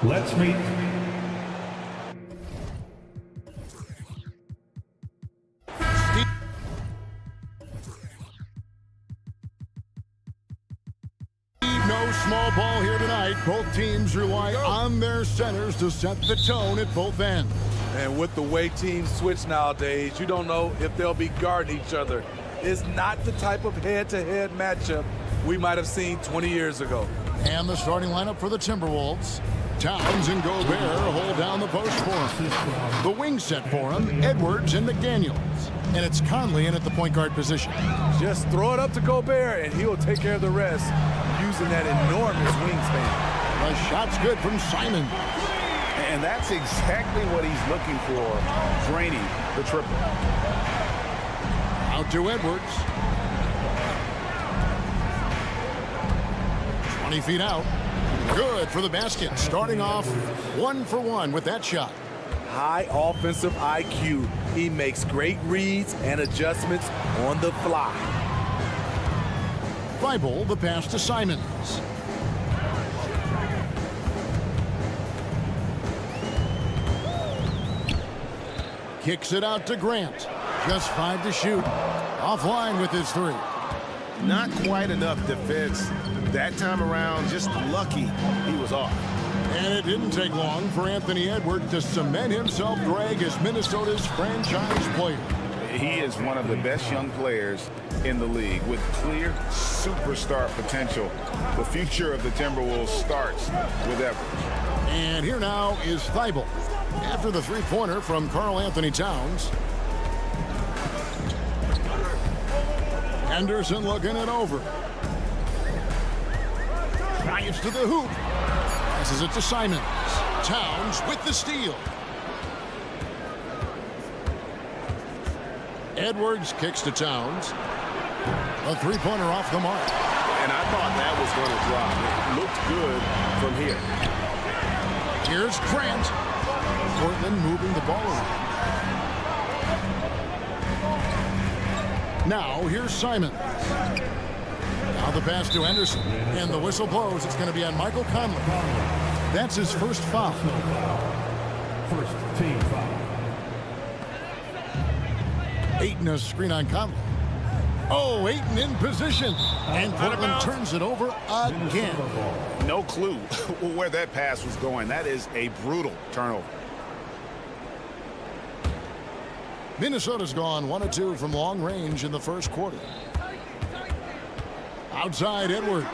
Let's meet no small ball here tonight. Both teams rely on their centers to set the tone at both ends. And with the way teams switch nowadays, you don't know if they'll be guarding each other. It's not the type of head-to-head matchup we might have seen 20 years ago. And the starting lineup for the Timberwolves. Towns and Gobert hold down the post for him. The wing set for him, Edwards and McDaniels. And it's Conley in at the point guard position. Just throw it up to Gobert, and he'll take care of the rest using that enormous wingspan. The shot's good from Simon. And that's exactly what he's looking for, draining the triple. Out to Edwards. 20 feet out. Good for the basket. Starting off 1 for 1 with that shot. High offensive IQ. He makes great reads and adjustments on the fly. Thibault, the pass to Simons. Kicks it out to Grant. Just 5 to shoot. Offline with his 3. Not quite enough defense that time around. Just lucky he was off. And it didn't take long for Anthony Edwards to cement himself Greg as Minnesota's franchise player. He is one of the best young players in the league with clear superstar potential. The future of the Timberwolves starts with Edwards. And here now is Thibault. After the three-pointer from Karl Anthony Towns. Henderson looking it over. Drives to the hoop. Passes it to Simons. Towns with the steal. Edwards kicks to Towns. A three-pointer off the mark. And I thought that was going to drop. It looked good from here. Here's Grant. Portland moving the ball around. Now, here's Simons. Now the pass to Henderson. And the whistle blows. It's going to be on Michael Conley. That's his first foul. first team foul. Ayton a screen on Conley. Oh, Ayton in position. And Portland turns it over again. No clue where that pass was going. That is a brutal turnover. Minnesota's gone 1 of 2 from long range in the first quarter. Outside Edwards.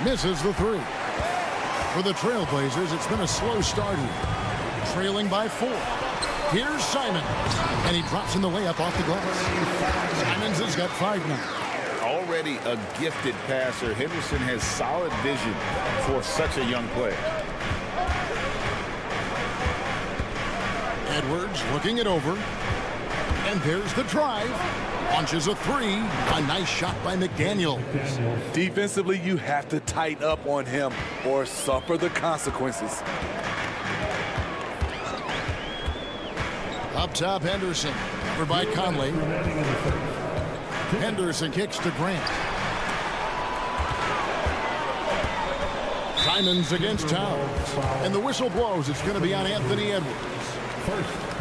Misses the 3. For the Trailblazers, it's been a slow start here. Trailing by 4. Here's Simons. And he drops in the layup off the glass. Simons has got 5 now. Already a gifted passer, Henderson has solid vision for such a young player. Edwards looking it over. And there's the drive. Launches a 3. A nice shot by McDaniels. Defensively, you have to tighten up on him or suffer the consequences. Up top, Henderson. Covered by Conley. Henderson kicks to Grant. Simons against Towns. And the whistle blows. It's going to be on Anthony Edwards.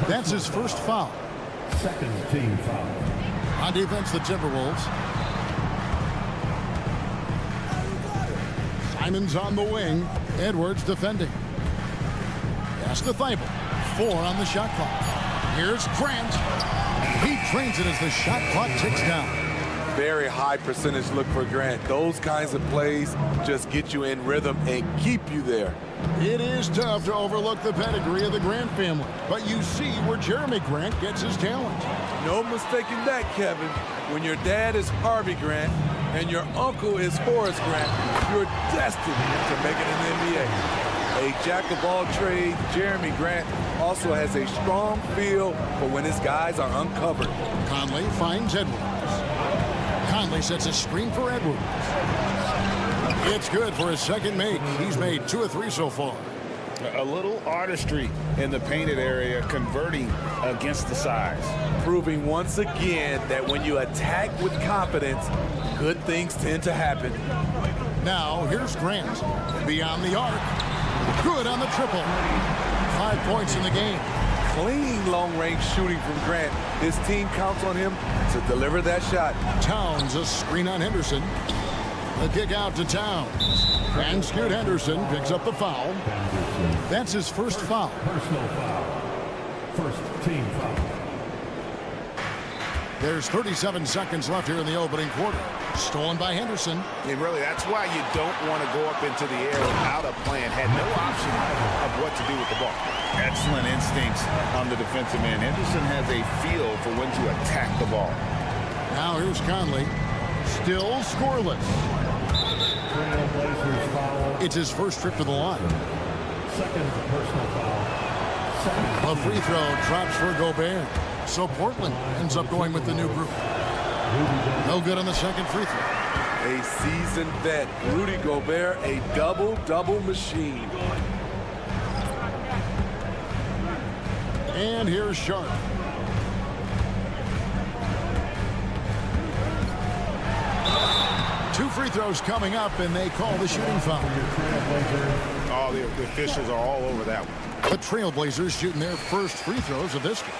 That's his first foul. Second team foul. On defense, the Timberwolves. Simons on the wing. Edwards defending. Pass to Thibault. 4 on the shot clock. Here's Grant. He trains it as the shot clock ticks down. Very high percentage look for Grant. Those kinds of plays just get you in rhythm and keep you there. It is tough to overlook the pedigree of the Grant family, but you see where Jeremy Grant gets his talent. No mistaking that, Kevin. When your dad is Harvey Grant and your uncle is Horace Grant, you're destined to make it in the NBA. A jack of all trades, Jeremy Grant also has a strong feel for when his guys are uncovered. Conley finds Edwards. Conley sets a screen for Edwards. It's good for his second make. He's made 2 of 3 so far. A little artistry in the painted area, converting against the size. Proving once again that when you attack with confidence, good things tend to happen. Now, here's Grant. Beyond the arc. Good on the triple. 5 points in the game. Clean long-range shooting from Grant. His team counts on him to deliver that shot. Towns, a screen on Henderson. The kick out to Towns. And Scoot Henderson picks up the foul. That's his first foul. Personal foul. First team foul. There's 37 seconds left here in the opening quarter. Stolen by Henderson. And really, that's why you don't want to go up into the air without a plan. Had no option of what to do with the ball. Excellent instincts on the defensive end. Henderson has a feel for when to attack the ball. Now here's Conley. Still scoreless. Trailblazers foul. It's his first trip to the line. Second personal foul. A free throw drops for Gobert. So Portland ends up going with the new group. No good on the second free throw. A seasoned vet, Rudy Gobert, a double-double machine. And here's Sharp. Two free throws coming up, and they call the shooting foul. Oh, the officials are all over that one. The Trailblazers shooting their first free throws of this game.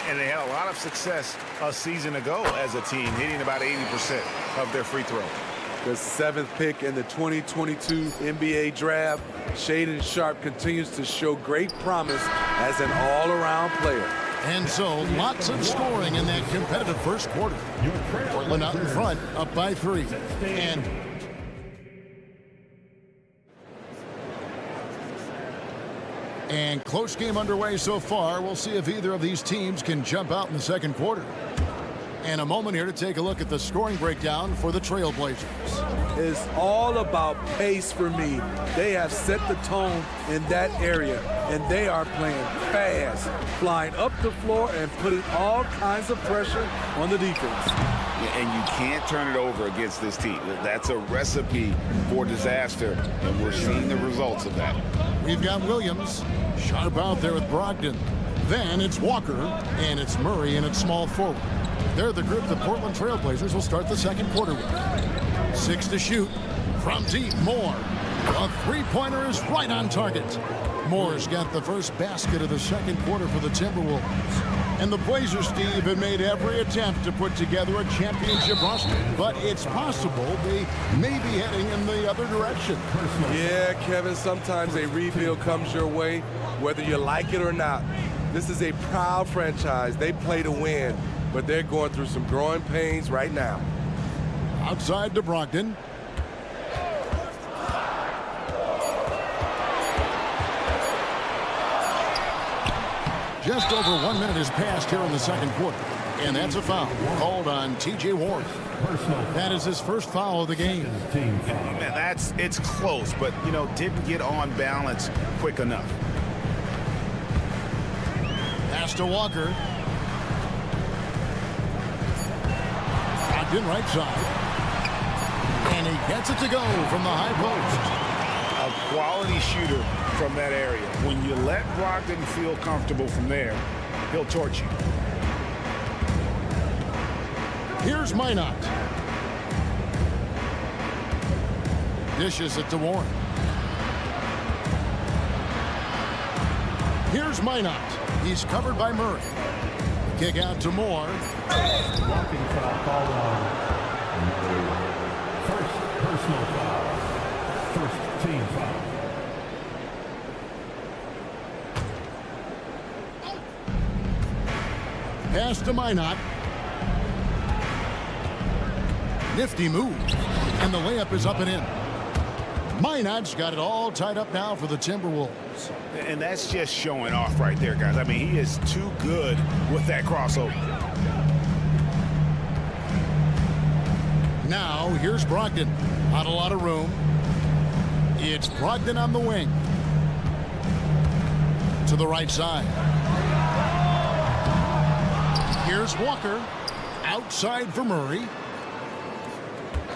And they had a lot of success a season ago as a team, hitting about 80% of their free throws. The 7th pick in the 2022 NBA draft, Shaedon Sharpe continues to show great promise as an all-around player. And so, lots of scoring in that competitive first quarter. Portland out in front, up by 3. And close game underway so far. We'll see if either of these teams can jump out in the second quarter. And a moment here to take a look at the scoring breakdown for the Trailblazers. It's all about pace for me. They have set the tone in that area, and they are playing fast, flying up the floor and putting all kinds of pressure on the defense. And you can't turn it over against this team. That's a recipe for disaster, and we're seeing the results of that. We've got Williams, Sharp out there with Brogdon. Then it's Walker, and it's Murray, and it's small forward. They're the group the Portland Trailblazers will start the second quarter with. 6 to shoot. From deep, Moore. A three-pointer is right on target. Moore's got the first basket of the second quarter for the Timberwolves. And the Blazers, Steve, have made every attempt to put together a championship roster. But it's possible they may be heading in the other direction. Yeah, Kevin, sometimes a rebuild comes your way, whether you like it or not. This is a proud franchise. They play to win, but they're going through some growing pains right now. Outside to Brogdon. Just over 1 minute has passed here in the second quarter. And that's a foul called on T.J. Warren. That is his first foul of the game. Man, it's close, but, didn't get on balance quick enough. Pass to Walker. Brogdon right side. And he gets it to go from the high post. A quality shooter from that area. When you let Brogdon feel comfortable from there, he'll torch you. Here's Minot. Dishes it to Warren. Here's Minot. He's covered by Murray. Kick out to Moore. Walking foul called on. First personal foul. First team foul. Pass to Minot. Nifty move. And the layup is up and in. Minot's got it all tied up now for the Timberwolves. And that's just showing off right there, guys. I mean, he is too good with that crossover. Now, here's Brogdon. Not a lot of room. It's Brogdon on the wing. To the right side. Here's Walker. Outside for Murray.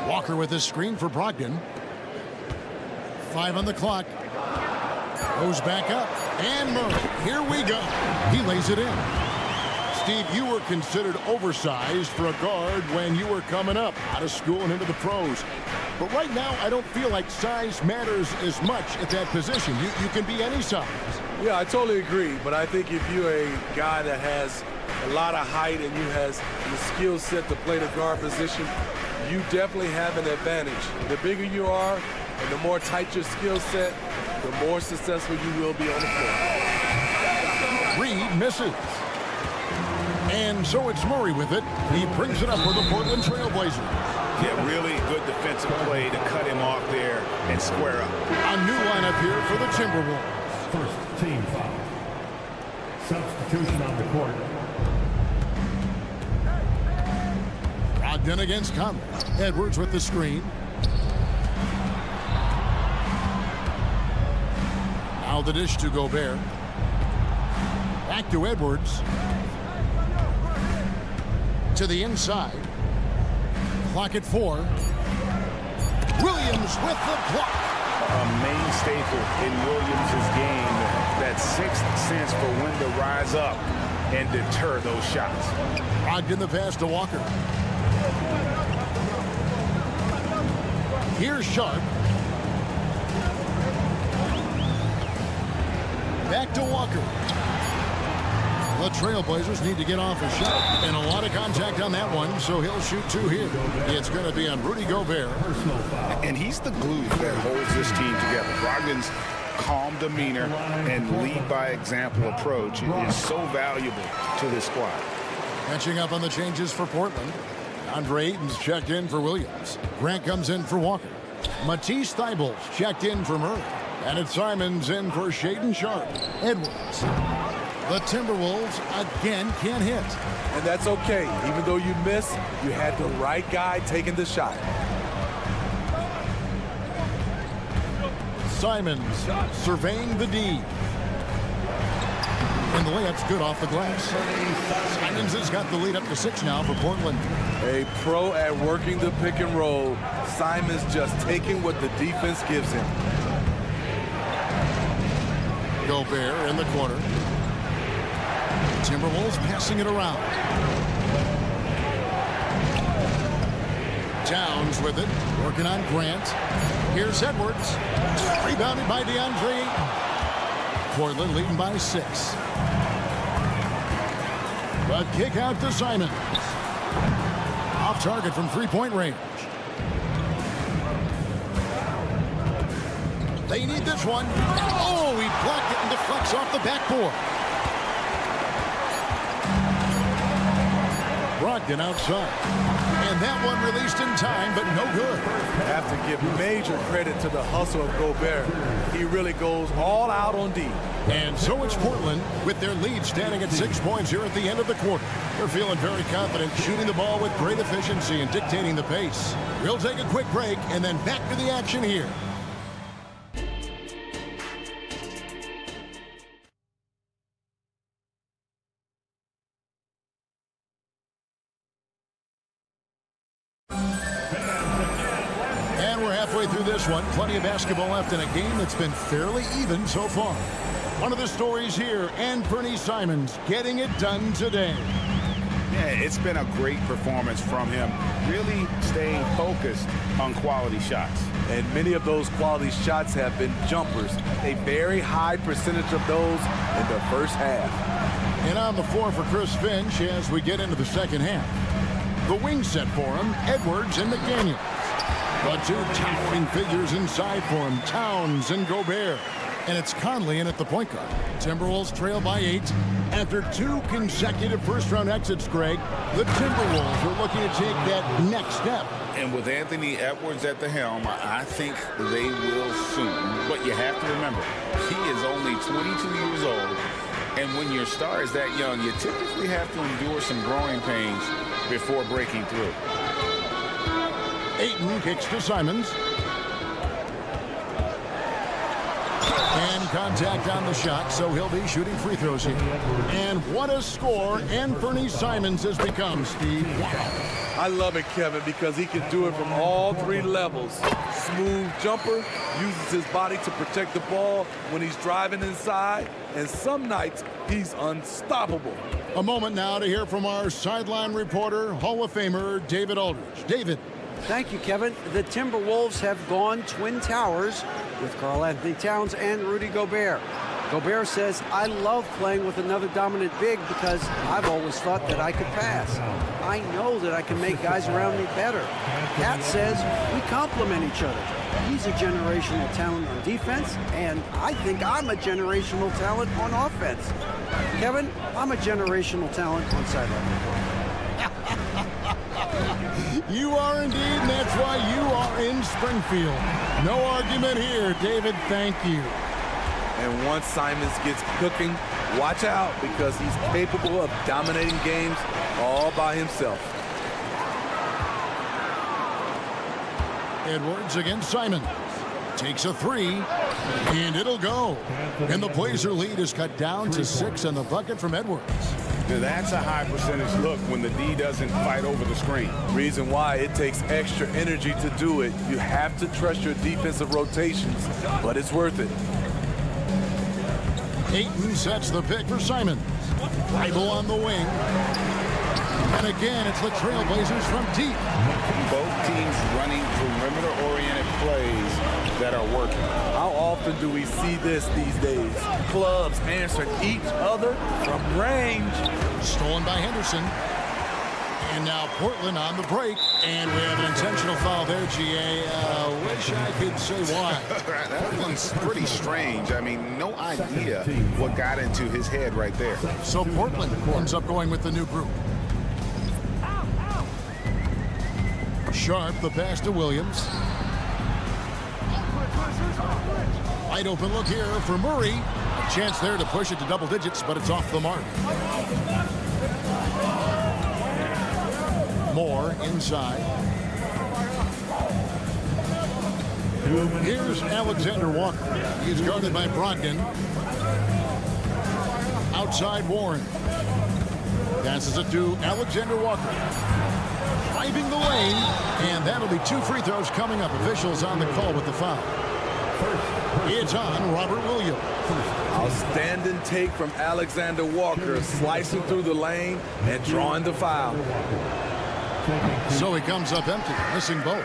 Walker with his screen for Brogdon. 5 on the clock. Goes back up. And Murray. Here we go. He lays it in. Steve, you were considered oversized for a guard when you were coming up out of school and into the pros. But right now, I don't feel like size matters as much at that position. You can be any size. Yeah, I totally agree. But I think if you're a guy that has a lot of height and you has the skill set to play the guard position, you definitely have an advantage. The bigger you are and the more tight your skill set, the more successful you will be on the floor. Reed misses. And so it's Murray with it. He brings it up for the Portland Trail Blazers. Yeah, really good defensive play to cut him off there and square up. A new lineup here for the Timberwolves. First team foul. Substitution on the court. Brogdon against Conley. Edwards with the screen. Now the dish to Gobert. Back to Edwards. To the inside. Clock at 4. Williams with the block. A main staple in Williams' game, that sixth sense for when to rise up and deter those shots. Brogdon the pass to Walker. Here's Sharp. Back to Walker. The Trailblazers need to get off a shot. And a lot of contact on that one, so he'll shoot 2 here. It's going to be on Rudy Gobert. Personal foul. And he's the glue that holds this team together. Brogdon's calm demeanor and lead by example approach is so valuable to this squad. Catching up on the changes for Portland. Andre Ayton's checked in for Williams. Grant comes in for Walker. Matisse Thybulle's checked in for Murray. And it's Simons in for Shaedon Sharp. Edwards. The Timberwolves again can't hit. And that's okay. Even though you miss, you had the right guy taking the shot. Simons surveying the D. And the layup's good off the glass. Simons has got the lead up to 6 now for Portland. A pro at working the pick and roll. Simons just taking what the defense gives him. Gobert in the corner. Timberwolves passing it around. Towns with it, working on Grant. Here's Edwards. Rebounded by DeAndre Ayton. Portland leading by 6. But kick out to Simons. Off target from 3-point range. They need this one. Oh, he blocked it and deflects off the backboard. Brogdon outside. And that one released in time, but no good. I have to give major credit to the hustle of Gobert. He really goes all out on D. And so it's Portland with their lead standing at 6 points here at the end of the quarter. They're feeling very confident, shooting the ball with great efficiency and dictating the pace. We'll take a quick break and then back to the action here. Through this one, plenty of basketball left in a game that's been fairly even so far. One of the stories here, Anthony Simons getting it done today. Yeah, it's been a great performance from him, really staying focused on quality shots. And many of those quality shots have been jumpers. A very high percentage of those in the first half. And on the floor for Chris Finch as we get into the second half. The wing set for him, Edwards and McDaniel. But 2 towering figures inside for him, Towns and Gobert. And it's Conley in at the point guard. Timberwolves trail by 8. After 2 consecutive first-round exits, Greg, the Timberwolves are looking to take that next step. And with Anthony Edwards at the helm, I think they will soon. But you have to remember, he is only 22 years old. And when your star is that young, you typically have to endure some growing pains before breaking through. Ayton kicks to Simons. And contact on the shot, so he'll be shooting free throws here. And what a score Anthony Simons has become, Steve. Wow. I love it, Kevin, because he can do it from all 3 levels. Smooth jumper, uses his body to protect the ball when he's driving inside, and some nights he's unstoppable. A moment now to hear from our sideline reporter, Hall of Famer David Aldridge. David. Thank you, Kevin. The Timberwolves have gone Twin Towers with Karl-Anthony Towns and Rudy Gobert. Gobert says, I love playing with another dominant big because I've always thought that I could pass. I know that I can make guys around me better. Cat says we complement each other. He's a generational talent on defense, and I think I'm a generational talent on offense. Kevin, I'm a generational talent on sideline report. You are indeed, and that's why you are in Springfield. No argument here, David. Thank you. And once Simons gets cooking, watch out because he's capable of dominating games all by himself. Edwards against Simon. Takes a three, and it'll go. And the Blazer lead is cut down to 6 on the bucket from Edwards. Now that's a high percentage look when the D doesn't fight over the screen. Reason why it takes extra energy to do it. You have to trust your defensive rotations, but it's worth it. Ayton sets the pick for Simon. Dribble on the wing. And again, it's the Trailblazers from deep. Both teams running perimeter-oriented plays that are working. How often do we see this these days? Clubs answering each other from range. Stolen by Henderson. And now Portland on the break. And we have an intentional foul there, GA. Wish I could say why. That one's pretty strange. I mean, no idea what got into his head right there. So Portland ends up going with the new group. Sharp, the pass to Williams. Wide open look here for Murray. A chance there to push it to double digits, but it's off the mark. Moore inside. Here's Alexander Walker. He's guarded by Brogdon. Outside Warren. Passes it to Alexander Walker. Driving the lane, and that'll be 2 free throws coming up. Officials on the call with the foul. It's on Robert Williams. Outstanding take from Alexander Walker, slicing through the lane and drawing the foul. So he comes up empty, missing both.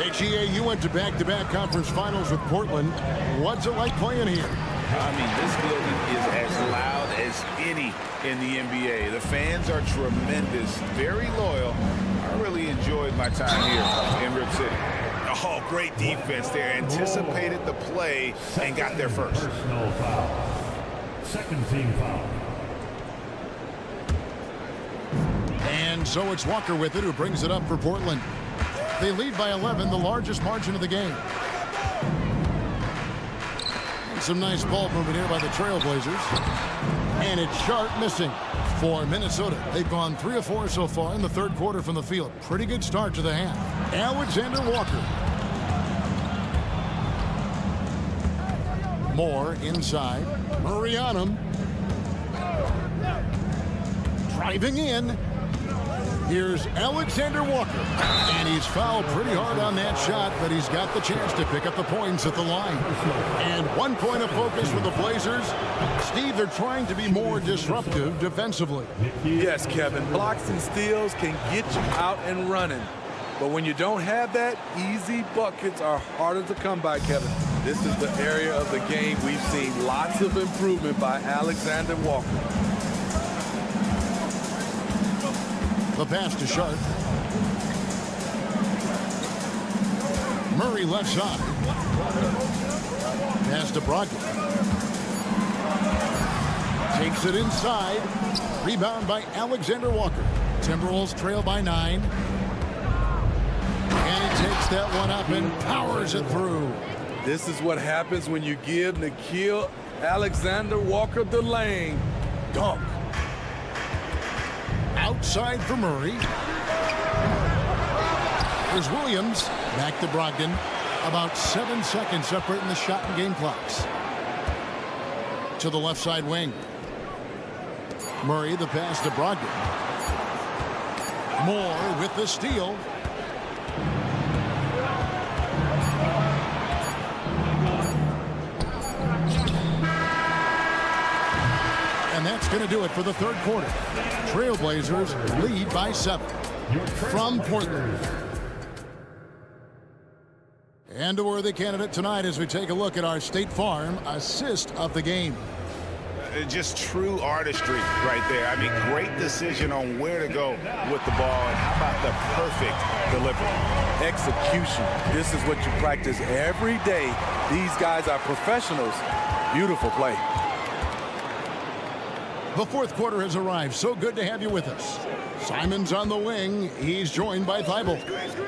HEA, you went to back-to-back conference finals with Portland. What's it like playing here? I mean, this building is as loud as any in the NBA. The fans are tremendous, very loyal. I really enjoyed my time here in Rip City. Oh, great defense there. Anticipated the play and got there first. Personal foul. Second team foul. And so it's Walker with it, who brings it up for Portland. They lead by 11, the largest margin of the game. And some nice ball movement here by the Trailblazers. And it's Sharp missing for Minnesota. They've gone 3 of 4 so far in the third quarter from the field. Pretty good start to the half. Alexander Walker. Moore inside. Murray on him. Driving in. Here's Alexander Walker. And he's fouled pretty hard on that shot, but he's got the chance to pick up the points at the line. And 1 point of focus for the Blazers. Steve, they're trying to be more disruptive defensively. Yes, Kevin. Blocks and steals can get you out and running. But when you don't have that, easy buckets are harder to come by, Kevin. This is the area of the game we've seen lots of improvement by Alexander Walker. The pass to Sharp. Murray left side. Pass to Brogdon. Takes it inside. Rebound by Alexander Walker. Timberwolves trail by 9. And he takes that one up and powers it through. This is what happens when you give Nikhil Alexander Walker the lane. Dunk. Outside for Murray. There's Williams. Back to Brogdon. About 7 seconds separating the shot and game clocks. To the left side wing. Murray, the pass to Brogdon. Moore with the steal. And that's going to do it for the third quarter. Trailblazers lead by 7 from Portland. And a worthy candidate tonight as we take a look at our State Farm assist of the game. Just true artistry right there. I mean, great decision on where to go with the ball, and how about the perfect delivery? Execution. This is what you practice every day. These guys are professionals. Beautiful play. The fourth quarter has arrived. So good to have you with us. Simon's on the wing. He's joined by Thibault.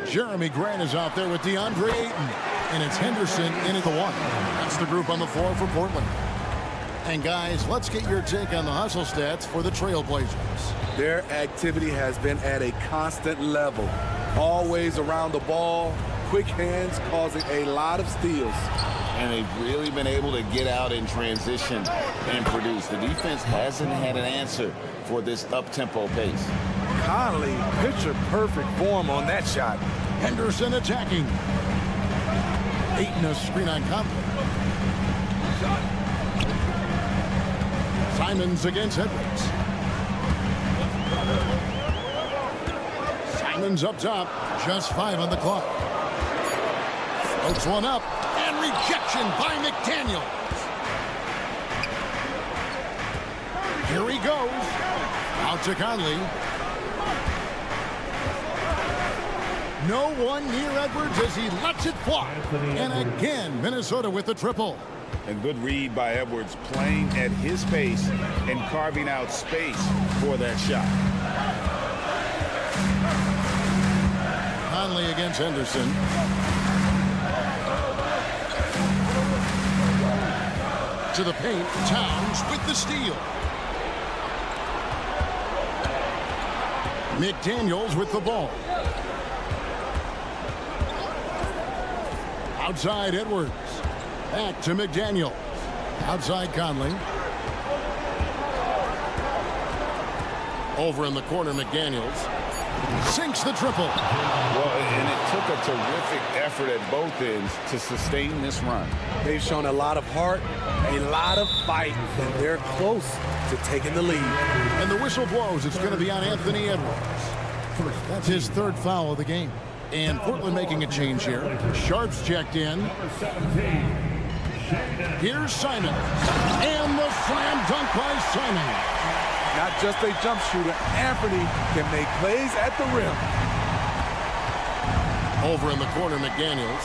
Jeremy Grant is out there with DeAndre Ayton. And it's Henderson in at the 1. That's the group on the floor for Portland. And guys, let's get your take on the hustle stats for the Trailblazers. Their activity has been at a constant level. Always around the ball, quick hands causing a lot of steals. And they've really been able to get out in transition and produce. The defense hasn't had an answer for this up-tempo pace. Conley, picture-perfect form on that shot. Henderson attacking. Ayton a screen on Conley. Simons against Edwards. Simons up top. Just 5 on the clock. Floats one up. And rejection by McDaniel. Here he goes. Out to Conley. No one near Edwards as he lets it fly. And again, Minnesota with the triple. A good read by Edwards, playing at his pace and carving out space for that shot. Conley against Henderson. To the paint, Towns with the steal. McDaniels with the ball. Outside Edwards. Back to McDaniel. Outside Conley. Over in the corner, McDaniels. Sinks the triple. Well, and it took a terrific effort at both ends to sustain this run. They've shown a lot of heart, a lot of fight, and they're close to taking the lead. And the whistle blows. It's going to be on Anthony Edwards. That's his third foul of the game. And Portland making a change here. Sharp's checked in. Here's Simon. And the slam dunk by Simon. Not just a jump shooter, Anthony can make plays at the rim. Over in the corner, McDaniels.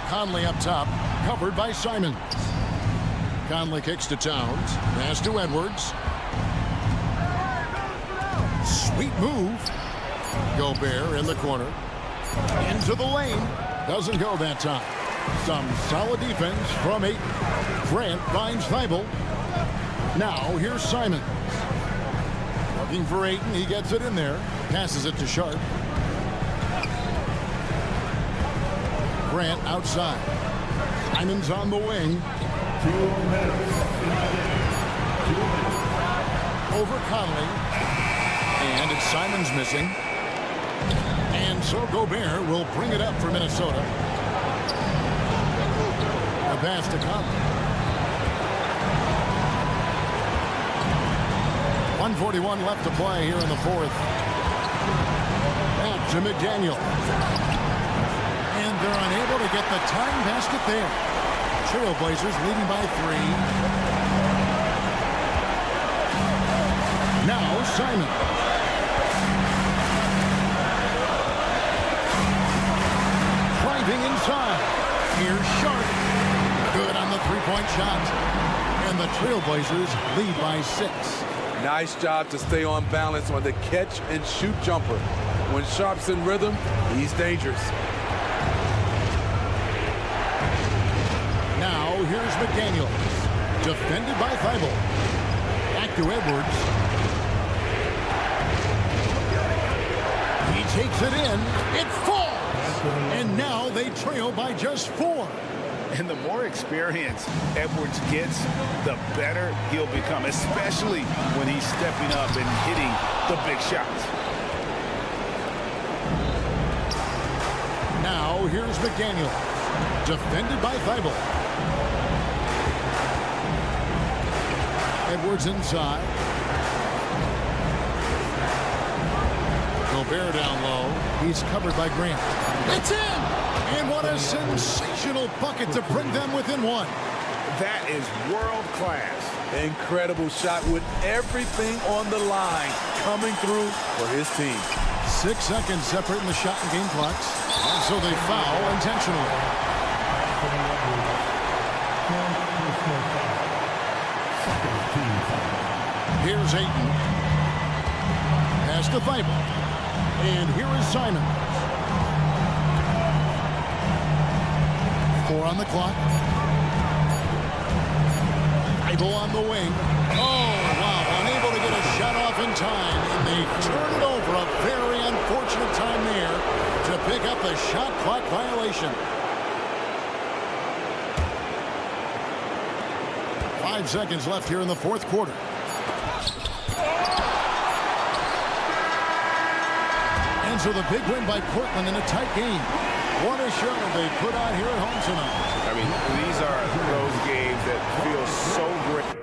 Conley up top, covered by Simons. Conley kicks to Towns. Pass to Edwards. Sweet move. Gobert in the corner. Into the lane. Doesn't go that time. Some solid defense from Ayton. Grant finds Thibault. Now here's Simons. Looking for Ayton. He gets it in there. Passes it to Sharp. Grant outside. Simons on the wing. Over Conley. And it's Simons missing. And so Gobert will bring it up for Minnesota. A pass to Conley. 1:41 left to play here in the fourth. Back to McDaniel. And they're unable to get the time basket there. Trailblazers leading by 3. Now Simon. Driving inside. Here's Sharp. Good on the three-point shot. And the Trailblazers lead by 6. Nice job to stay on balance on the catch and shoot jumper. When Sharp's in rhythm, he's dangerous. Now here's McDaniel. Defended by Thibault. Back to Edwards. He takes it in. It falls. And now they trail by just 4. And the more experience Edwards gets, the better he'll become, especially when he's stepping up and hitting the big shots. Now here's McDaniel. Defended by Thibault. Edwards inside. Gobert down low. He's covered by Grant. It's in! And what a sensational bucket to bring them within one. That is world class. Incredible shot with everything on the line coming through for his team. 6 seconds separating the shot and game clocks. And so they foul intentionally. Here's Ayton. Pass to Thibault. And here is Simon. 4 on the clock. Thibault on the wing. Oh, wow. Unable to get a shot off in time. And they turn it over. A very unfortunate time there to pick up the shot clock violation. 5 seconds left here in the fourth quarter. And so the big win by Portland in a tight game. What a show they put out here at home tonight. I mean, these are those games that feel so great.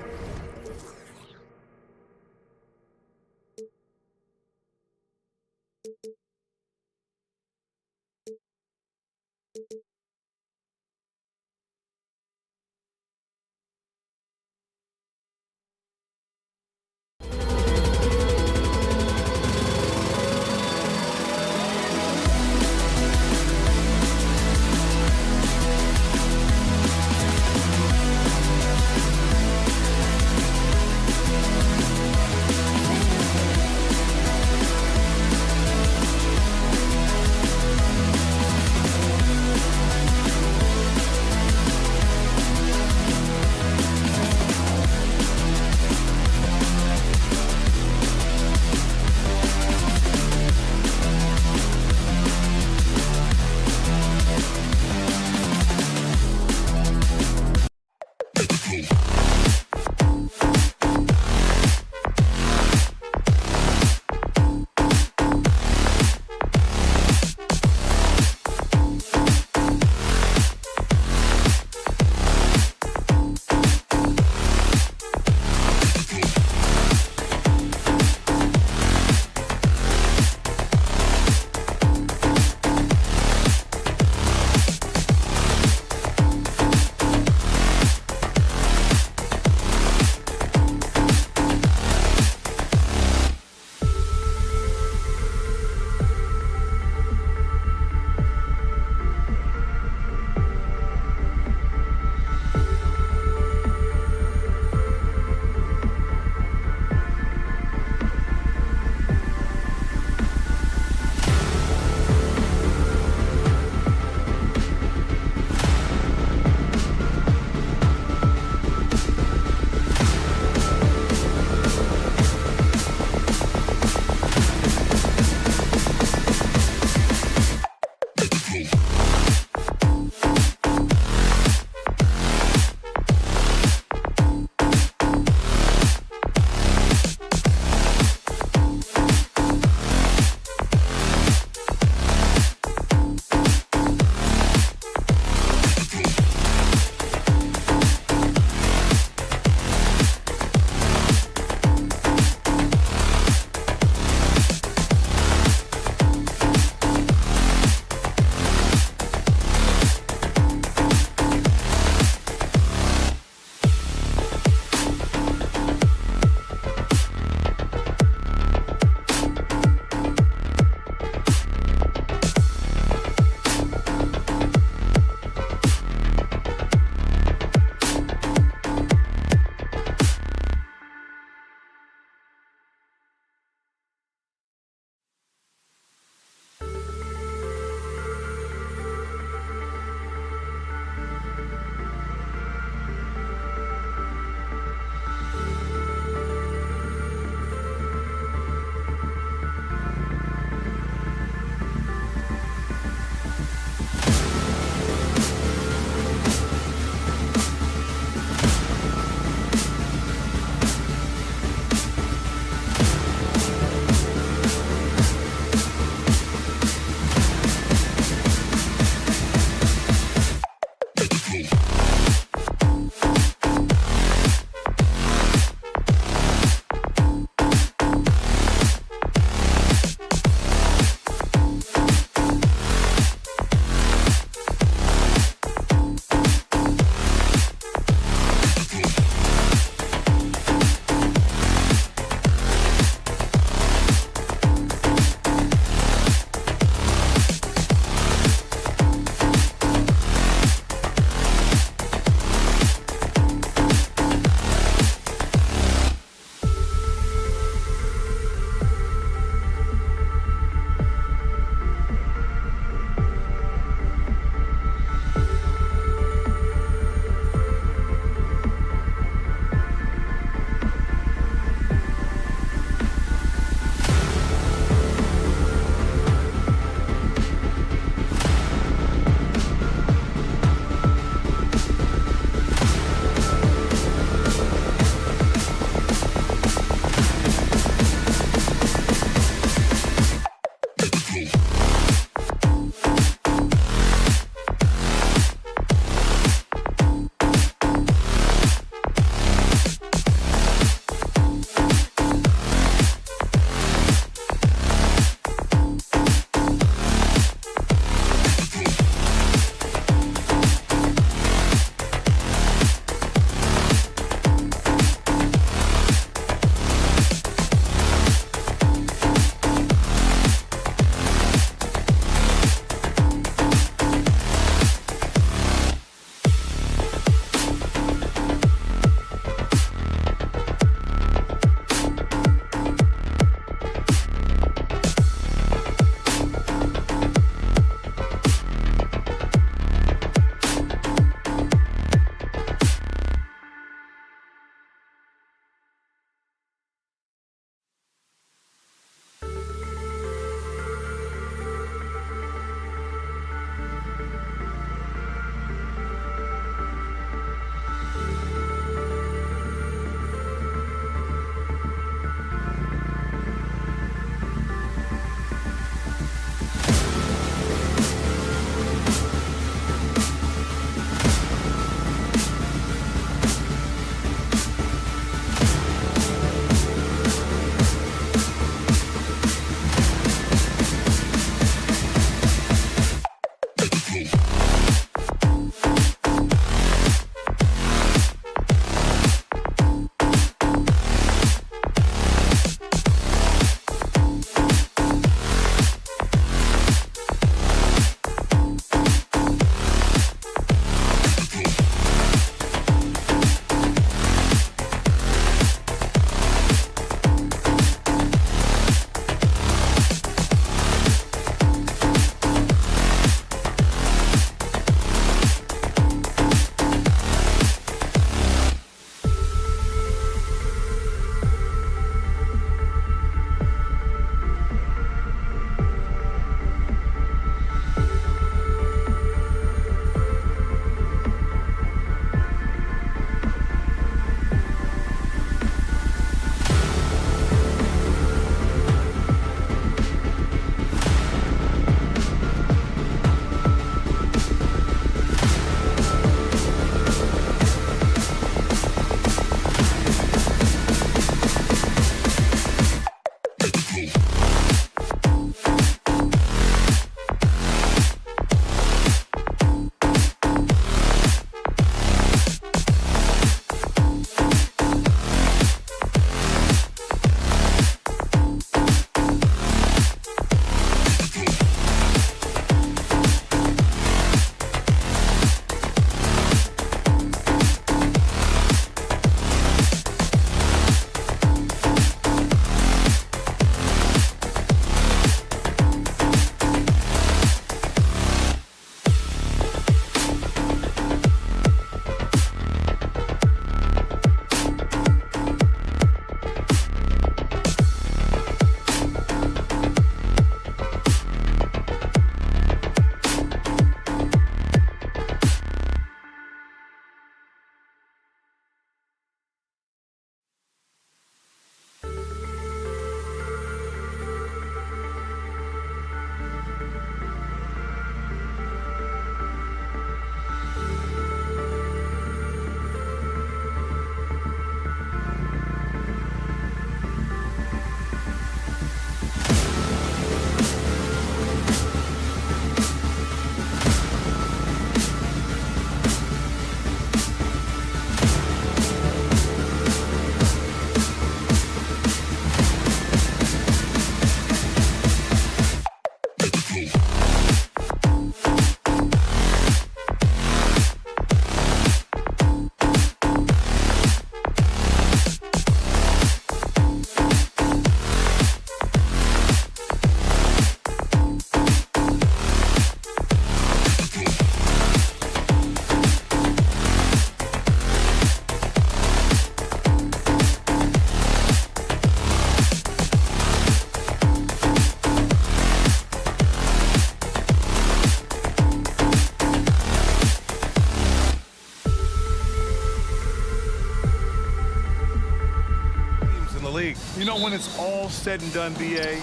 You know, when it's all said and done, BA,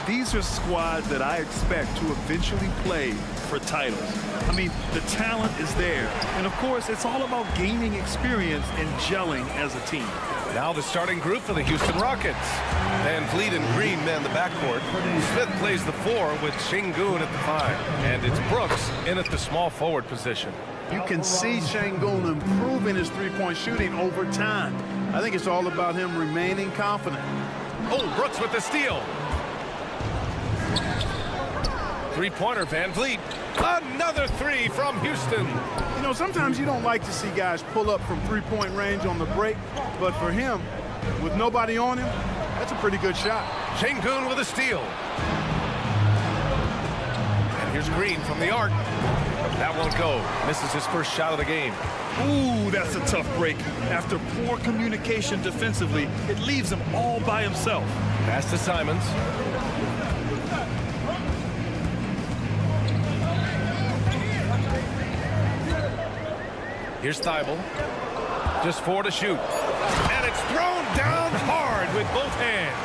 these are squads that I expect to eventually play for titles. I mean, the talent is there. And, of course, it's all about gaining experience and gelling as a team. Now the starting group for the Houston Rockets. Van Vliet and Green man the backcourt. Smith plays the 4 with Sengun at the 5. And it's Brooks in at the small forward position. You can see Sengun improving his three-point shooting over time. I think it's all about him remaining confident. Oh, Brooks with the steal. Three-pointer, Van Vliet. Another 3 from Houston. You know, sometimes you don't like to see guys pull up from three-point range on the break, but for him, with nobody on him, that's a pretty good shot. Sengun with a steal. And here's Green from the arc. That won't go. Misses his first shot of the game. Ooh, that's a tough break. After poor communication defensively, it leaves him all by himself. Pass to Simons. Here's Thibault. Just 4 to shoot. And it's thrown down hard with both hands.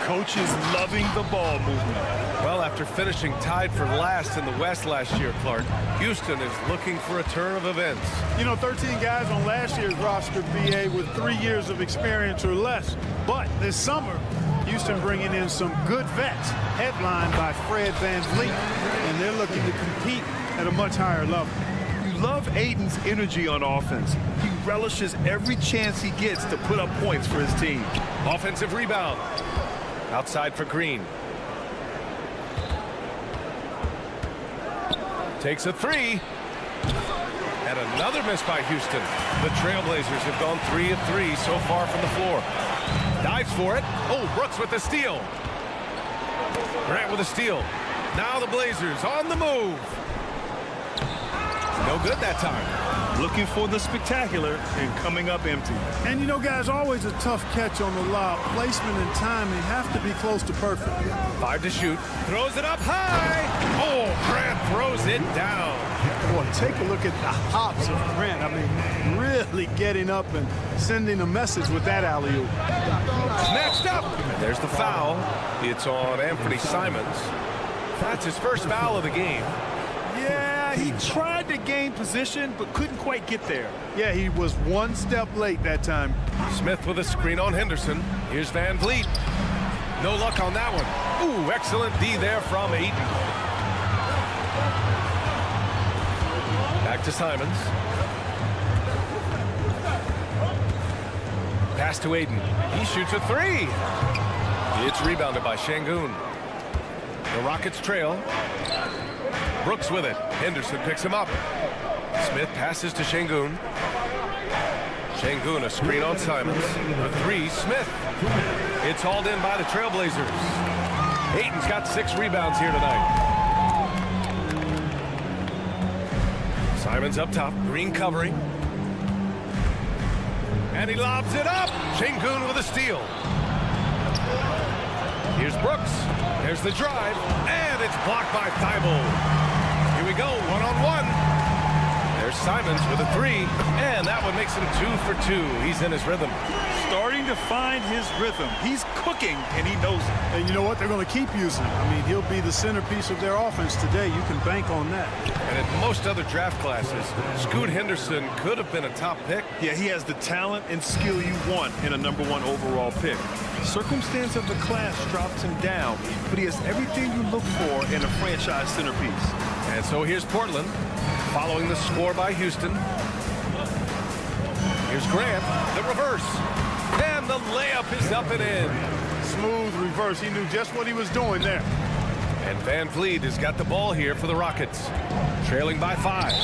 Coach is loving the ball movement. Well, after finishing tied for last in the West last year, Clark, Houston is looking for a turn of events. You know, 13 guys on last year's roster, BA, with 3 years of experience or less. But this summer, Houston bringing in some good vets, headlined by Fred Van Vliet, and they're looking to compete at a much higher level. Love Aiden's energy on offense. He relishes every chance he gets to put up points for his team. Offensive rebound. Outside for Green. Takes a 3. And another miss by Houston. The Trailblazers have gone 3 of 3 so far from the floor. Dives for it. Oh, Brooks with the steal. Grant with a steal. Now the Blazers on the move. No good that time. Looking for the spectacular and coming up empty. And you know, guys, always a tough catch on the lob. Placement and timing have to be close to perfect. 5 to shoot. Throws it up high. Oh, Grant throws it down. Boy, take a look at the hops of Grant. I mean, really getting up and sending a message with that alley-oop. Snatched up. There's the foul. It's on Anthony Simons. That's his first foul of the game. Yeah, he tried to gain position, but couldn't quite get there. Yeah, he was one step late that time. Smith with a screen on Henderson. Here's Van Vliet. No luck on that one. Ooh, excellent D there from Ayton. Back to Simons. Pass to Ayton. He shoots a 3. It's rebounded by Sengun. The Rockets trail. Brooks with it. Henderson picks him up. Smith passes to Sengun. Sengun, a screen on Simons. The 3, Smith. It's hauled in by the Trailblazers. Ayton's got 6 rebounds here tonight. Simons up top. Green covering. And he lobs it up. Sengun with a steal. Here's Brooks. There's the drive. And it's blocked by Thibault. Here we go, one-on-one. There's Simons with a 3, and that one makes him 2 for 2. He's in his rhythm. Starting to find his rhythm. He's cooking, and he knows it. And you know what? They're going to keep using him. I mean, he'll be the centerpiece of their offense today. You can bank on that. And in most other draft classes, Scoot Henderson could have been a top pick. Yeah, he has the talent and skill you want in a #1 overall pick. Circumstance of the class drops him down, but he has everything you look for in a franchise centerpiece. And so here's Portland, following the score by Houston. Here's Grant, the reverse. And the layup is up and in. Smooth reverse. He knew just what he was doing there. And Van Vliet has got the ball here for the Rockets. Trailing by 5.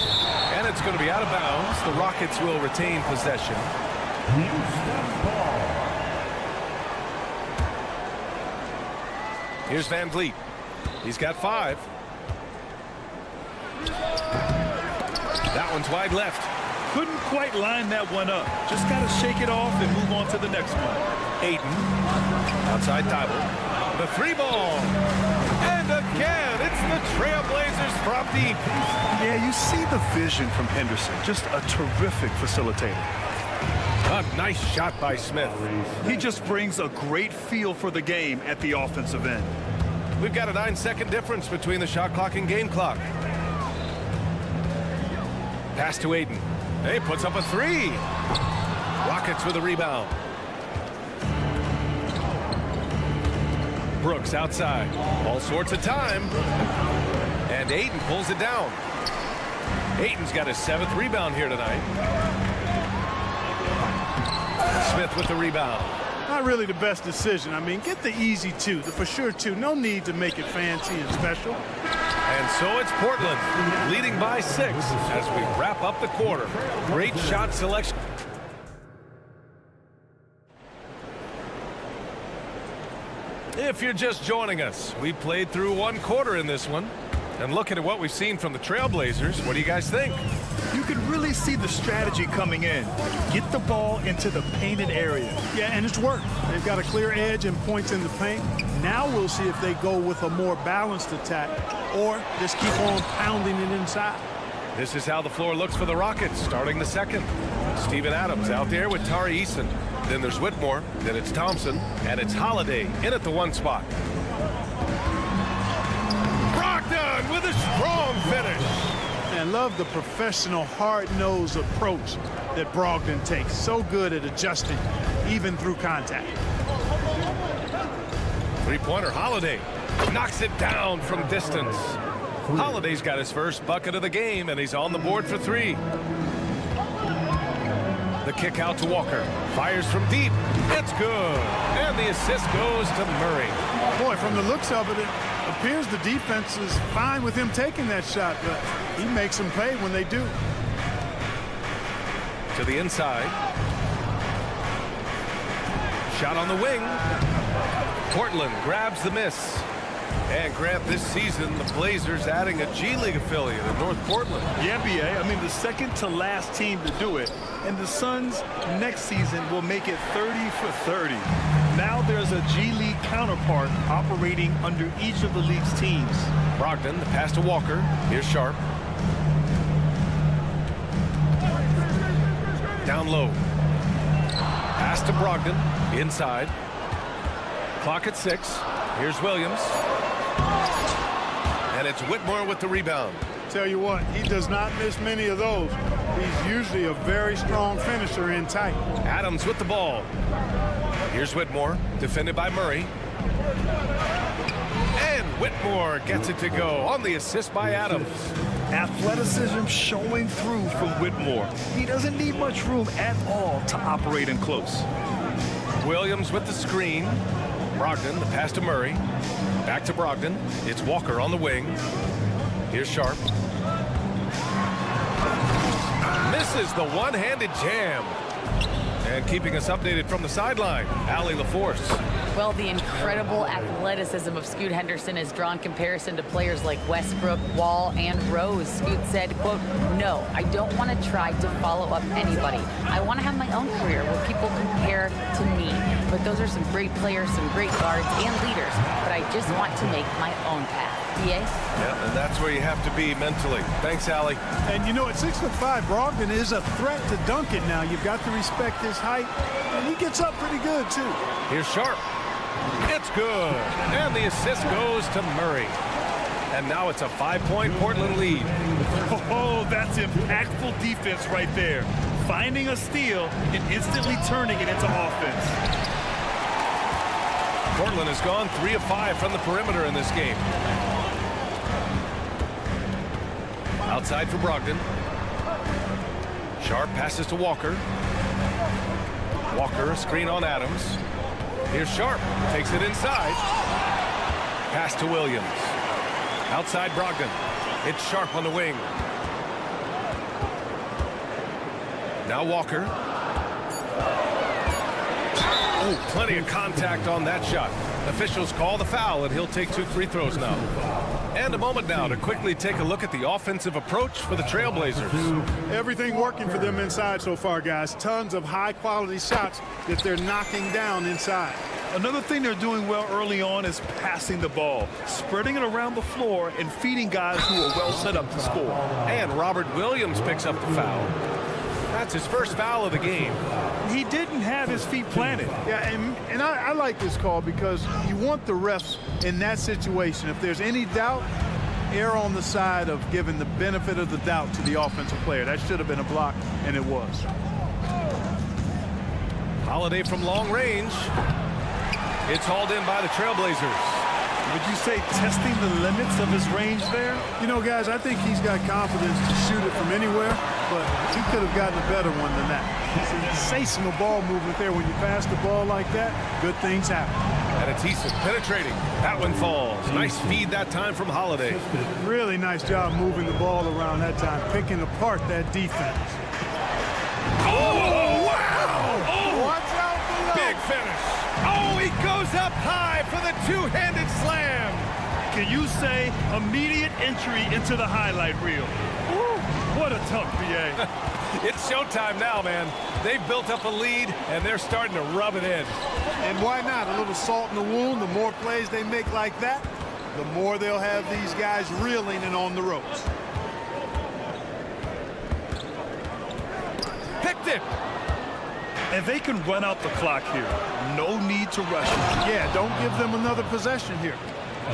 And it's going to be out of bounds. The Rockets will retain possession. Here's Van Vliet. He's got 5. That one's wide left. Couldn't quite line that one up. Just got to shake it off and move on to the next one. Ayton. Outside Thibault. The 3 ball. And again, it's the Trailblazers from deep. Yeah, you see the vision from Henderson. Just a terrific facilitator. A nice shot by Smith. He just brings a great feel for the game at the offensive end. We've got a 9-second difference between the shot clock and game clock. Pass to Aiden. He puts up a 3. Rockets with a rebound. Brooks outside. All sorts of time. And Aiden pulls it down. Aiden's got his 7th rebound here tonight. Smith with the rebound. Not really the best decision. I mean, get the easy 2, the for sure 2. No need to make it fancy and special. And so it's Portland leading by 6 as we wrap up the quarter. Great shot selection. If you're just joining us, we played through 1 quarter in this one. And looking at what we've seen from the Trailblazers, what do you guys think? You can really see the strategy coming in. Get the ball into the painted area. Yeah, and it's worked. They've got a clear edge and points in the paint. Now we'll see if they go with a more balanced attack or just keep on pounding it inside. This is how the floor looks for the Rockets starting the second. Steven Adams out there with Tari Eason. Then there's Whitmore, then it's Thompson, and it's Holiday in at the 1 spot. Brogdon with a strong finish. And love the professional, hard-nosed approach that Brogdon takes. So good at adjusting, even through contact. Three-pointer Holiday knocks it down from distance. Holiday's got his first bucket of the game, and he's on the board for 3. The kick out to Walker. Fires from deep. It's good. And the assist goes to Murray. Boy, from the looks of it, it appears the defense is fine with him taking that shot, but he makes them pay when they do. To the inside. Shot on the wing. Portland grabs the miss. And Grant, this season, the Blazers adding a G League affiliate in North Portland. Yeah, BA. I mean, the second to last team to do it. And the Suns next season will make it 30 for 30. Now there's a G League counterpart operating under each of the league's teams. Brogdon, the pass to Walker. Here's Sharp. Down low. Pass to Brogdon. Inside. Clock at 6. Here's Williams. And it's Whitmore with the rebound. Tell you what, he does not miss many of those. He's usually a very strong finisher in tight. Adams with the ball. Here's Whitmore, defended by Murray. And Whitmore gets it to go on the assist by Adams. Athleticism showing through from Whitmore. He doesn't need much room at all to operate in close. Williams with the screen. Brogdon, the pass to Murray. Back to Brogdon. It's Walker on the wing. Here's Sharp. Misses the one-handed jam. And keeping us updated from the sideline, Allie LaForce. Well, the incredible athleticism of Scoot Henderson has drawn comparison to players like Westbrook, Wall, and Rose. Scoot said, quote, "No, I don't want to try to follow up anybody. I want to have my own career where people compare to me. But those are some great players, some great guards and leaders. But I just want to make my own path." DA? Yeah, and that's where you have to be mentally. Thanks, Allie. And you know, at 6'5", Brogdon is a threat to dunk it now. You've got to respect his height, and he gets up pretty good, too. Here's Sharp. It's good. And the assist goes to Murray. And now it's a 5-point Portland lead. Oh, that's impactful defense right there. Finding a steal and instantly turning it into offense. Portland has gone 3 of 5 from the perimeter in this game. Outside for Brogdon. Sharp passes to Walker. Walker, a screen on Adams. Here's Sharp, takes it inside. Pass to Williams. Outside Brogdon. It's Sharp on the wing. Now Walker. Oh, plenty of contact on that shot. Officials call the foul, and he'll take 2 free throws now. And a moment now to quickly take a look at the offensive approach for the Trailblazers. Everything working for them inside so far, guys. Tons of high-quality shots that they're knocking down inside. Another thing they're doing well early on is passing the ball, spreading it around the floor and feeding guys who are well set up to score. And Robert Williams picks up the foul. That's his first foul of the game. He didn't have his feet planted. Yeah, and I like this call because you want the refs in that situation. If there's any doubt, err on the side of giving the benefit of the doubt to the offensive player. That should have been a block, and it was. Holiday from long range. It's hauled in by the Trailblazers. Would you say testing the limits of his range there? You know, guys, I think he's got confidence to shoot it from anywhere, but he could have gotten a better one than that. Sensational ball movement there. When you pass the ball like that, good things happen. And it's Eason penetrating. That one falls. Nice feed that time from Holiday. Really nice job moving the ball around that time, picking apart that defense. Oh, wow! Oh, watch out below. Big finish. Oh, he goes up high for the two-handed slam. Can you say immediate entry into the highlight reel? Woo, what a tough BA. It's showtime now, man. They've built up a lead, and they're starting to rub it in. And why not? A little salt in the wound. The more plays they make like that, the more they'll have these guys reeling and on the ropes. Picked it. And they can run out the clock here. No need to rush it. Yeah, don't give them another possession here.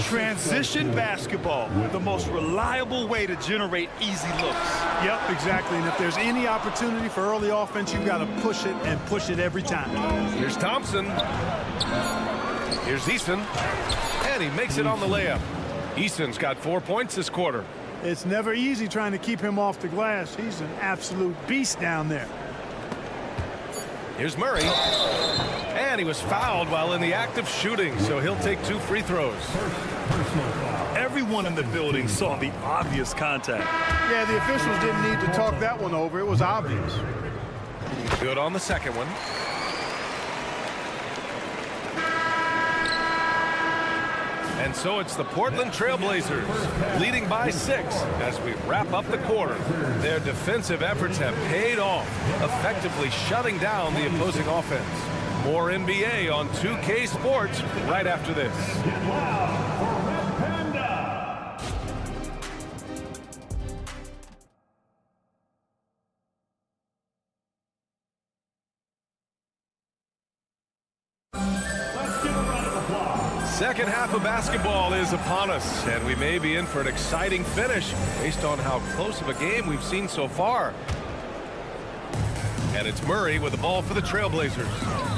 Transition basketball, the most reliable way to generate easy looks. Yep, exactly. And if there's any opportunity for early offense, you've got to push it and push it every time. Here's Thompson. Here's Eason. And he makes it on the layup. Eason's got 4 points this quarter. It's never easy trying to keep him off the glass. He's an absolute beast down there. Here's Murray. And he was fouled while in the act of shooting, so he'll take 2 free throws. Everyone in the building saw the obvious contact. Yeah, the officials didn't need to talk that one over. It was obvious. Good on the second one. And so it's the Portland Trailblazers leading by 6 as we wrap up the quarter. Their defensive efforts have paid off, effectively shutting down the opposing offense. More NBA on 2K Sports right after this. Second half of basketball is upon us, and we may be in for an exciting finish based on how close of a game we've seen so far. And it's Murray with the ball for the Trailblazers.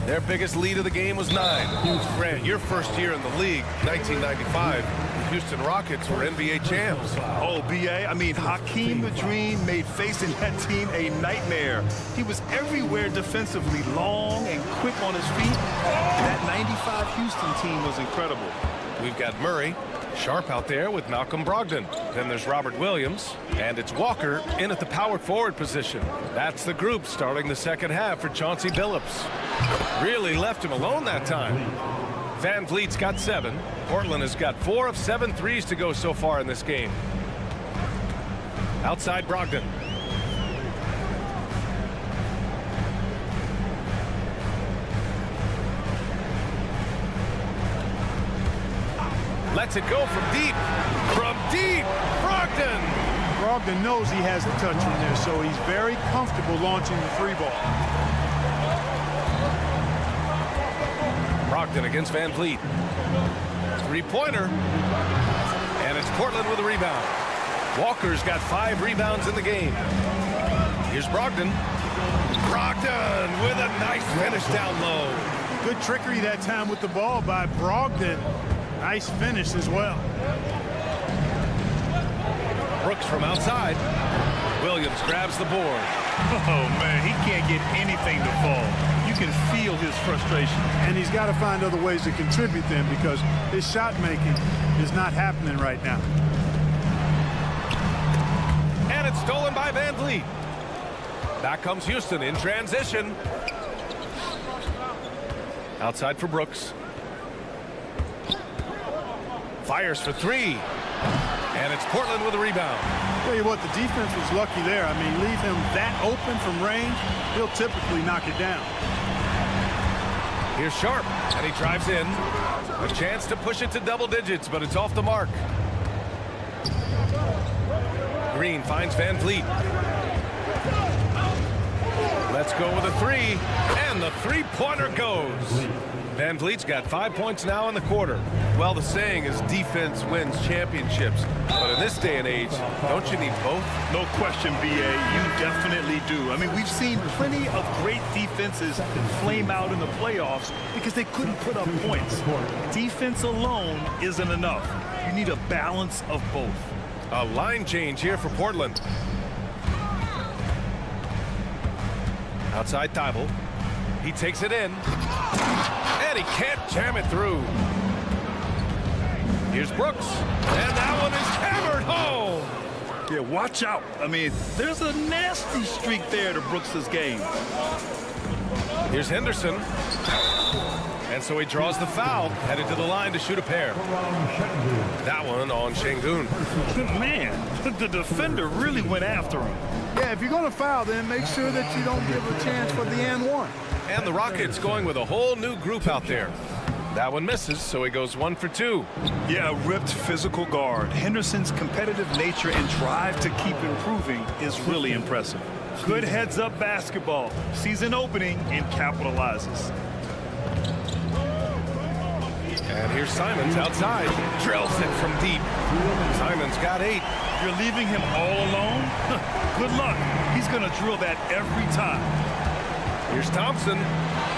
Their biggest lead of the game was 9. Grant, your first year in the league, 1995. The Houston Rockets were NBA champs. Oh, BA, I mean, Hakeem the Dream made facing that team a nightmare. He was everywhere defensively, long and quick on his feet. That 95 Houston team was incredible. We've got Murray, sharp out there with Malcolm Brogdon. Then there's Robert Williams, and it's Walker in at the power forward position. That's the group starting the second half for Chauncey Billups. Really left him alone that time. Van Vliet's got 7. Portland has got 4 of 7 threes to go so far in this game. Outside Brogdon. Lets it go from deep. From deep, Brogdon. Brogdon knows he has the touch in there, so he's very comfortable launching the 3 ball. Brogdon against Van Vliet. 3-pointer. And it's Portland with a rebound. Walker's got 5 rebounds in the game. Here's Brogdon. Brogdon with a nice finish down low. Good trickery that time with the ball by Brogdon. Nice finish as well. Brooks from outside. Williams grabs the board. Oh, man, he can't get anything to fall. You can feel his frustration. And he's got to find other ways to contribute them because his shot making is not happening right now. And it's stolen by Van Vliet. Back comes Houston in transition. Outside for Brooks. Fires for 3. And it's Portland with a rebound. Tell you what, the defense was lucky there. I mean, leave him that open from range, he'll typically knock it down. Here's Sharp, and he drives in. A chance to push it to double digits, but it's off the mark. Green finds Van Vliet. Let's go with a three, and the three-pointer goes. Van Vliet's got 5 points now in the quarter. Well, the saying is defense wins championships. But in this day and age, don't you need both? No question, B.A. You definitely do. I mean, we've seen plenty of great defenses flame out in the playoffs because they couldn't put up points. Defense alone isn't enough. You need a balance of both. A line change here for Portland. Outside Thibault. He takes it in. And he can't jam it through. Here's Brooks. And that one is hammered home. Yeah, watch out. I mean, there's a nasty streak there to Brooks's game. Here's Henderson. And so he draws the foul, headed to the line to shoot a pair. That one on Şengün. Man, the defender really went after him. Yeah, if you're going to foul, then make sure that you don't give a chance for the and one. And the Rockets going with a whole new group out there. That one misses, so he goes 1 for 2. Yeah, ripped physical guard. Henderson's competitive nature and drive to keep improving is really impressive. Good heads-up basketball. Sees an opening and capitalizes. And here's Simons outside. Drills it from deep. Simons got 8. You're leaving him all alone? Good luck. He's going to drill that every time. Here's Thompson.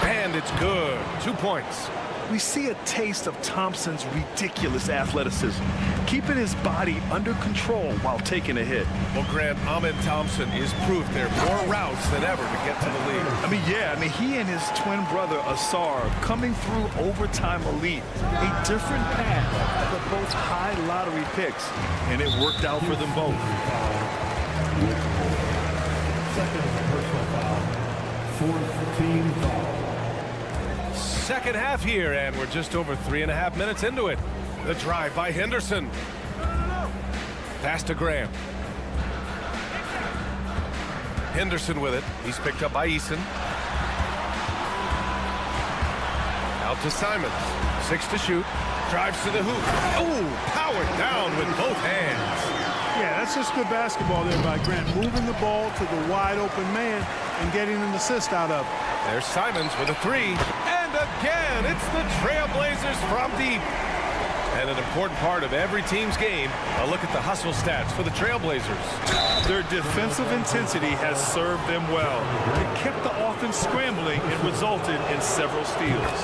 And it's good. 2 points. We see a taste of Thompson's ridiculous athleticism, keeping his body under control while taking a hit. Well, Grant, Ahmed Thompson is proof there are more routes than ever to get to the league. He and his twin brother, Asar, coming through overtime elite. A different path, but both high lottery picks, and it worked out for them both. Second personal foul. Fourth team foul. Second half here, and we're just over 3.5 minutes into it. The drive by Henderson. Pass to Graham. Henderson with it. He's picked up by Eason. Out to Simons. 6 to shoot. Drives to the hoop. Oh, powered down with both hands. Yeah, that's just good basketball there by Grant. Moving the ball to the wide open man and getting an assist out of it. There's Simons with a 3. And again, it's the Trailblazers from deep. And an important part of every team's game, a look at the hustle stats for the Trailblazers. Their defensive intensity has served them well. It kept the offense scrambling and resulted in several steals.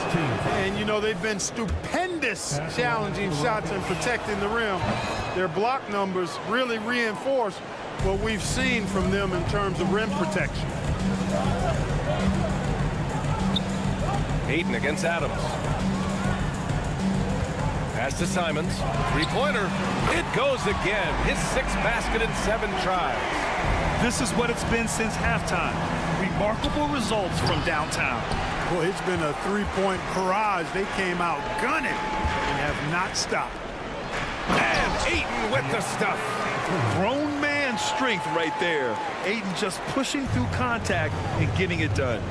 And, you know, they've been stupendous challenging shots and protecting the rim. Their block numbers really reinforce what we've seen from them in terms of rim protection. Ayton against Adams. Pass to Simons. Three-pointer. It goes again. His 6th basket in 7 tries. This is what it's been since halftime. Remarkable results from downtown. Boy, it's been a three-point barrage. They came out gunning and have not stopped. And Ayton with the stuff. Grown man strength right there. Ayton just pushing through contact and getting it done.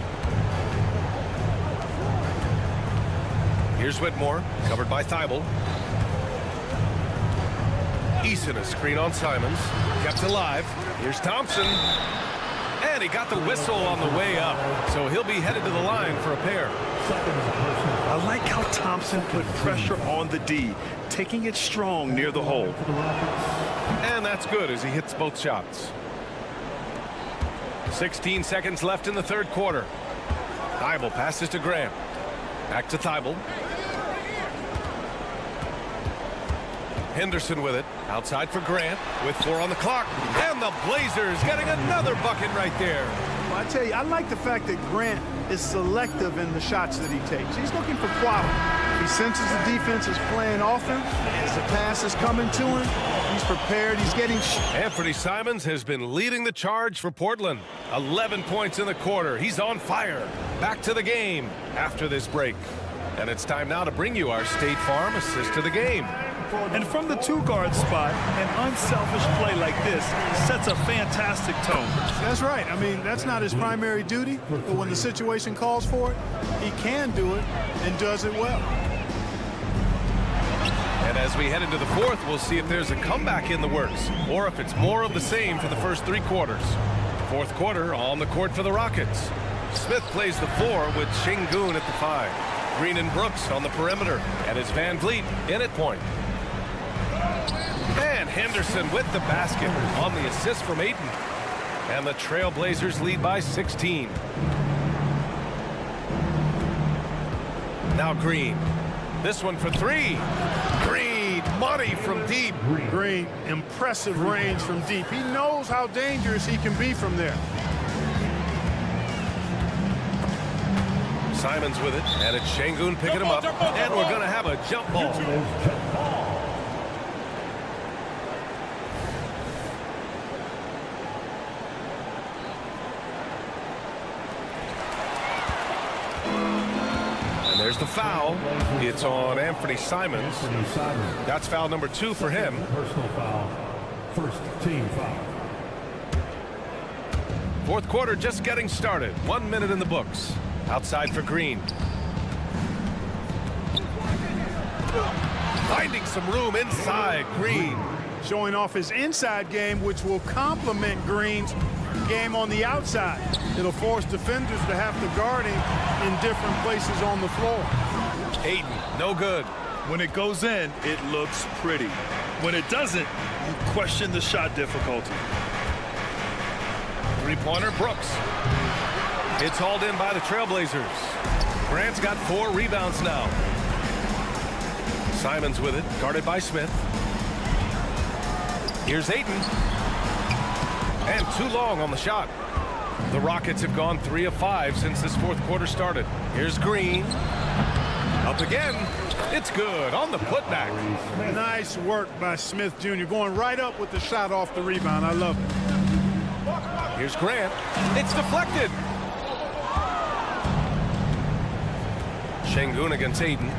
Here's Whitmore, covered by Thibault. Eason, a screen on Simons. Kept alive. Here's Thompson. And he got the whistle on the way up. So he'll be headed to the line for a pair. I like how Thompson put pressure on the D, taking it strong near the hole. And that's good as he hits both shots. 16 seconds left in the third quarter. Thibault passes to Graham. Back to Thibault. Henderson with it. Outside for Grant with 4 on the clock. And the Blazers getting another bucket right there. Well, I tell you, I like the fact that Grant is selective in the shots that he takes. He's looking for quality. He senses the defense is playing off him. As the pass is coming to him, he's prepared. He's getting... Anthony Simons has been leading the charge for Portland. 11 points in the quarter. He's on fire. Back to the game after this break. And it's time now to bring you our State Farm assist to the game. And from the 2-guard spot, an unselfish play like this sets a fantastic tone. That's right. I mean, that's not his primary duty, but when the situation calls for it, he can do it and does it well. And as we head into the fourth, we'll see if there's a comeback in the works or if it's more of the same for the first 3 quarters. Fourth quarter on the court for the Rockets. Smith plays the 4 with Sengun at the 5. Green and Brooks on the perimeter, and it's Van Vliet in at point. And Henderson with the basket on the assist from Ayton. And the Trailblazers lead by 16. Now Green. This one for 3. Green, money from deep. Green, impressive range from deep. He knows how dangerous he can be from there. Simons with it, and it's Sengun picking him up, and we're going to have a jump ball. And there's the foul. It's on Anthony Simons. That's foul number 2 for him. Personal foul. First team foul. Fourth quarter just getting started. 1 minute in the books. Outside for Green. Finding some room inside. Green. Showing off his inside game, which will complement Green's game on the outside. It'll force defenders to have to guard him in different places on the floor. Ayton, no good. When it goes in, it looks pretty. When it doesn't, you question the shot difficulty. Three-pointer, Brooks. It's hauled in by the Trailblazers. Grant's got 4 rebounds now. Simons with it, guarded by Smith. Here's Ayton. And too long on the shot. The Rockets have gone 3 of 5 since this fourth quarter started. Here's Green. Up again. It's good on the putback. Nice work by Smith Jr. Going right up with the shot off the rebound. I love it. Here's Grant. It's deflected. Sengun against Ayton.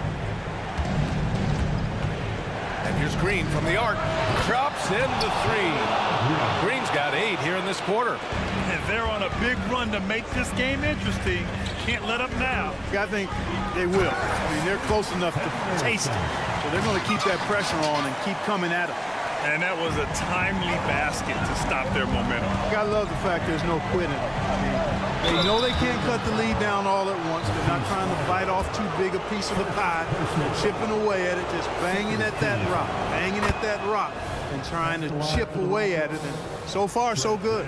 And here's Green from the arc. Drops in the 3. Green's got 8 here in this quarter. And they're on a big run to make this game interesting. Can't let up now. I think they will. I mean, they're close enough to taste it. So they're going to keep that pressure on and keep coming at it. And that was a timely basket to stop their momentum. You gotta love the fact there's no quitting. I mean, they know they can't cut the lead down all at once. They're not trying to bite off too big a piece of the pie. They're chipping away at it, just banging at that rock, and trying to chip away at it. And so far, so good.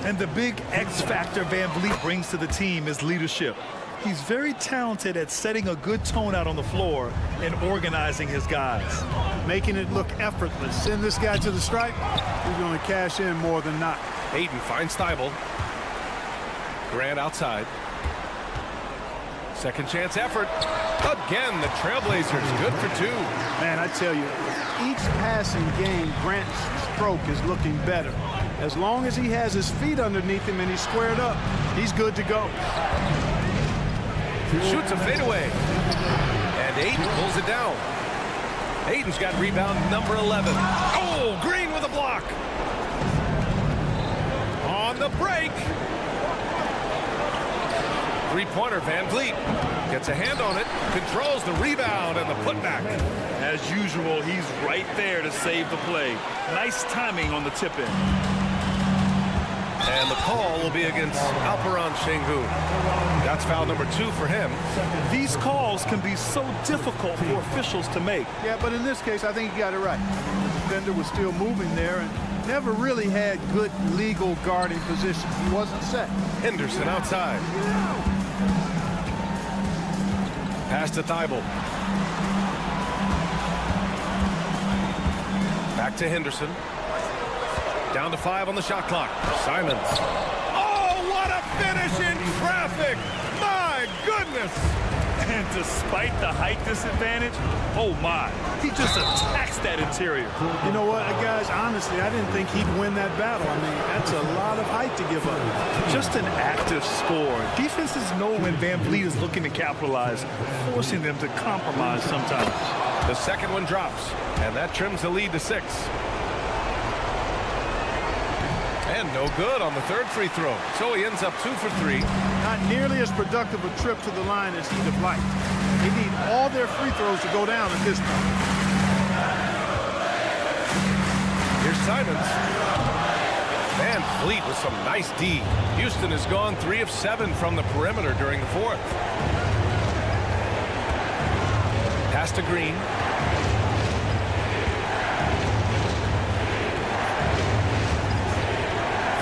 And the big X factor Van Vliet brings to the team is leadership. He's very talented at setting a good tone out on the floor and organizing his guys. Making it look effortless. Send this guy to the stripe, he's going to cash in more than not. Ayton finds Thibault. Grant outside. Second chance effort. Again, the Trailblazers good for 2. Man, I tell you, each passing game, Grant's stroke is looking better. As long as he has his feet underneath him and he's squared up, he's good to go. Shoots a fadeaway. And Ayton pulls it down. Ayton's got rebound number 11. Oh, Green with a block. On the break. Three-pointer, Van Vliet. Gets a hand on it. Controls the rebound and the putback. As usual, he's right there to save the play. Nice timing on the tip-in. And the call will be against Alperen Sengun. That's foul number 2 for him. These calls can be so difficult for officials to make. Yeah, but in this case, I think he got it right. The defender was still moving there and never really had good legal guarding position. He wasn't set. Henderson outside. Pass to Thibault. Back to Henderson. Down to 5 on the shot clock. Simons. Oh, what a finish in traffic! My goodness! And despite the height disadvantage, oh my, he just attacks that interior. You know what, guys, honestly, I didn't think he'd win that battle. I mean, that's a lot of height to give up. Just an active score. Defenses know when Van Vliet is looking to capitalize, forcing them to compromise sometimes. The second one drops, and that trims the lead to 6. And no good on the third free throw. So he ends up 2 for 3. Not nearly as productive a trip to the line as he'd have liked. They need all their free throws to go down at this point. Here's Simons. Van Vliet with some nice D. Houston has gone 3 of 7 from the perimeter during the fourth. Pass to Green.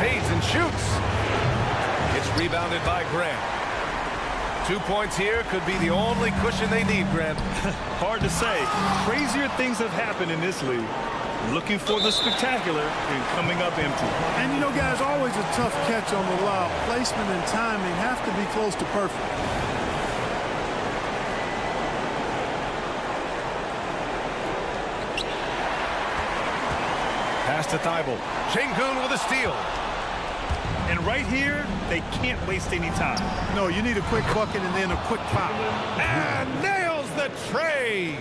Fades and shoots. It's rebounded by Grant. 2 points here could be the only cushion they need, Grant. Hard to say. Crazier things have happened in this league. Looking for the spectacular and coming up empty. And you know, guys, always a tough catch on the lob. Placement and timing have to be close to perfect. Pass to Thibault. Şengün with a steal. And right here, they can't waste any time. No, you need a quick bucket and then a quick foul. And nails the tray.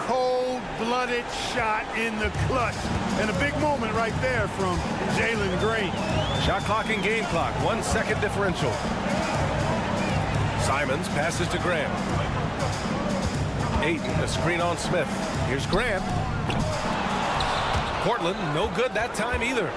Cold-blooded shot in the clutch. And a big moment right there from Jalen Green. Shot clock and game clock. 1 second differential. Simons passes to Grant. Ayton, a screen on Smith. Here's Grant. Portland, no good that time either.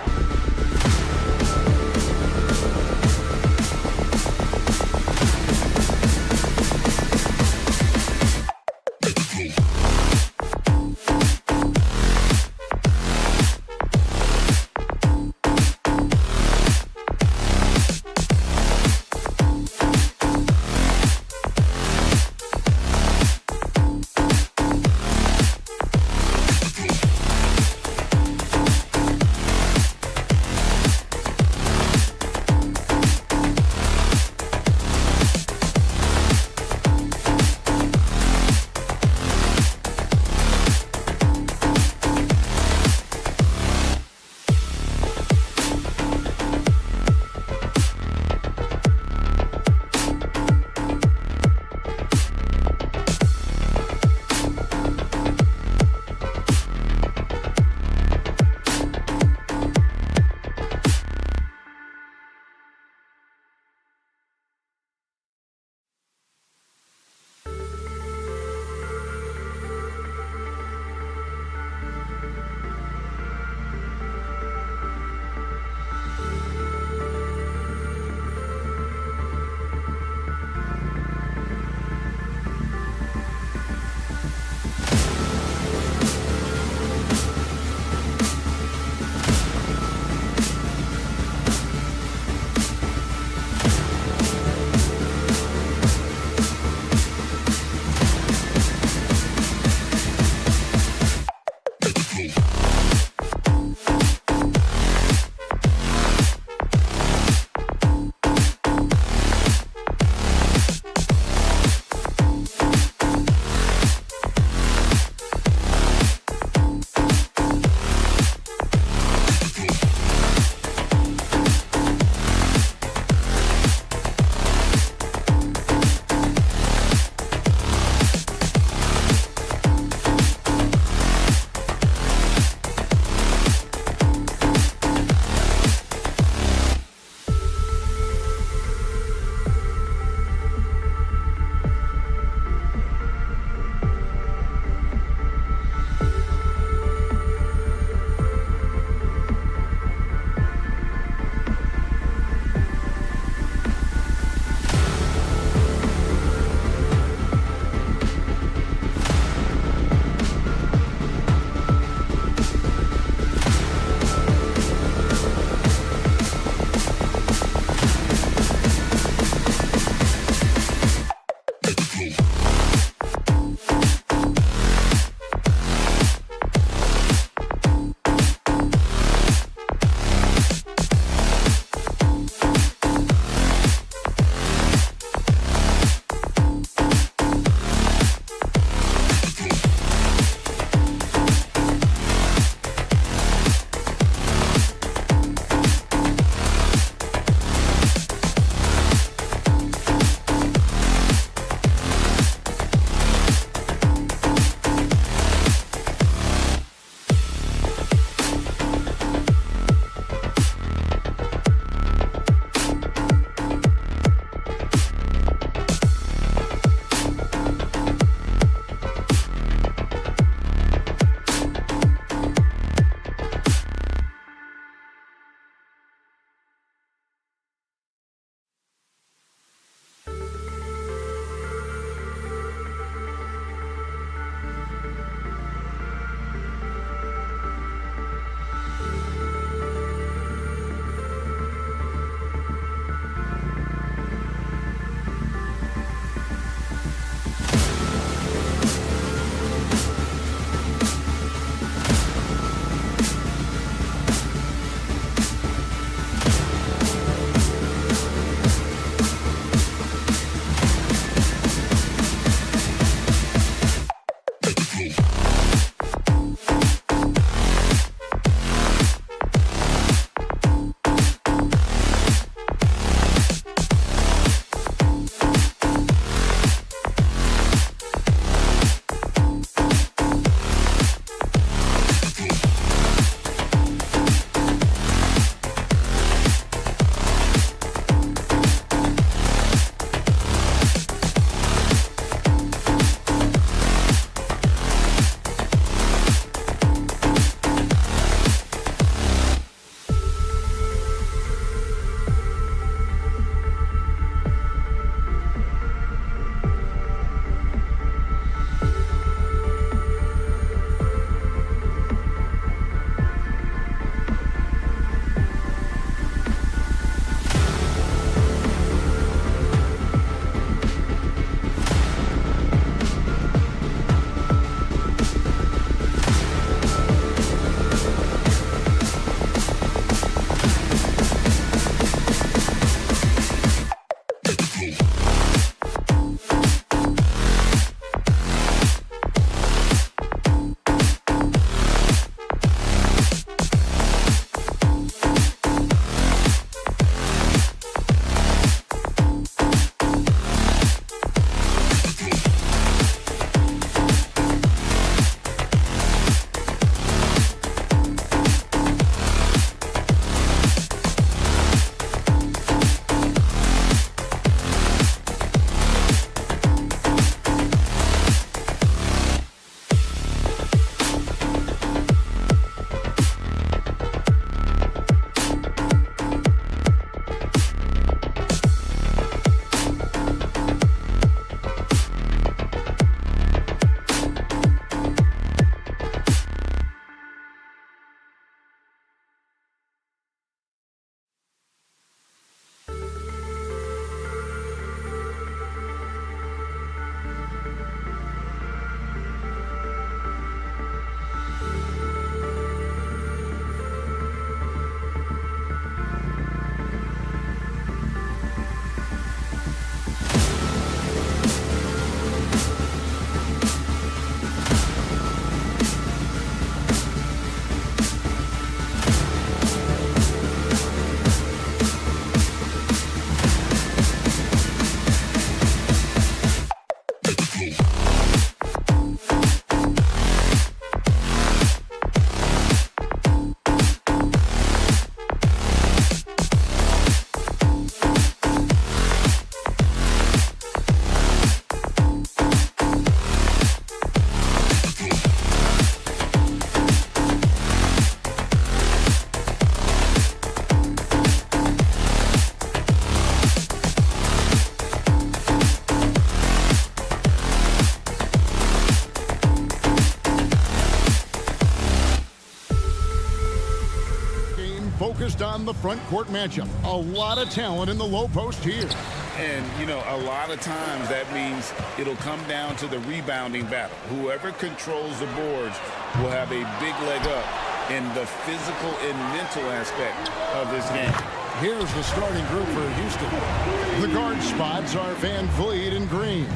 focused on the front court matchup. A lot of talent in the low post here. And, you know, a lot of times that means it'll come down to the rebounding battle. Whoever controls the boards will have a big leg up in the physical and mental aspect of this game. Here's the starting group for Houston. The guard spots are Van Vliet and Green.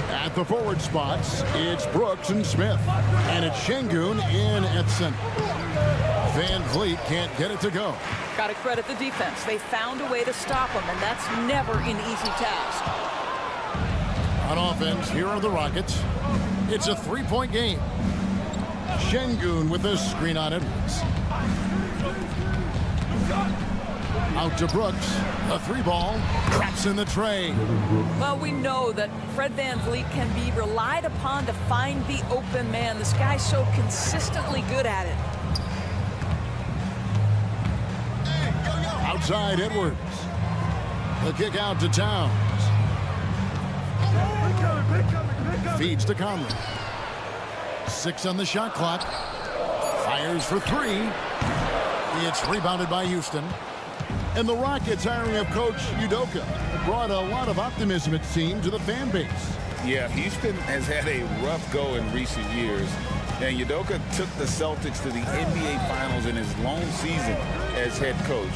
At the forward spots, it's Brooks and Smith. And it's Şengün in at center. Van Vliet can't get it to go. Got to credit the defense. They found a way to stop him, and that's never an easy task. On offense, here are the Rockets. It's a three-point game. Şengün with the screen on Edwards. Out to Brooks. A three ball. Traps in the tray. Well, we know that Fred VanVleet can be relied upon to find the open man. This guy's so consistently good at it. Outside Edwards. The kick out to Towns. Feeds to Conley. 6 on the shot clock. Fires for 3. It's rebounded by Houston. And the Rockets hiring of Coach Udoka brought a lot of optimism, it seemed, to the fan base. Yeah, Houston has had a rough go in recent years. And Udoka took the Celtics to the NBA Finals in his lone season as head coach.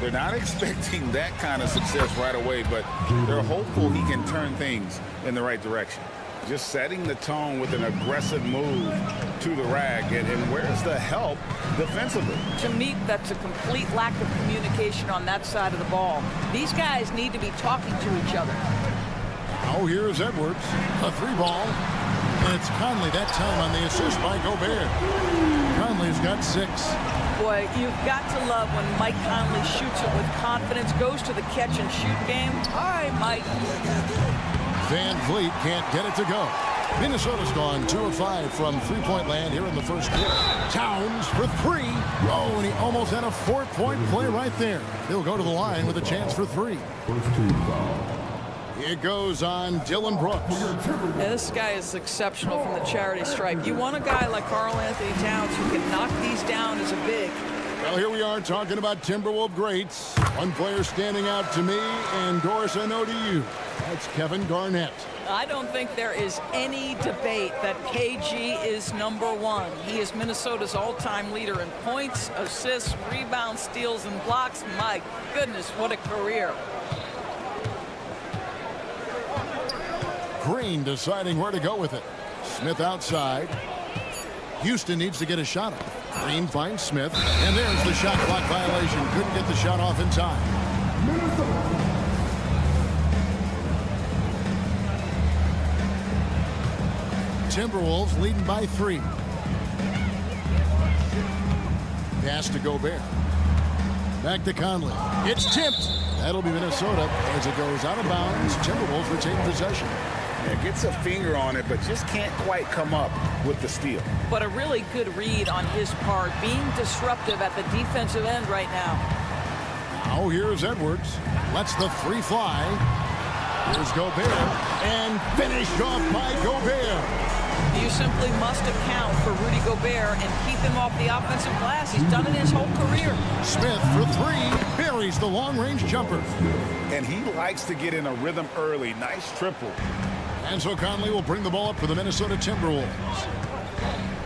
They're not expecting that kind of success right away, but they're hopeful he can turn things in the right direction. Just setting the tone with an aggressive move to the rack. And where's the help defensively? To me, that's a complete lack of communication on that side of the ball. These guys need to be talking to each other. Oh, here's Edwards. A 3 ball. And it's Conley that time on the assist by Gobert. Conley's got 6. Boy, you've got to love when Mike Conley shoots it with confidence, goes to the catch and shoot game. All right, Mike. Van Vliet can't get it to go. Minnesota's gone 2 of 5 from three-point land here in the first quarter. Towns for 3. Oh, and he almost had a 4-point play right there. He'll go to the line with a chance for 3. First team foul. It goes on Dylan Brooks. Yeah, this guy is exceptional from the charity stripe. You want a guy like Karl-Anthony Towns who can knock these down as a big. Well, here we are talking about Timberwolves greats. One player standing out to me, and Doris, I know to you. That's Kevin Garnett. I don't think there is any debate that KG is #1. He is Minnesota's all-time leader in points, assists, rebounds, steals, and blocks. My goodness, what a career. Green deciding where to go with it. Smith outside. Houston needs to get a shot off. Green finds Smith, and there's the shot clock violation. Couldn't get the shot off in time. Timberwolves leading by 3. Pass to Gobert. Back to Conley. It's tipped. That'll be Minnesota as it goes out of bounds. Timberwolves retain possession. Yeah, gets a finger on it, but just can't quite come up with the steal. But a really good read on his part, being disruptive at the defensive end right now. Now here's Edwards. Lets the 3 fly. Here's Gobert. And finished off by Gobert. You simply must account for Rudy Gobert and keep him off the offensive glass. He's done it his whole career. Smith for 3. Buries the long-range jumper. And he likes to get in a rhythm early. Nice triple. And so Conley will bring the ball up for the Minnesota Timberwolves.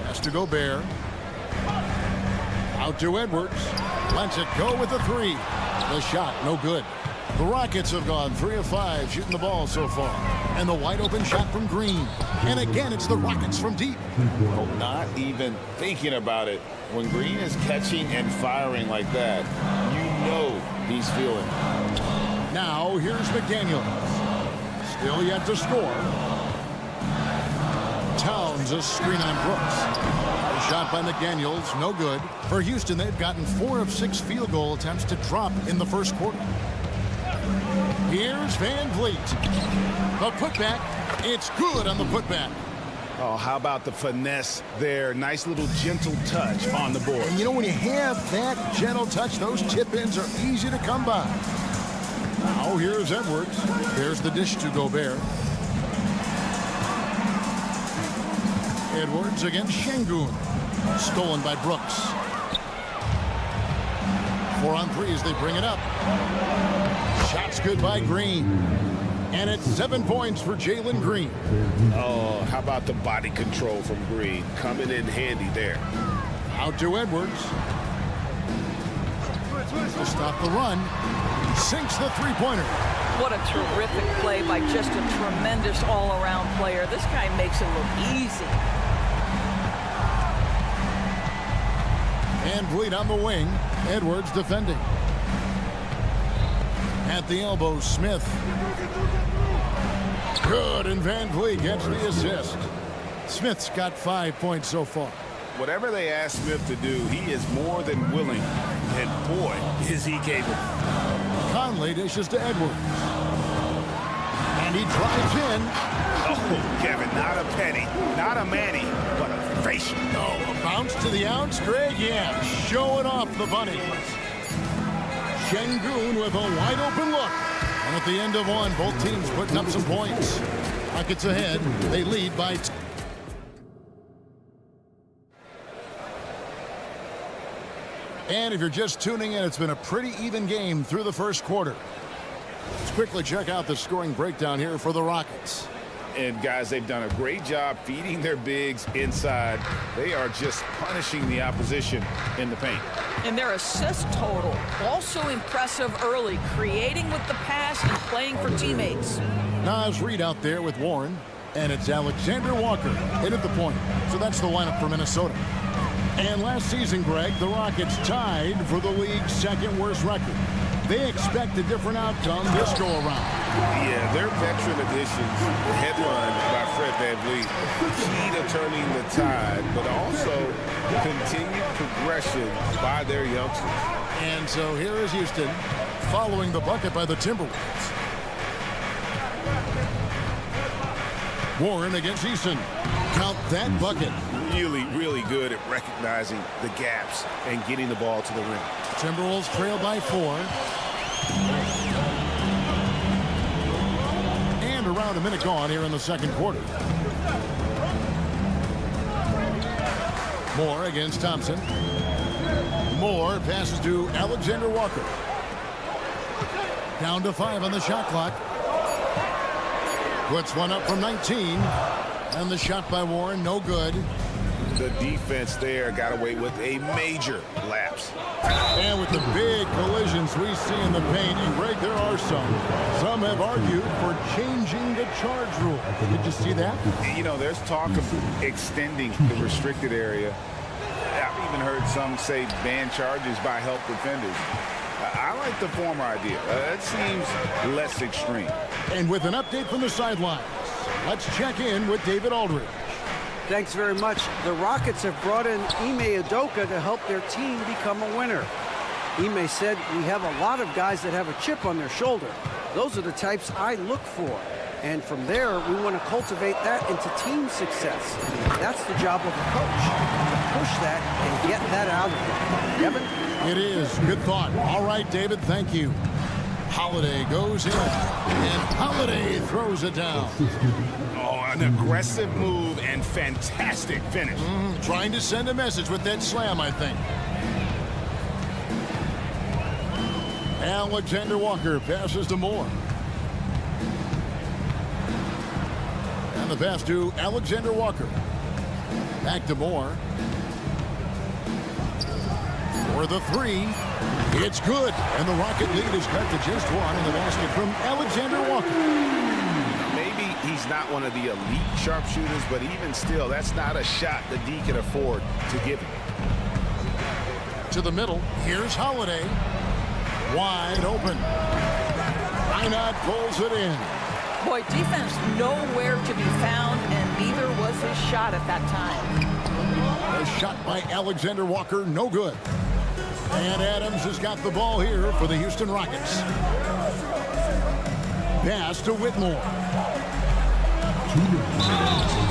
Pass to Gobert. Out to Edwards. Lets it go with the 3. The shot, no good. The Rockets have gone 3 of 5 shooting the ball so far. And the wide open shot from Green. And again, it's the Rockets from deep. Oh, not even thinking about it. When Green is catching and firing like that, you know he's feeling it. Now here's McDaniel. Still yet to score. Towns a screen on Brooks. A shot by McDaniels, no good. For Houston, they've gotten 4 of 6 field goal attempts to drop in the first quarter. Here's Van Vliet. The putback. It's good on the putback. Oh, how about the finesse there? Nice little gentle touch on the board. And you know, when you have that gentle touch, those tip-ins are easy to come by. Now here's Edwards. There's the dish to Gobert. Edwards against Şengün. Stolen by Brooks. 4-on-3 as they bring it up. Shots good by Green. And it's 7 points for Jalen Green. Oh, how about the body control from Green? Coming in handy there. Out to Edwards. To stop the run. Sinks the three-pointer. What a terrific play by just a tremendous all-around player. This guy makes it look easy. Van Vliet on the wing. Edwards defending. At the elbow, Smith. Good, and Van Vliet gets the assist. Smith's got 5 points so far. Whatever they ask Smith to do, he is more than willing. And boy, is he capable. Conley dishes to Edwards. And he drives in. Oh, Kevin, not a penny, not a Manny, but a facial. Oh, a bounce to the outs, Greg. Yeah, showing off the bunny. Şengün with a wide open look. And at the end of one, both teams putting up some points. Rockets ahead. They lead by 2. And if you're just tuning in, it's been a pretty even game through the first quarter. Let's quickly check out the scoring breakdown here for the Rockets. And guys, they've done a great job feeding their bigs inside. They are just punishing the opposition in the paint. And their assist total, also impressive early, creating with the pass and playing for teammates. Nas Reed out there with Warren, and it's Alexander Walker in at the point. So that's the lineup for Minnesota. And last season, Greg, the Rockets tied for the league's second worst record. They expect a different outcome this go-around. Yeah, their veteran additions, headlined by Fred VanVleet, key to turning the tide, but also continued progression by their youngsters. And so here is Houston, following the bucket by the Timberwolves. Warren against Eason. Count that bucket. Really good at recognizing the gaps and getting the ball to the rim. Timberwolves trail by 4. And around a minute gone here in the second quarter. Moore against Thompson. Moore passes to Alexander Walker. Down to 5 on the shot clock. Puts one up from 19. And the shot by Warren, no good. The defense there got away with a major lapse. And with the big collisions we see in the paint, and Greg, there are some. Some have argued for changing the charge rule. Did you see that? You know, there's talk of extending the restricted area. I've even heard some say ban charges by help defenders. I like the former idea. It seems less extreme. And with an update from the sidelines, let's check in with David Aldridge. Thanks very much. The Rockets have brought in Ime Udoka to help their team become a winner. Ime said, "We have a lot of guys that have a chip on their shoulder. Those are the types I look for. And from there, we want to cultivate that into team success. That's the job of a coach, to push that and get that out of them." Kevin? It is. Good thought. All right, David, thank you. Holiday goes in, and Holiday throws it down. Oh, an aggressive move and fantastic finish. Trying to send a message with that slam, I think. Alexander Walker passes to Moore. And the pass to Alexander Walker. Back to Moore. For the 3. It's good. And the Rocket lead is cut to just 1 in the basket from Alexander Walker. Maybe he's not one of the elite sharpshooters, but even still, that's not a shot that D can afford to give him. To the middle. Here's Holiday. Wide open. Reinhardt pulls it in. Boy, defense nowhere to be found, and neither was his shot at that time. A shot by Alexander Walker, no good. And Adams has got the ball here for the Houston Rockets. Pass to Whitmore.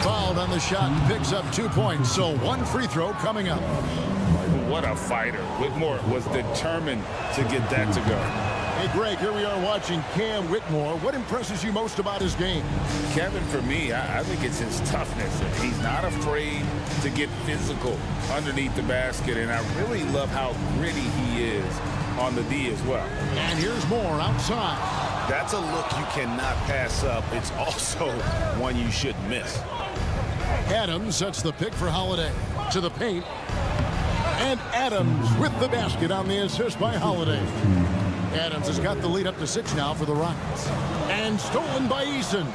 Fouled on the shot, picks up 2 points, so 1 free throw coming up. What a fighter. Whitmore was determined to get that to go. Hey, Greg, here we are watching Cam Whitmore. What impresses you most about his game? Kevin, for me, I think it's his toughness. He's not afraid to get physical underneath the basket, and I really love how gritty he is on the D as well. And here's Moore outside. That's a look you cannot pass up. It's also one you shouldn't miss. Adams sets the pick for Holiday. To the paint. And Adams with the basket on the assist by Holiday. Adams has got the lead up to 6 now for the Rockets. And stolen by Eason.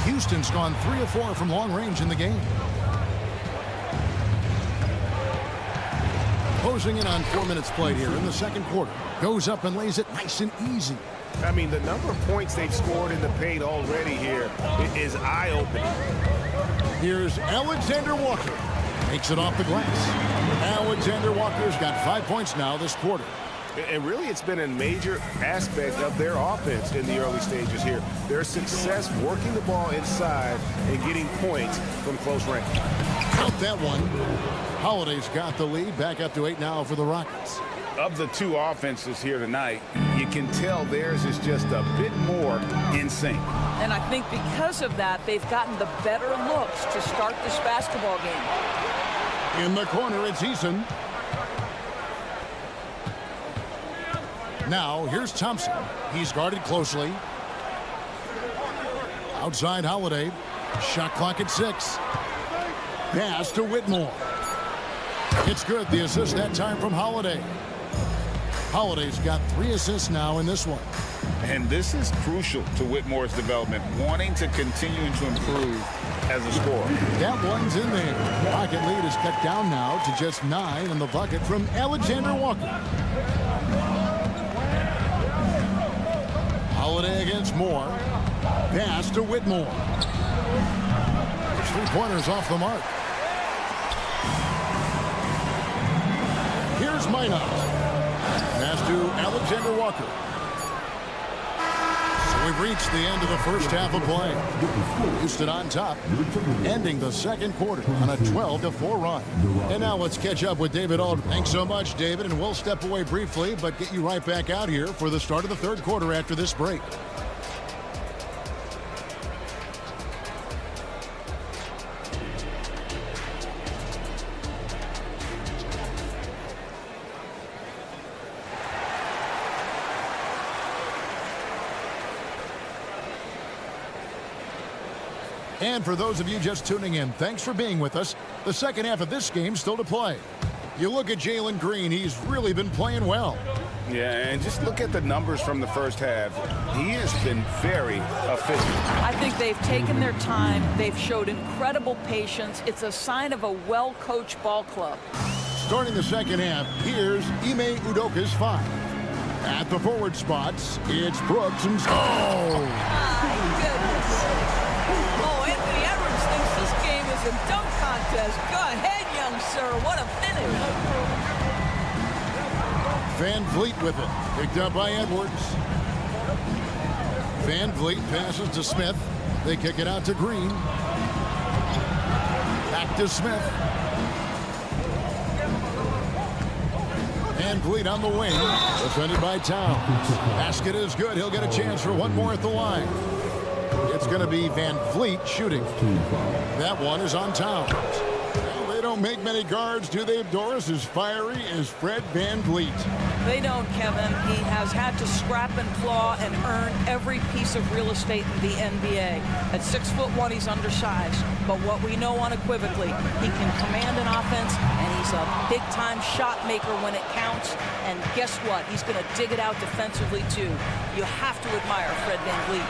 Houston's gone 3 of 4 from long range in the game. Closing in on 4 minutes played here in the second quarter. Goes up and lays it nice and easy. I mean, the number of points they've scored in the paint already here is eye-opening. Here's Alexander Walker. Takes it off the glass. Alexander Walker's got 5 points now this quarter. And really, it's been a major aspect of their offense in the early stages here. Their success working the ball inside and getting points from close range. Count that one. Holiday's got the lead. Back up to 8 now for the Rockets. Of the two offenses here tonight, you can tell theirs is just a bit more in sync. And I think because of that, they've gotten the better looks to start this basketball game. In the corner, it's Eason. Now, here's Thompson. He's guarded closely. Outside Holiday. Shot clock at 6. Pass to Whitmore. It's good. The assist that time from Holiday. Holiday's got 3 assists now in this one. And this is crucial to Whitmore's development, wanting to continue to improve as a scorer. That one's in there. Pocket lead is cut down now to just 9 in the bucket from Alexander Walker. Holiday against Moore. Pass to Whitmore. 3-pointers off the mark. Here's Minot. Pass to Alexander Walker. So we've reached the end of the first half of play. Houston on top, ending the second quarter on a 12-4 run. And now let's catch up with David Aldridge. Thanks so much, David, and we'll step away briefly, but get you right back out here for the start of the third quarter after this break. And for those of you just tuning in, thanks for being with us. The second half of this game still to play. You look at Jalen Green, he's really been playing well. Yeah, and just look at the numbers from the first half. He has been very efficient. I think they've taken their time. They've showed incredible patience. It's a sign of a well-coached ball club. Starting the second half, here's Ime Udoka's 5. At the forward spots, it's Brooks and My goodness. A dunk contest. Go ahead, young sir. What a finish. Van Vliet with it. Picked up by Edwards. Van Vliet passes to Smith. They kick it out to Green. Back to Smith. Van Vliet on the wing. Defended by Towns. Basket is good. He'll get a chance for one more at the line. It's going to be Van Vliet shooting. That one is on Towns. Well, they don't make many guards, do they, Doris? As fiery as Fred Van Vliet. They don't, Kevin. He has had to scrap and claw and earn every piece of real estate in the NBA. At 6'1", he's undersized. But what we know unequivocally, he can command an offense, and he's a big-time shot maker when it counts. And guess what? He's going to dig it out defensively, too. You have to admire Fred Van Vliet.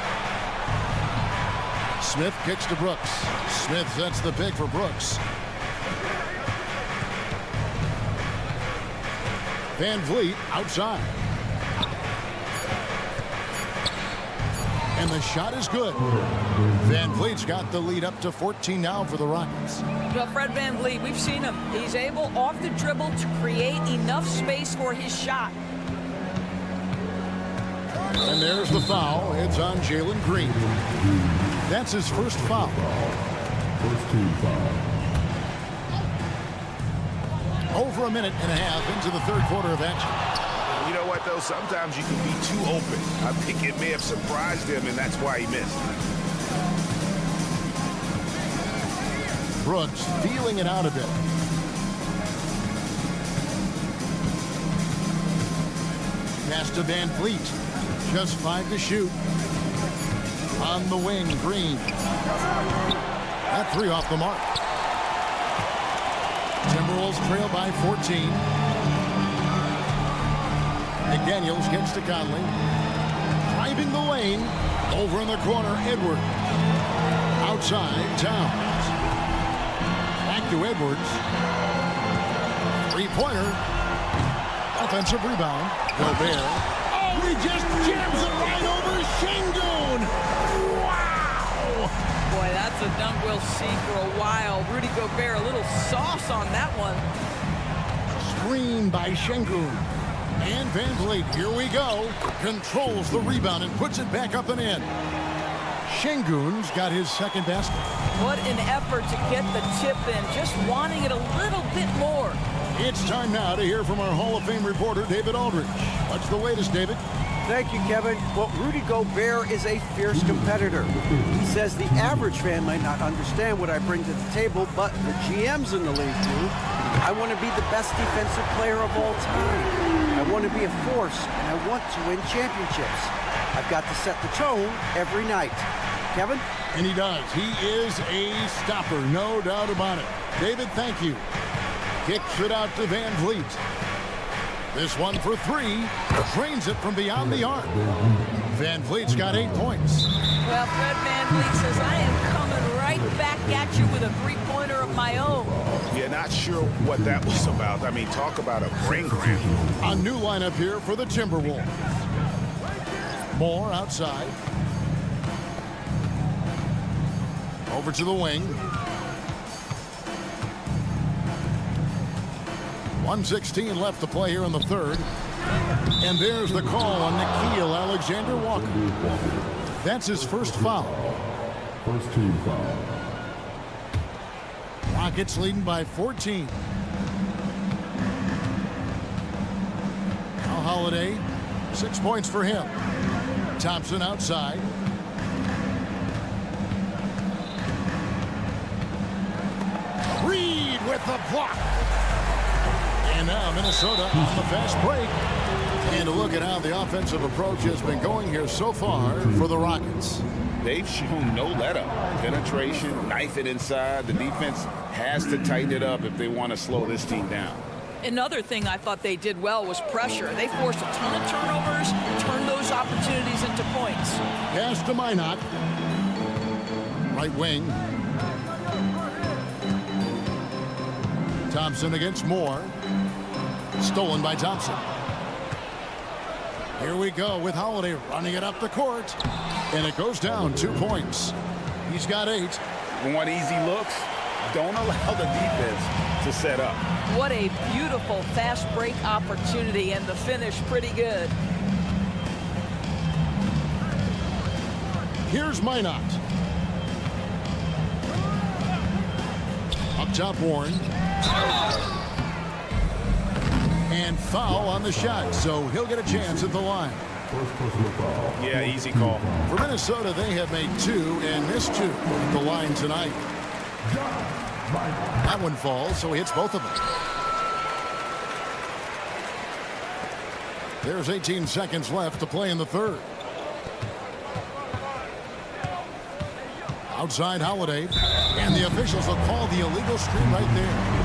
Smith kicks to Brooks. Smith sets the pick for Brooks. Van Vliet outside. And the shot is good. Van Vliet's got the lead up to 14 now for the Rockets. Well, Fred Van Vliet, we've seen him. He's able off the dribble to create enough space for his shot. And there's the foul. It's on Jalen Green. That's his first foul. First team foul. Over a minute and a half into the third quarter of action. You know what, though? Sometimes you can be too open. I think it may have surprised him, and that's why he missed. Brooks feeling it out a bit. Pass to Van Vliet. Just 5 to shoot. On the wing, Green. That 3 off the mark. Timberwolves trail by 14. McDaniels gets to Conley. Driving the lane. Over in the corner, Edwards. Outside, Towns. Back to Edwards. 3-pointer. Offensive rebound. Gobert. Oh, he just jams it right over Şengün. Wow! Boy, that's a dunk we'll see for a while. Rudy Gobert, a little sauce on that one. Screen by Şengün. And Van Vliet, here we go. Controls the rebound and puts it back up and in. Şengün's got his second basket. What an effort to get the tip in, just wanting it a little bit more. It's time now to hear from our Hall of Fame reporter, David Aldridge. What's the latest, David? Thank you, Kevin. Well, Rudy Gobert is a fierce competitor. He says the average fan might not understand what I bring to the table, but the GMs in the league do. I want to be the best defensive player of all time. I want to be a force, and I want to win championships. I've got to set the tone every night. Kevin? And he does. He is a stopper, no doubt about it. David, thank you. Kicks it out to Van Vliet. This one for 3. Drains it from beyond the arc. Van Vliet's got 8 points. Well, Fred VanVleet says, I am coming right back at you with a 3-pointer of my own. Yeah, not sure what that was about. I mean, talk about a brain cramp. A new lineup here for the Timberwolves. Moore outside. Over to the wing. 1:16 left to play here in the third. And there's the call on Nickeil Alexander-Walker. That's his first foul. First team foul. Rockets leading by 14. Now Holiday, 6 points for him. Thompson outside. Reed with the block. And now Minnesota on the fast break. And a look at how the offensive approach has been going here so far for the Rockets. They've shown no let-up. Penetration, knife it inside. The defense has to tighten it up if they want to slow this team down. Another thing I thought they did well was pressure. They forced a ton of turnovers, turned those opportunities into points. Pass to Minot. Right wing. Thompson against Moore. Stolen by Thompson. Here we go with Holiday running it up the court. And it goes down 2 points. He's got 8. Want easy looks? Don't allow the defense to set up. What a beautiful fast break opportunity, and the finish pretty good. Here's Minot. Up top, Warren. And foul on the shot, so he'll get a chance at the line. First personal foul. Yeah, easy call. For Minnesota, they have made 2 and missed 2 at the line tonight. That one falls, so he hits both of them. There's 18 seconds left to play in the third. Outside Holiday, and the officials will call the illegal screen right there.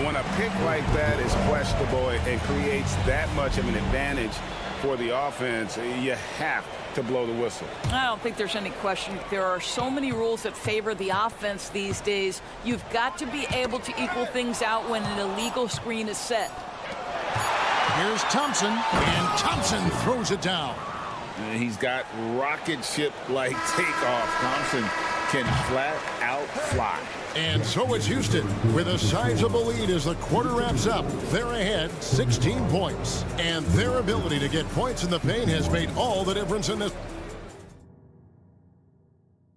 When a pick like that is questionable and creates that much of an advantage for the offense, you have to blow the whistle. I don't think there's any question. There are so many rules that favor the offense these days. You've got to be able to equal things out when an illegal screen is set. Here's Thompson, and Thompson throws it down. And he's got rocket ship-like takeoff. Thompson can flat out fly. And so it's Houston with a sizable lead as the quarter wraps up. They're ahead 16 points. And their ability to get points in the paint has made all the difference in this.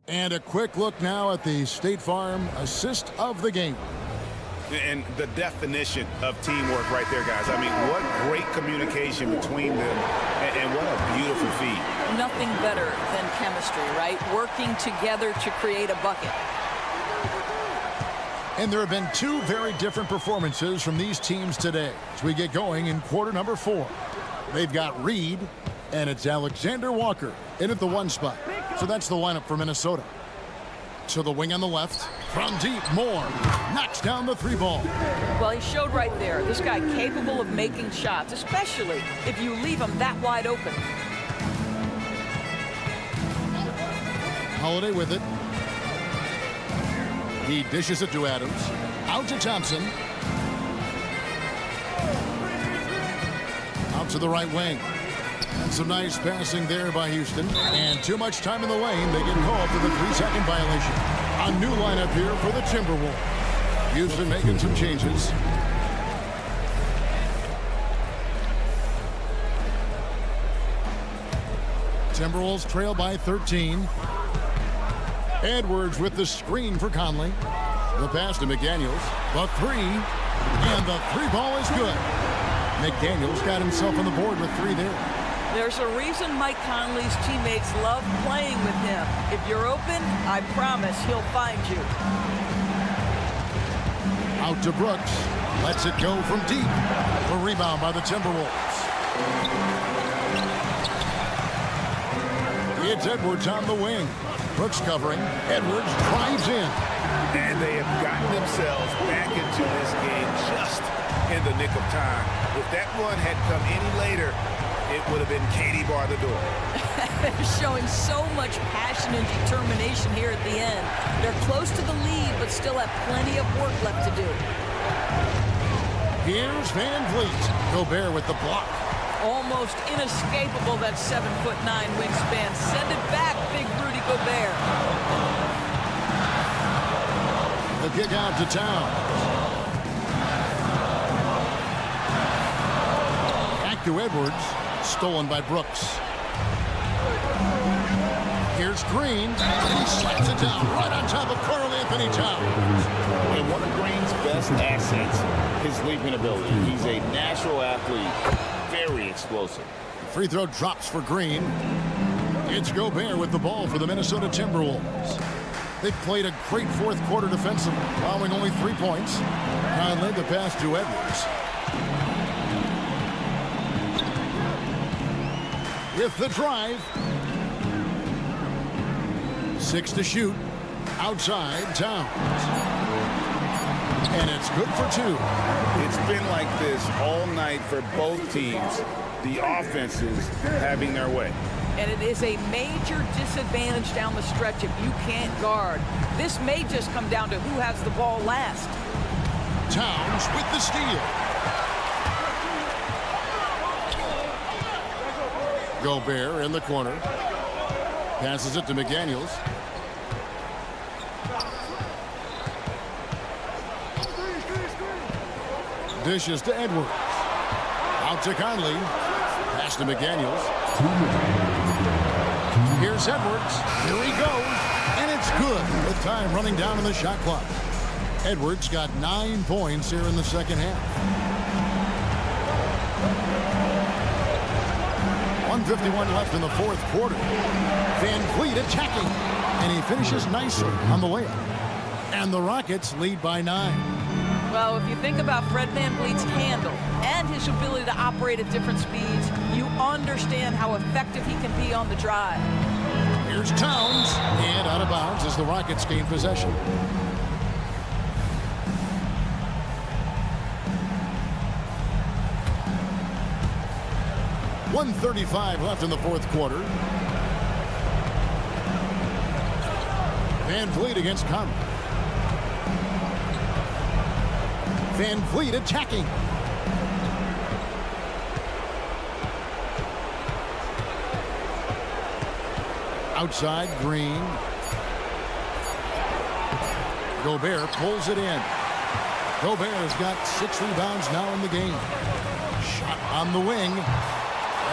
And a quick look now at the State Farm assist of the game. And the definition of teamwork right there, guys. I mean, what great communication between them, and what a beautiful feed. Nothing better than chemistry, right? Working together to create a bucket. And there have been two very different performances from these teams today as we get going in quarter number 4. They've got Reed, and it's Alexander Walker in at the 1 spot. So that's the lineup for Minnesota. To the wing on the left. From deep, Moore knocks down the 3 ball. Well, he showed right there. This guy capable of making shots, especially if you leave him that wide open. Holiday with it. He dishes it to Adams. Out to Thompson. Out to the right wing. And some nice passing there by Houston. And too much time in the lane. They get called for the 3-second violation. A new lineup here for the Timberwolves. Houston making some changes. Timberwolves trail by 13. Edwards with the screen for Conley. The pass to McDaniels. The 3. And the 3 ball is good. McDaniels got himself on the board with 3 there. There's a reason Mike Conley's teammates love playing with him. If you're open, I promise he'll find you. Out to Brooks. Lets it go from deep. A rebound by the Timberwolves. It's Edwards on the wing. Brooks covering. Edwards drives in. And they have gotten themselves back into this game just in the nick of time. If that one had come any later, it would have been Katie bar the door. Showing so much passion and determination here at the end. They're close to the lead, but still have plenty of work left to do. Here's Van Vliet. Gobert with the block. Almost inescapable, that 7'9" wingspan. Send it back, big Rudy Gobert. The kick out to Towns. Back to Edwards. Stolen by Brooks. Here's Green. And he slams it down right on top of Karl Anthony Towns. And one of Green's best assets, his leaping ability. He's a natural athlete. Very explosive. Free throw drops for Green. It's Gobert with the ball for the Minnesota Timberwolves. They played a great 4th quarter defensively, allowing only 3 points. Conley the pass to Edwards. With the drive. 6 to shoot. Outside, Towns. And it's good for 2. It's been like this all night for both teams. The offenses having their way. And it is a major disadvantage down the stretch if you can't guard. This may just come down to who has the ball last. Towns with the steal. Gobert in the corner. Passes it to McDaniels. Dishes to Edwards. Out to Conley. Pass to McDaniels. Here's Edwards. Here he goes. And it's good with time running down on the shot clock. Edwards got 9 points here in the second half. 1:51 left in the 4th quarter. Van Vliet attacking. And he finishes nicely on the layup. And the Rockets lead by 9. Well, if you think about Fred VanVleet's handle and his ability to operate at different speeds, you understand how effective he can be on the drive. Here's Towns. And out of bounds as the Rockets gain possession. .135 left in the 4th quarter. Van Vliet against Conley. Van Vliet attacking. Outside, Green. Gobert pulls it in. Gobert has got 6 rebounds now in the game. Shot on the wing.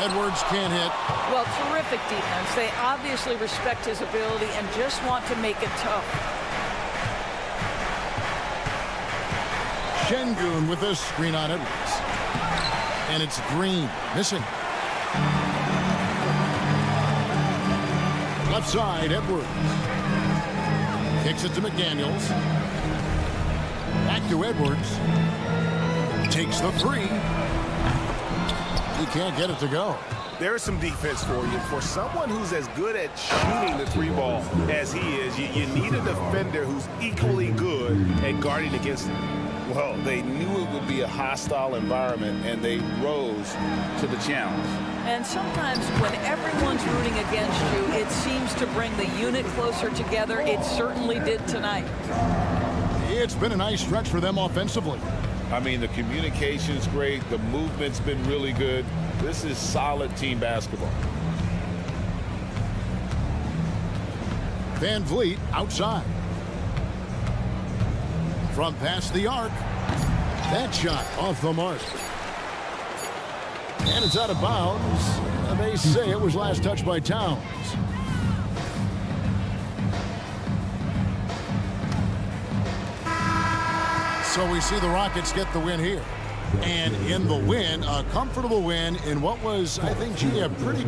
Edwards can't hit. Well, terrific defense. They obviously respect his ability and just want to make it tough. Şengün with a screen on Edwards. And it's Green missing. Left side, Edwards. Kicks it to McDaniels. Back to Edwards. Takes the three. He can't get it to go. There's some defense for you. For someone who's as good at shooting the three ball as he is, you need a defender who's equally good at guarding against him. Well, they knew it would be a hostile environment, and they rose to the challenge. And sometimes when everyone's rooting against you, it seems to bring the unit closer together. It certainly did tonight. It's been a nice stretch for them offensively. I mean, the communication's great. The movement's been really good. This is solid team basketball. Van Vliet outside. From past the arc. That shot off the mark. And it's out of bounds. They say it was last touched by Towns. So we see the Rockets get the win here. And in the win, a comfortable win in what was, I think, gee, a pretty...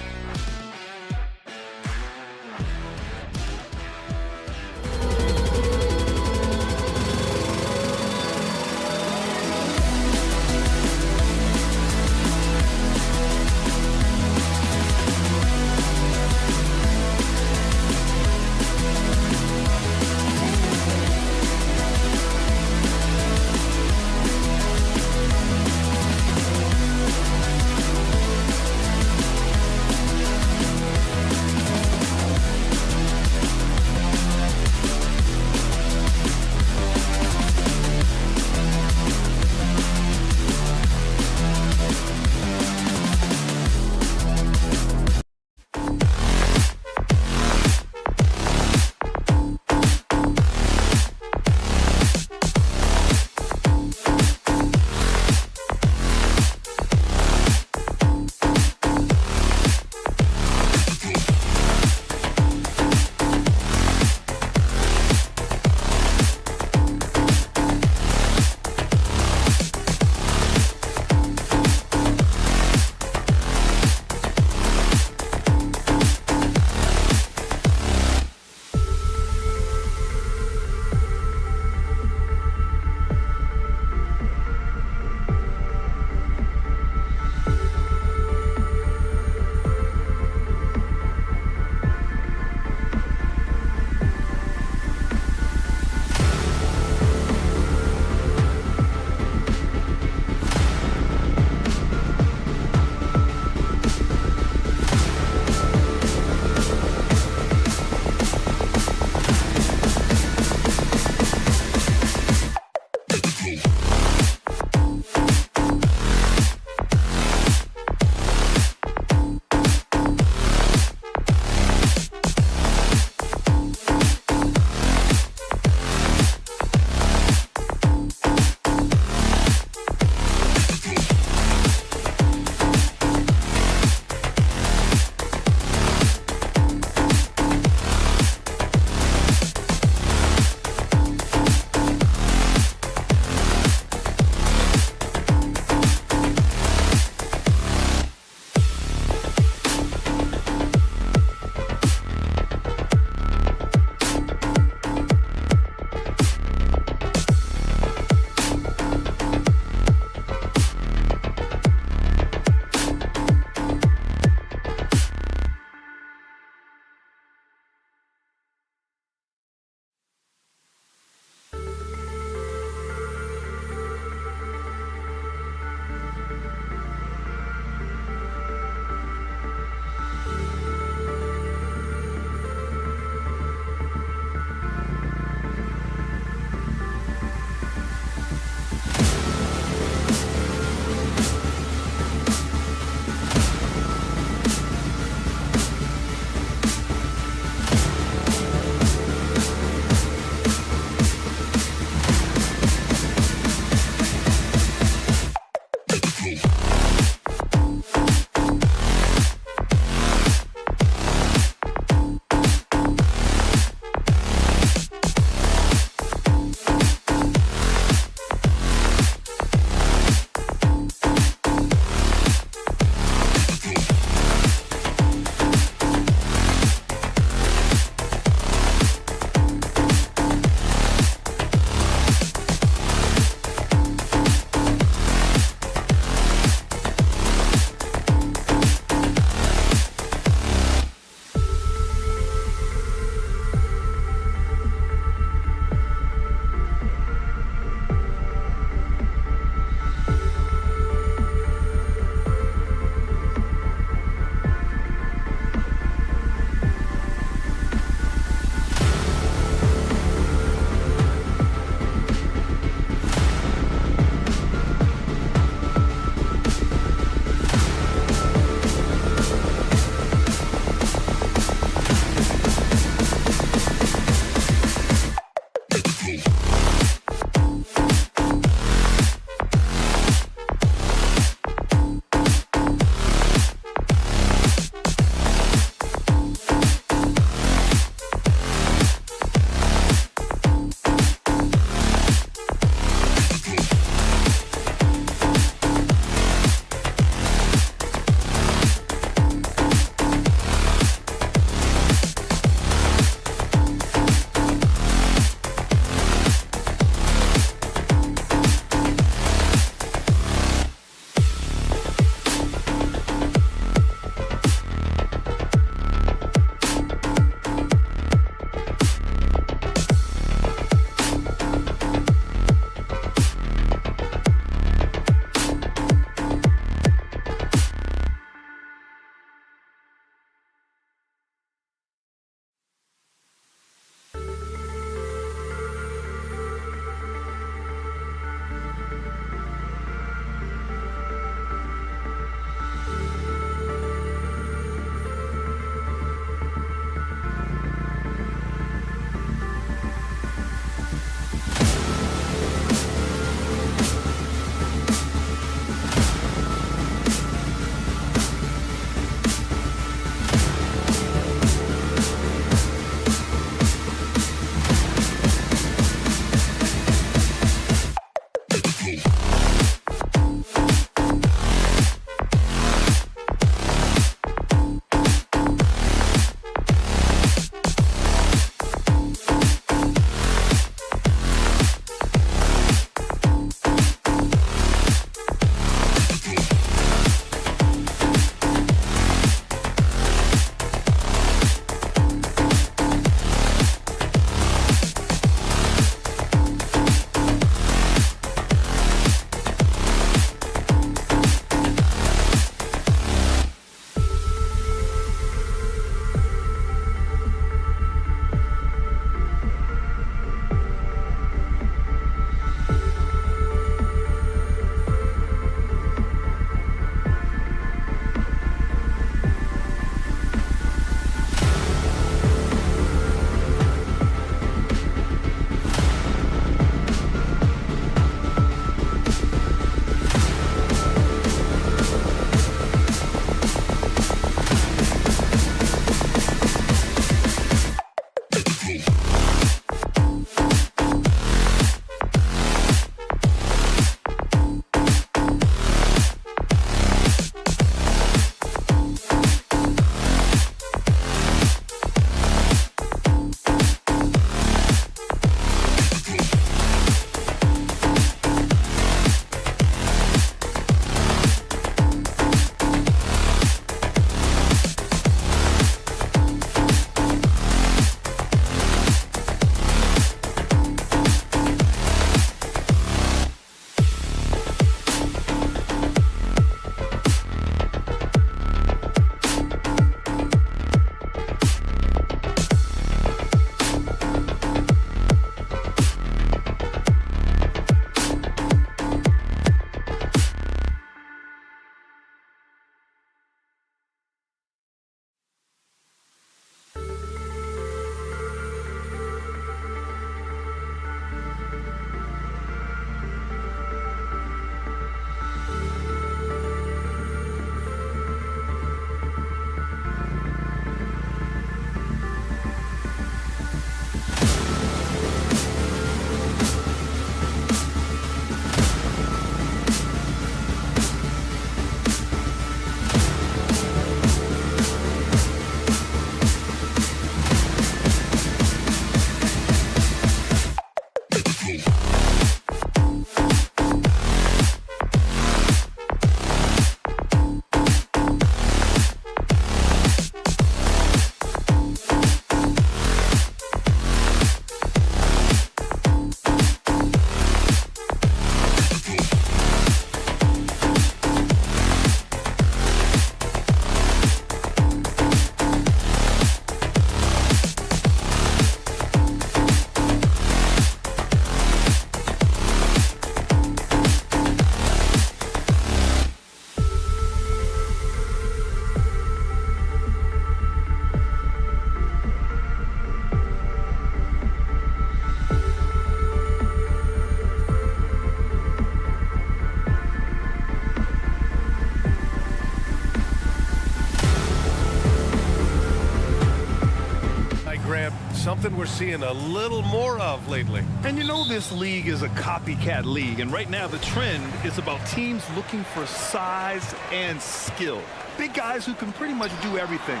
Grant. Something we're seeing a little more of lately. And you know this league is a copycat league, and right now the trend is about teams looking for size and skill. Big guys who can pretty much do everything.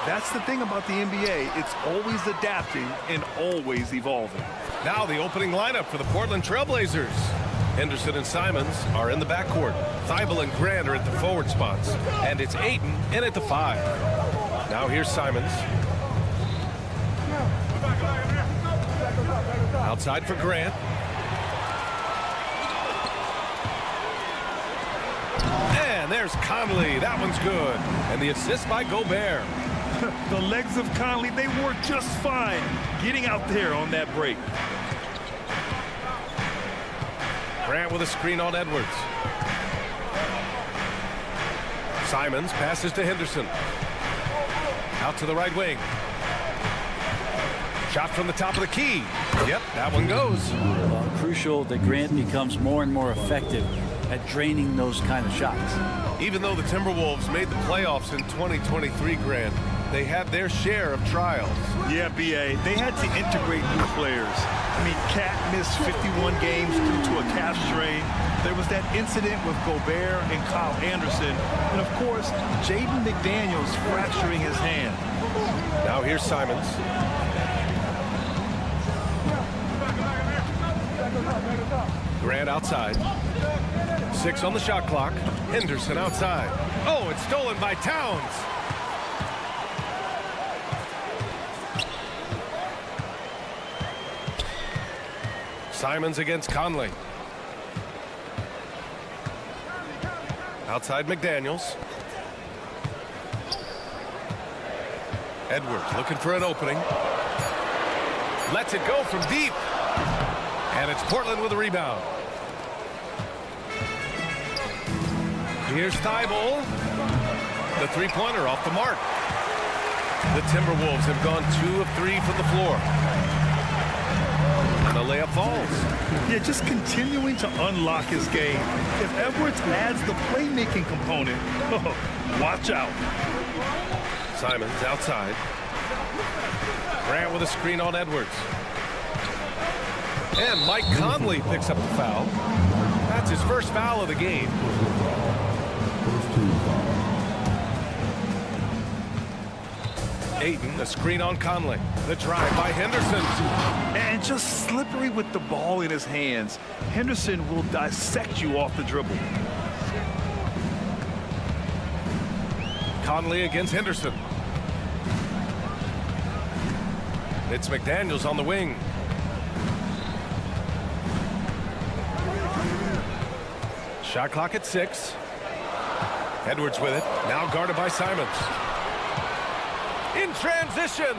That's the thing about the NBA. It's always adapting and always evolving. Now the opening lineup for the Portland Trailblazers. Henderson and Simons are in the backcourt. Thibault and Grant are at the forward spots. And it's Ayton in at the 5. Now here's Simons. Outside for Grant. And there's Conley. That one's good. And the assist by Gobert. The legs of Conley, they work just fine getting out there on that break. Grant with a screen on Edwards. Simons passes to Henderson. Out to the right wing. Shot from the top of the key. Yep, that one goes. Well, crucial that Grant becomes more and more effective at draining those kind of shots. Even though the Timberwolves made the playoffs in 2023, Grant, they had their share of trials. Yeah, B.A., they had to integrate new players. I mean, Cat missed 51 games due to a calf strain. There was that incident with Gobert and Kyle Anderson. And, of course, Jaden McDaniels fracturing his hand. Now here's Simons. Grant outside. 6 on the shot clock. Henderson outside. Oh, it's stolen by Towns. Simons against Conley. Outside McDaniels. Edwards looking for an opening. Lets it go from deep. And it's Portland with a rebound. Here's Thibault. The three-pointer off the mark. The Timberwolves have gone 2 of 3 from the floor. And the layup falls. Yeah, just continuing to unlock his game. If Edwards adds the playmaking component, watch out. Simons outside. Grant with a screen on Edwards. And Mike Conley picks up the foul. That's his first foul of the game. First team foul. Ayton, a screen on Conley. The drive by Henderson. And just slippery with the ball in his hands. Henderson will dissect you off the dribble. Conley against Henderson. It's McDaniels on the wing. Shot clock at 6. Edwards with it. Now guarded by Simons. In transition.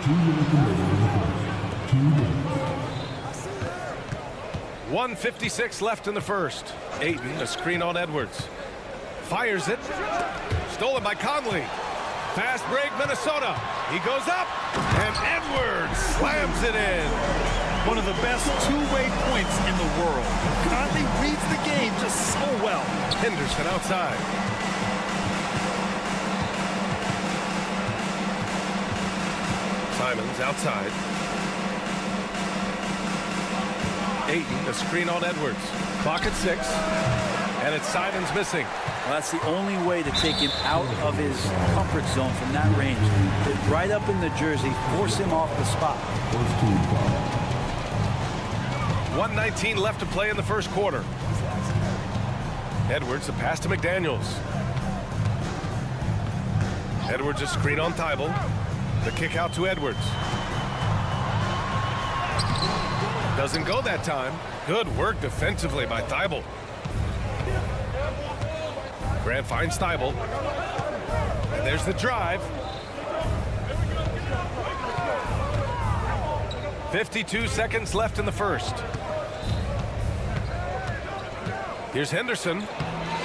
1:56 left in the first. Ayton, a screen on Edwards. Fires it. Stolen by Conley. Fast break, Minnesota. He goes up. And Edwards slams it in. One of the best two-way points in the world. Conley reads the game just so well. Henderson outside. Simons outside. Ayton, a screen on Edwards. Clock at 6. And it's Simons missing. Well, that's the only way to take him out of his comfort zone from that range. Get right up in the jersey, force him off the spot. First team foul. 1:19 left to play in the first quarter. Edwards, a pass to McDaniels. Edwards, a screen on Thibault. The kick out to Edwards. Doesn't go that time. Good work defensively by Thibault. Grant finds Thibault. And there's the drive. 52 seconds left in the first. Here's Henderson.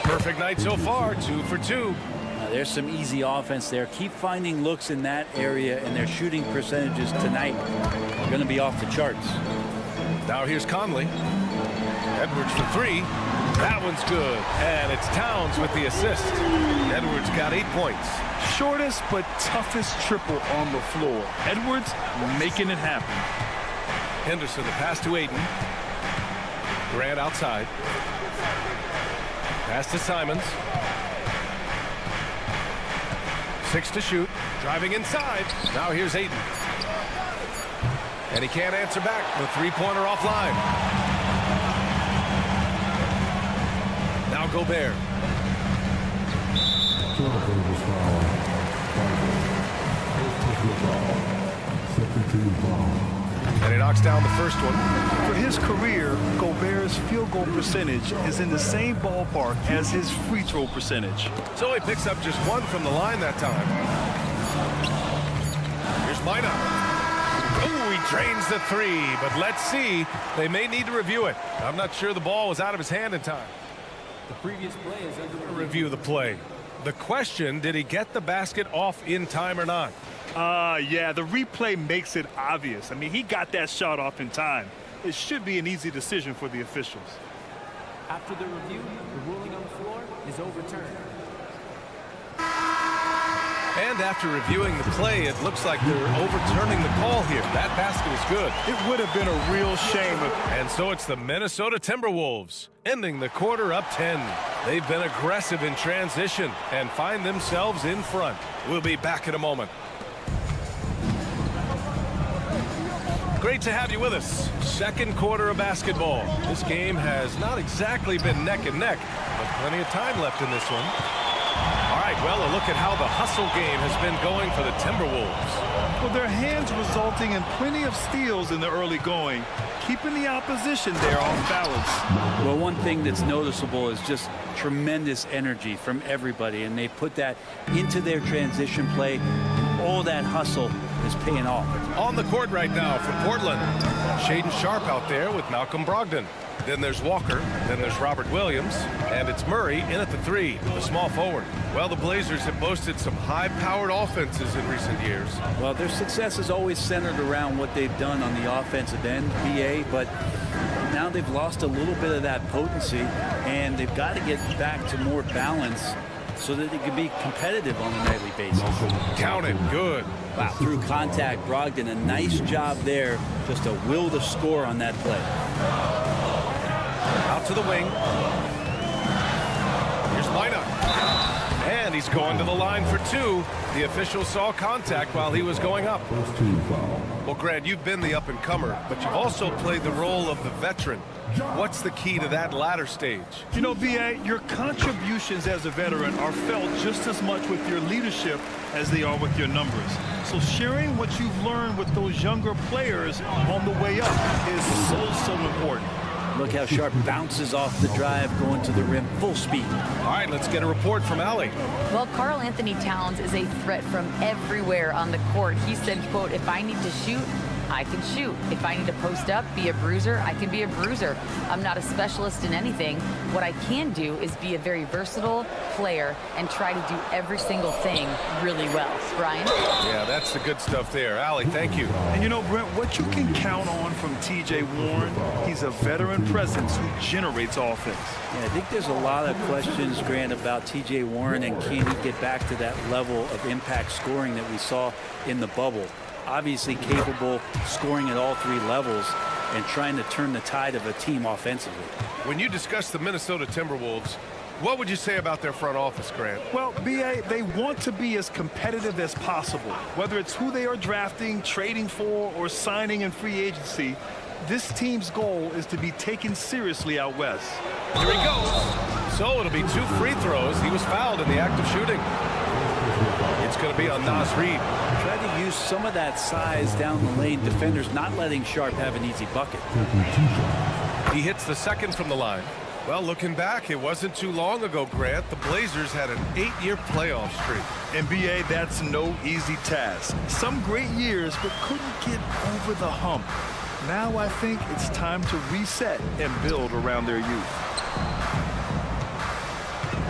Perfect night so far, 2 for 2. There's some easy offense there. Keep finding looks in that area, and their shooting percentages tonight are going to be off the charts. Now here's Conley. Edwards for 3. That one's good, and it's Towns with the assist. Edwards got 8 points. Shortest but toughest triple on the floor. Edwards making it happen. Henderson, the pass to Aiden. Grant outside. Pass to Simons. 6 to shoot. Driving inside. Now here's Aiden. And he can't answer back. The three-pointer offline. Now Gobert. Turnovers foul. First foul. Second team foul. And he knocks down the first one. For his career, Gobert's field goal percentage is in the same ballpark as his free throw percentage. So he picks up just 1 from the line that time. Here's Mina. Oh, he drains the 3, but let's see. They may need to review it. I'm not sure the ball was out of his hand in time. The previous play is under Review the play. The question, did he get the basket off in time or not? Yeah, the replay makes it obvious. I mean, he got that shot off in time. It should be an easy decision for the officials. After the review, the ruling on the floor is overturned. And after reviewing the play, it looks like they're overturning the call here. That basket is good. It would have been a real shame. And so it's the Minnesota Timberwolves ending the quarter up 10. They've been aggressive in transition and find themselves in front. We'll be back in a moment. Great to have you with us. Second quarter of basketball. This game has not exactly been neck and neck, but plenty of time left in this one. All right, well, a look at how the hustle game has been going for the Timberwolves. Well, their hands resulting in plenty of steals in the early going, keeping the opposition there off balance. Well, one thing that's noticeable is just tremendous energy from everybody, and they put that into their transition play. All that hustle is paying off. On the court right now from Portland, Shaedon Sharpe out there with Malcolm Brogdon. Then there's Walker, then there's Robert Williams, and it's Murray in at the 3, the small forward. Well, the Blazers have boasted some high-powered offenses in recent years. Well, their success is always centered around what they've done on the offensive end, BA, but now they've lost a little bit of that potency, and they've got to get back to more balance so that they can be competitive on a nightly basis. Count it, good. Wow, through contact, Brogdon, a nice job there, just a will to score on that play. Out to the wing. Here's Mina. And he's going to the line for 2. The official saw contact while he was going up. First team foul. Well, Grant, you've been the up-and-comer, but you've also played the role of the veteran. What's the key to that latter stage? You know, B.A., your contributions as a veteran are felt just as much with your leadership as they are with your numbers. So sharing what you've learned with those younger players on the way up is so important. Look how Sharpe bounces off the drive, going to the rim, full speed. All right, let's get a report from Allie. Well, Karl Anthony Towns is a threat from everywhere on the court. He said, quote, if I need to shoot, I can shoot. If I need to post up, be a bruiser, I can be a bruiser. I'm not a specialist in anything. What I can do is be a very versatile player and try to do every single thing really well. Brian? Yeah, that's the good stuff there. Allie, thank you. And you know, Brent, what you can count on from T.J. Warren, he's a veteran presence who generates offense. Yeah, I think there's a lot of questions, Grant, about T.J. Warren and can he get back to that level of impact scoring that we saw in the bubble. Obviously capable scoring at all 3 levels and trying to turn the tide of a team offensively. When you discuss the Minnesota Timberwolves, what would you say about their front office, Grant? Well, B.A., they want to be as competitive as possible. Whether it's who they are drafting, trading for, or signing in free agency, this team's goal is to be taken seriously out west. Here he goes. So it'll be 2 free throws. He was fouled in the act of shooting. It's going to be on Nas Reed. Tried to use some of that size down the lane. Defenders not letting Sharpe have an easy bucket. He hits the second from the line. Well, looking back, it wasn't too long ago, Grant. The Blazers had an 8-year playoff streak. And B.A., that's no easy task. Some great years, but couldn't get over the hump. Now I think it's time to reset and build around their youth.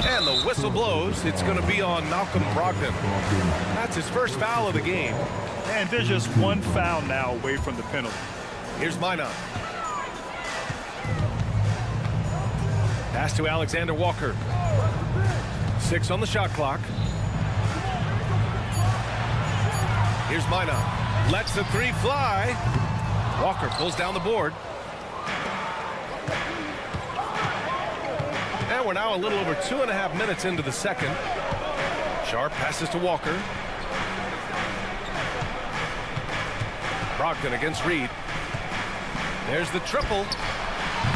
And the whistle blows. It's going to be on Malcolm Brogdon. That's his first foul of the game. And there's just 1 foul now away from the penalty. Here's Mina. Pass to Alexander Walker. 6 on the shot clock. Here's Mina. Lets the 3 fly. Walker pulls down the board. And we're now a little over 2.5 minutes into the second. Sharp passes to Walker. Brogdon against Reed. There's the triple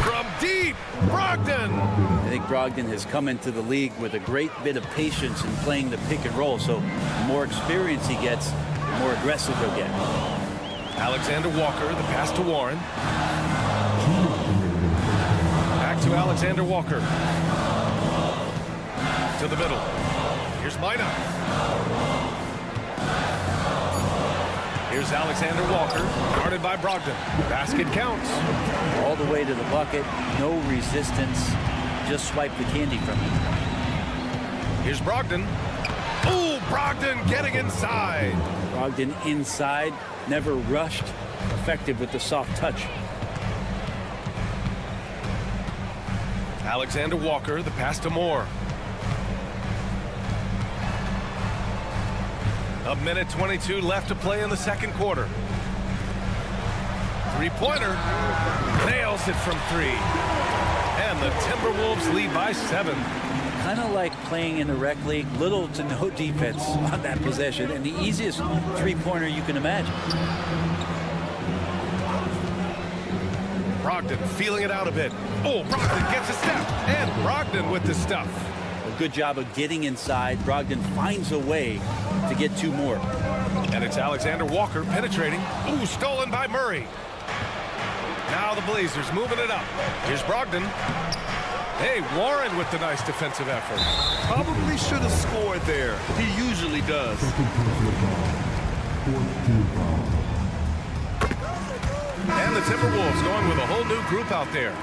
from deep. Brogdon. I think Brogdon has come into the league with a great bit of patience in playing the pick and roll. So the more experience he gets, the more aggressive he'll get. Alexander Walker, the pass to Warren. Back to Alexander Walker. To the middle. Here's Mina. Here's Alexander Walker, guarded by Brogdon. Basket counts. All the way to the bucket, no resistance. Just swipe the candy from him. Here's Brogdon. Oh, Brogdon getting inside. Brogdon inside, never rushed, effective with the soft touch. Alexander Walker, the pass to Moore. A minute 22 left to play in the second quarter. Three-pointer. Nails it from 3. And the Timberwolves lead by 7. Kind of like playing in the rec league, little to no defense on that possession, and the easiest three-pointer you can imagine. Brogdon feeling it out a bit. Oh, Brogdon gets a step. And Brogdon with the stuff. A good job of getting inside. Brogdon finds a way to get 2 more. And it's Alexander Walker penetrating. Ooh, stolen by Murray. Now the Blazers moving it up. Here's Brogdon. Hey, Warren with the nice defensive effort. Probably should have scored there. He usually does. And the Timberwolves going with a whole new group out there.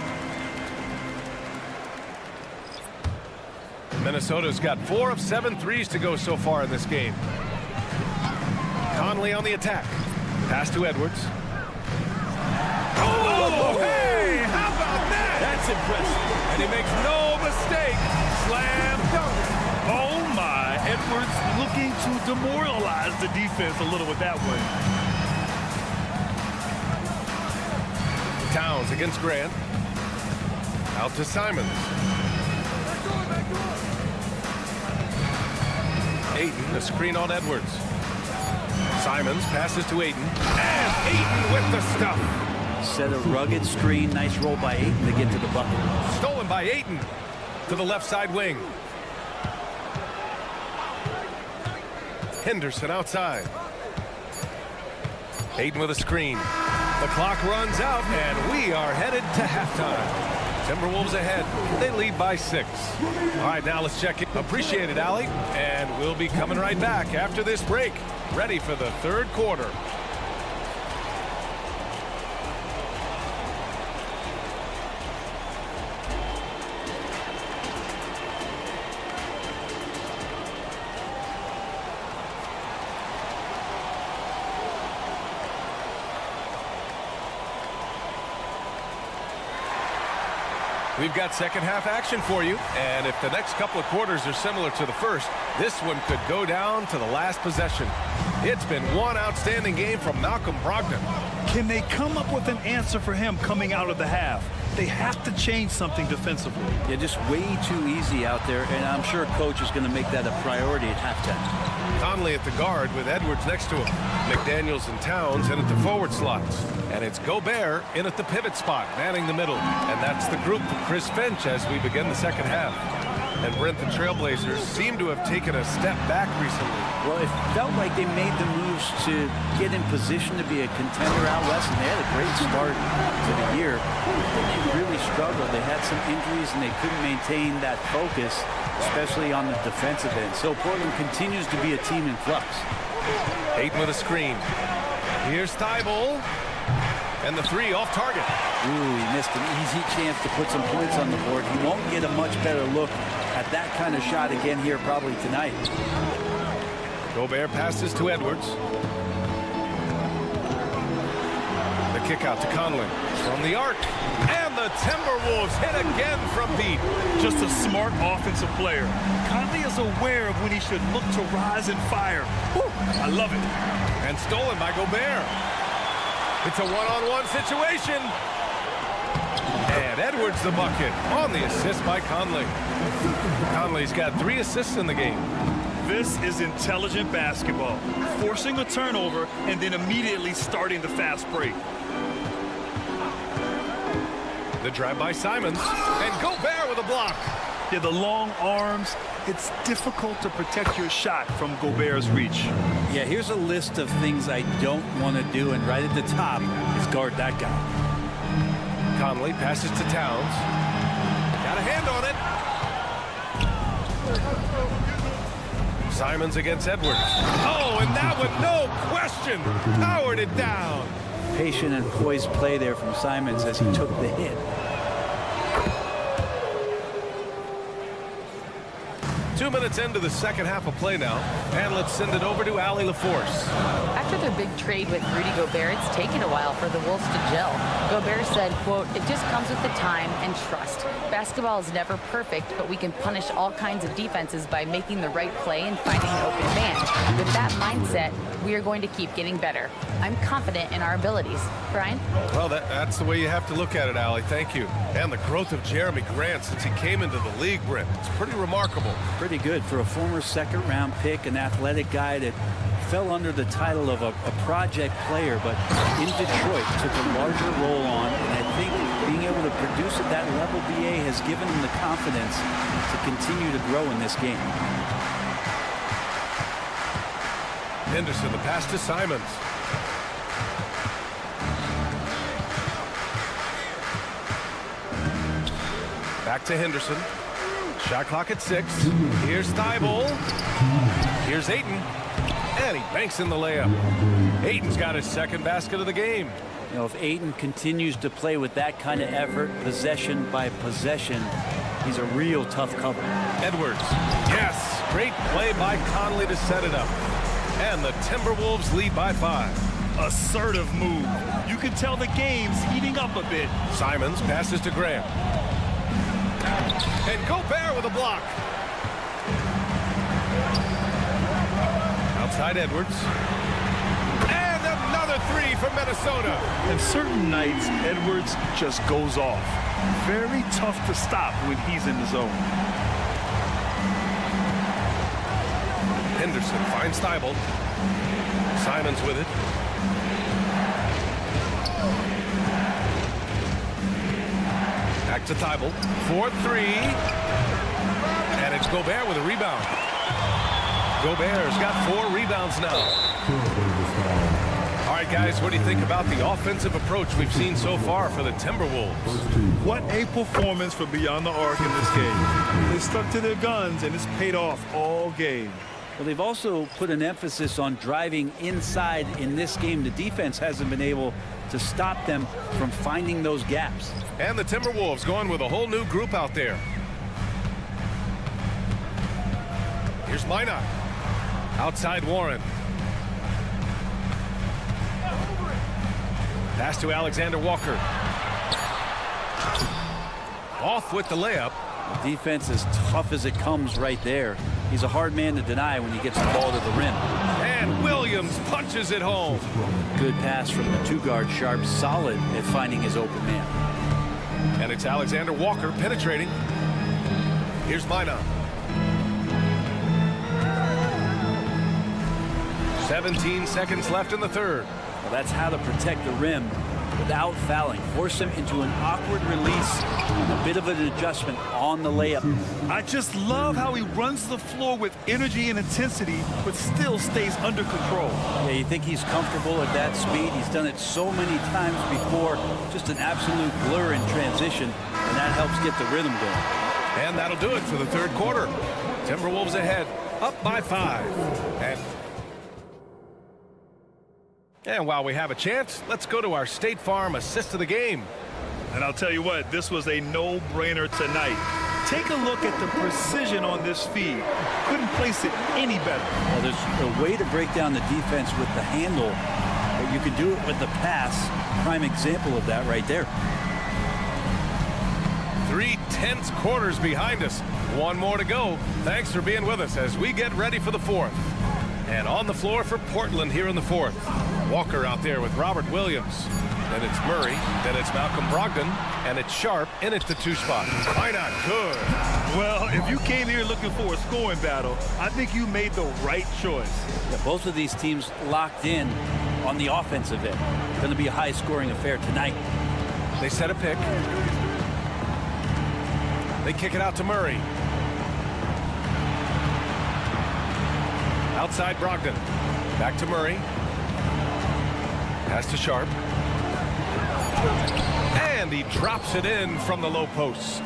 Minnesota's got 4 of 7 threes to go so far in this game. Conley on the attack. Pass to Edwards. Oh, hey! How about that? That's impressive. And he makes no mistake. Slam dunk. Oh, my. Edwards looking to demoralize the defense a little with that one. Towns against Grant. Out to Simons. Ayton, a screen on Edwards. Simons passes to Ayton. And Ayton with the stuff. Set a rugged screen. Nice roll by Ayton to get to the bucket. Stolen by Ayton to the left side wing. Henderson outside. Ayton with a screen. The clock runs out, and we are headed to halftime. Timberwolves ahead. They lead by 6. All right, now let's check in. Appreciate it, Allie. And we'll be coming right back after this break. Ready for the third quarter. We've got second half action for you, and if the next couple of quarters are similar to the first, this one could go down to the last possession. It's been one outstanding game from Malcolm Brogdon. Can they come up with an answer for him coming out of the half? They have to change something defensively. Yeah, just way too easy out there, and I'm sure coach is going to make that a priority at halftime. Conley at the guard with Edwards next to him. McDaniels and Towns in at the forward slots. And it's Gobert in at the pivot spot, manning the middle. And that's the group for Chris Finch as we begin the second half. And Brent, the Trailblazers seem to have taken a step back recently. Well, it felt like they made the moves to get in position to be a contender out west, and they had a great start to the year. They really struggled. They had some injuries, and they couldn't maintain that focus, especially on the defensive end. So Portland continues to be a team in flux. Ayton with a screen. Here's Thibault. And the 3 off target. Ooh, he missed an easy chance to put some points on the board. He won't get a much better look at that kind of shot again here probably tonight. Gobert passes to Edwards. The kick out to Conley. From the arc. And the Timberwolves hit again from deep. Just a smart offensive player. Conley is aware of when he should look to rise and fire. Whew, I love it. And stolen by Gobert. It's a one-on-one situation. And Edwards the bucket on the assist by Conley. Conley's got 3 assists in the game. This is intelligent basketball. Forcing a turnover and then immediately starting the fast break. The drive by Simons. And Gobert with a block. Yeah, the long arms. It's difficult to protect your shot from Gobert's reach. Yeah, here's a list of things I don't want to do, and right at the top is guard that guy. Conley passes to Towns. Got a hand on it. Simons against Edwards. Oh, and that one, no question, powered it down. Patient and poised play there from Simons as he took the hit. 2 minutes into the second half of play now, and let's send it over to Allie LaForce. After their big trade with Rudy Gobert, it's taken a while for the Wolves to gel. Gobert said, quote, "It just comes with the time and trust. Basketball is never perfect, but we can punish all kinds of defenses by making the right play and finding an open man. With that mindset, we are going to keep getting better. I'm confident in our abilities." Brian? Well, that's the way you have to look at it, Allie. Thank you. And the growth of Jeremy Grant since he came into the league, Brent, it's pretty remarkable. Pretty good for a former second-round pick, an athletic guy that fell under the title of a project player, but in Detroit took a larger role on, and I think being able to produce at that level, BA, has given him the confidence to continue to grow in this game. Henderson, the pass to Simons. Back to Henderson. Shot clock at 6. Here's Thibault. Here's Ayton. And he banks in the layup. Ayton's got his second basket of the game. You know, if Ayton continues to play with that kind of effort, possession by possession, he's a real tough cover. Edwards. Yes. Great play by Conley to set it up. And the Timberwolves lead by 5. Assertive move. You can tell the game's heating up a bit. Simons passes to Graham. And Gobert with a block. Outside Edwards. And another 3 from Minnesota. And certain nights, Edwards just goes off. Very tough to stop when he's in the zone. Henderson finds Thibault. Simons with it. Back to Thibault. 4-3. And it's Gobert with a rebound. Gobert's got 4 rebounds now. All right, guys, what do you think about the offensive approach we've seen so far for the Timberwolves? What a performance for Beyond the Arc in this game. They stuck to their guns, and it's paid off all game. Well, they've also put an emphasis on driving inside in this game. The defense hasn't been able to stop them from finding those gaps. And the Timberwolves going with a whole new group out there. Here's Minot. Outside Warren. Pass to Alexander Walker. Off with the layup. The defense is tough as it comes right there. He's a hard man to deny when he gets the ball to the rim. And Williams punches it home. Good pass from the 2-guard Sharp, solid at finding his open man. And it's Alexander Walker penetrating. Here's Minot. 17 seconds left in the third. Well, that's how to protect the rim without fouling. Force him into an awkward release and a bit of an adjustment on the layup. I just love how he runs the floor with energy and intensity, but still stays under control. Yeah, you think he's comfortable at that speed. He's done it so many times before. Just an absolute blur in transition, and that helps get the rhythm going. And that'll do it for the third quarter. Timberwolves ahead, up by 5. And while we have a chance, let's go to our State Farm assist of the game. And I'll tell you what, this was a no-brainer tonight. Take a look at the precision on this feed. Couldn't place it any better. Well, there's a way to break down the defense with the handle. But you can do it with the pass. Prime example of that right there. 3 tense quarters behind us. One more to go. Thanks for being with us as we get ready for the fourth. And on the floor for Portland here in the fourth. Walker out there with Robert Williams. Then it's Murray. Then it's Malcolm Brogdon. And it's Sharp in at the 2 spot. Why not? Good. Well, if you came here looking for a scoring battle, I think you made the right choice. Yeah, both of these teams locked in on the offensive end. Going to be a high-scoring affair tonight. They set a pick. They kick it out to Murray. Outside Brogdon. Back to Murray. Pass to Sharp. And he drops it in from the low post.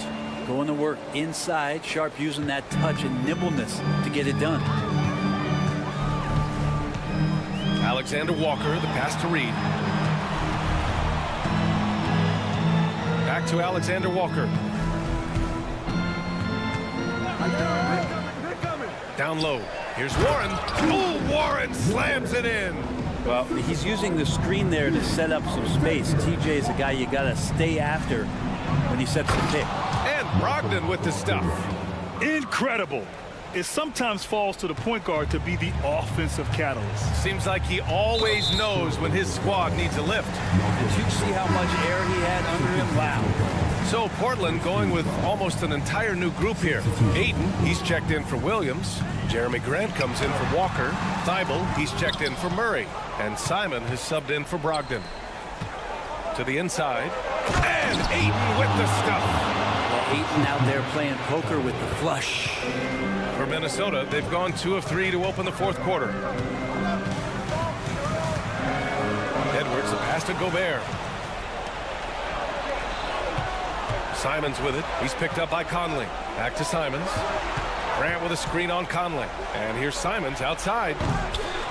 Going to work inside. Sharp using that touch and nimbleness to get it done. Alexander Walker, the pass to Reed. Back to Alexander Walker. Down low. Here's Warren. Oh, Warren slams it in. Well, he's using the screen there to set up some space. TJ is a guy you got to stay after when he sets the pick. And Brogdon with the stuff. Incredible. It sometimes falls to the point guard to be the offensive catalyst. Seems like he always knows when his squad needs a lift. Did you see how much air he had under him? Wow. So Portland going with almost an entire new group here. Ayton, he's checked in for Williams. Jeremy Grant comes in for Walker. Thibault, he's checked in for Murray. And Simon has subbed in for Brogdon. To the inside. And Ayton with the stuff. Well, Ayton out there playing poker with the flush. For Minnesota, they've gone 2 of 3 to open the fourth quarter. Edwards, the pass to Gobert. Simons with it. He's picked up by Conley. Back to Simons. Grant with a screen on Conley. And here's Simons outside.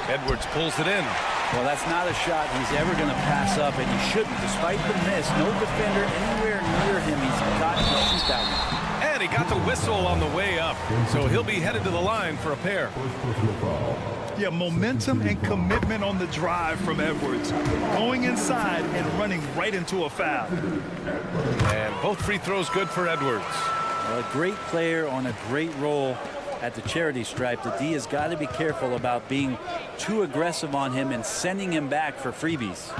Edwards pulls it in. Well, that's not a shot he's ever going to pass up, and he shouldn't. Despite the miss, no defender anywhere near him. He's got to shoot that one. And he got the whistle on the way up. So he'll be headed to the line for a pair. Yeah, momentum and commitment on the drive from Edwards. Going inside and running right into a foul. And both free throws good for Edwards. Well, a great player on a great role at the charity stripe. The D has got to be careful about being too aggressive on him and sending him back for freebies.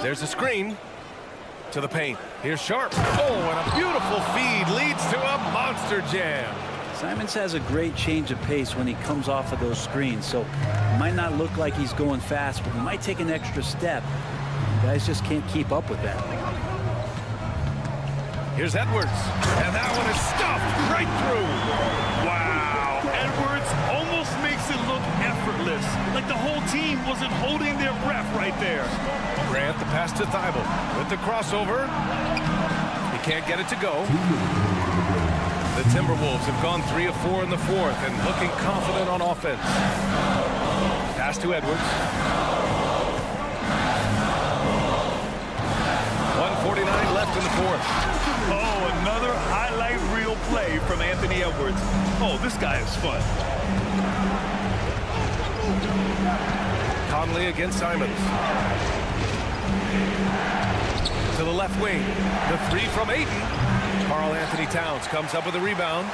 There's a screen to the paint. Here's Sharp. Oh, and a beautiful feed leads to a monster jam. Simons has a great change of pace when he comes off of those screens, so it might not look like he's going fast, but he might take an extra step. Guys just can't keep up with that. Here's Edwards, and that one is stuffed right through. Wow, Edwards almost makes it look effortless, like the whole team wasn't holding their breath right there. Grant, the pass to Thibault with the crossover. He can't get it to go. The Timberwolves have gone 3 of 4 in the fourth and looking confident on offense. Pass to Edwards. 1:49 left in the fourth. Oh, another highlight reel play from Anthony Edwards. Oh, this guy is fun. Conley against Simons. To the left wing. The 3 from Ayton. Karl Anthony Towns comes up with a rebound.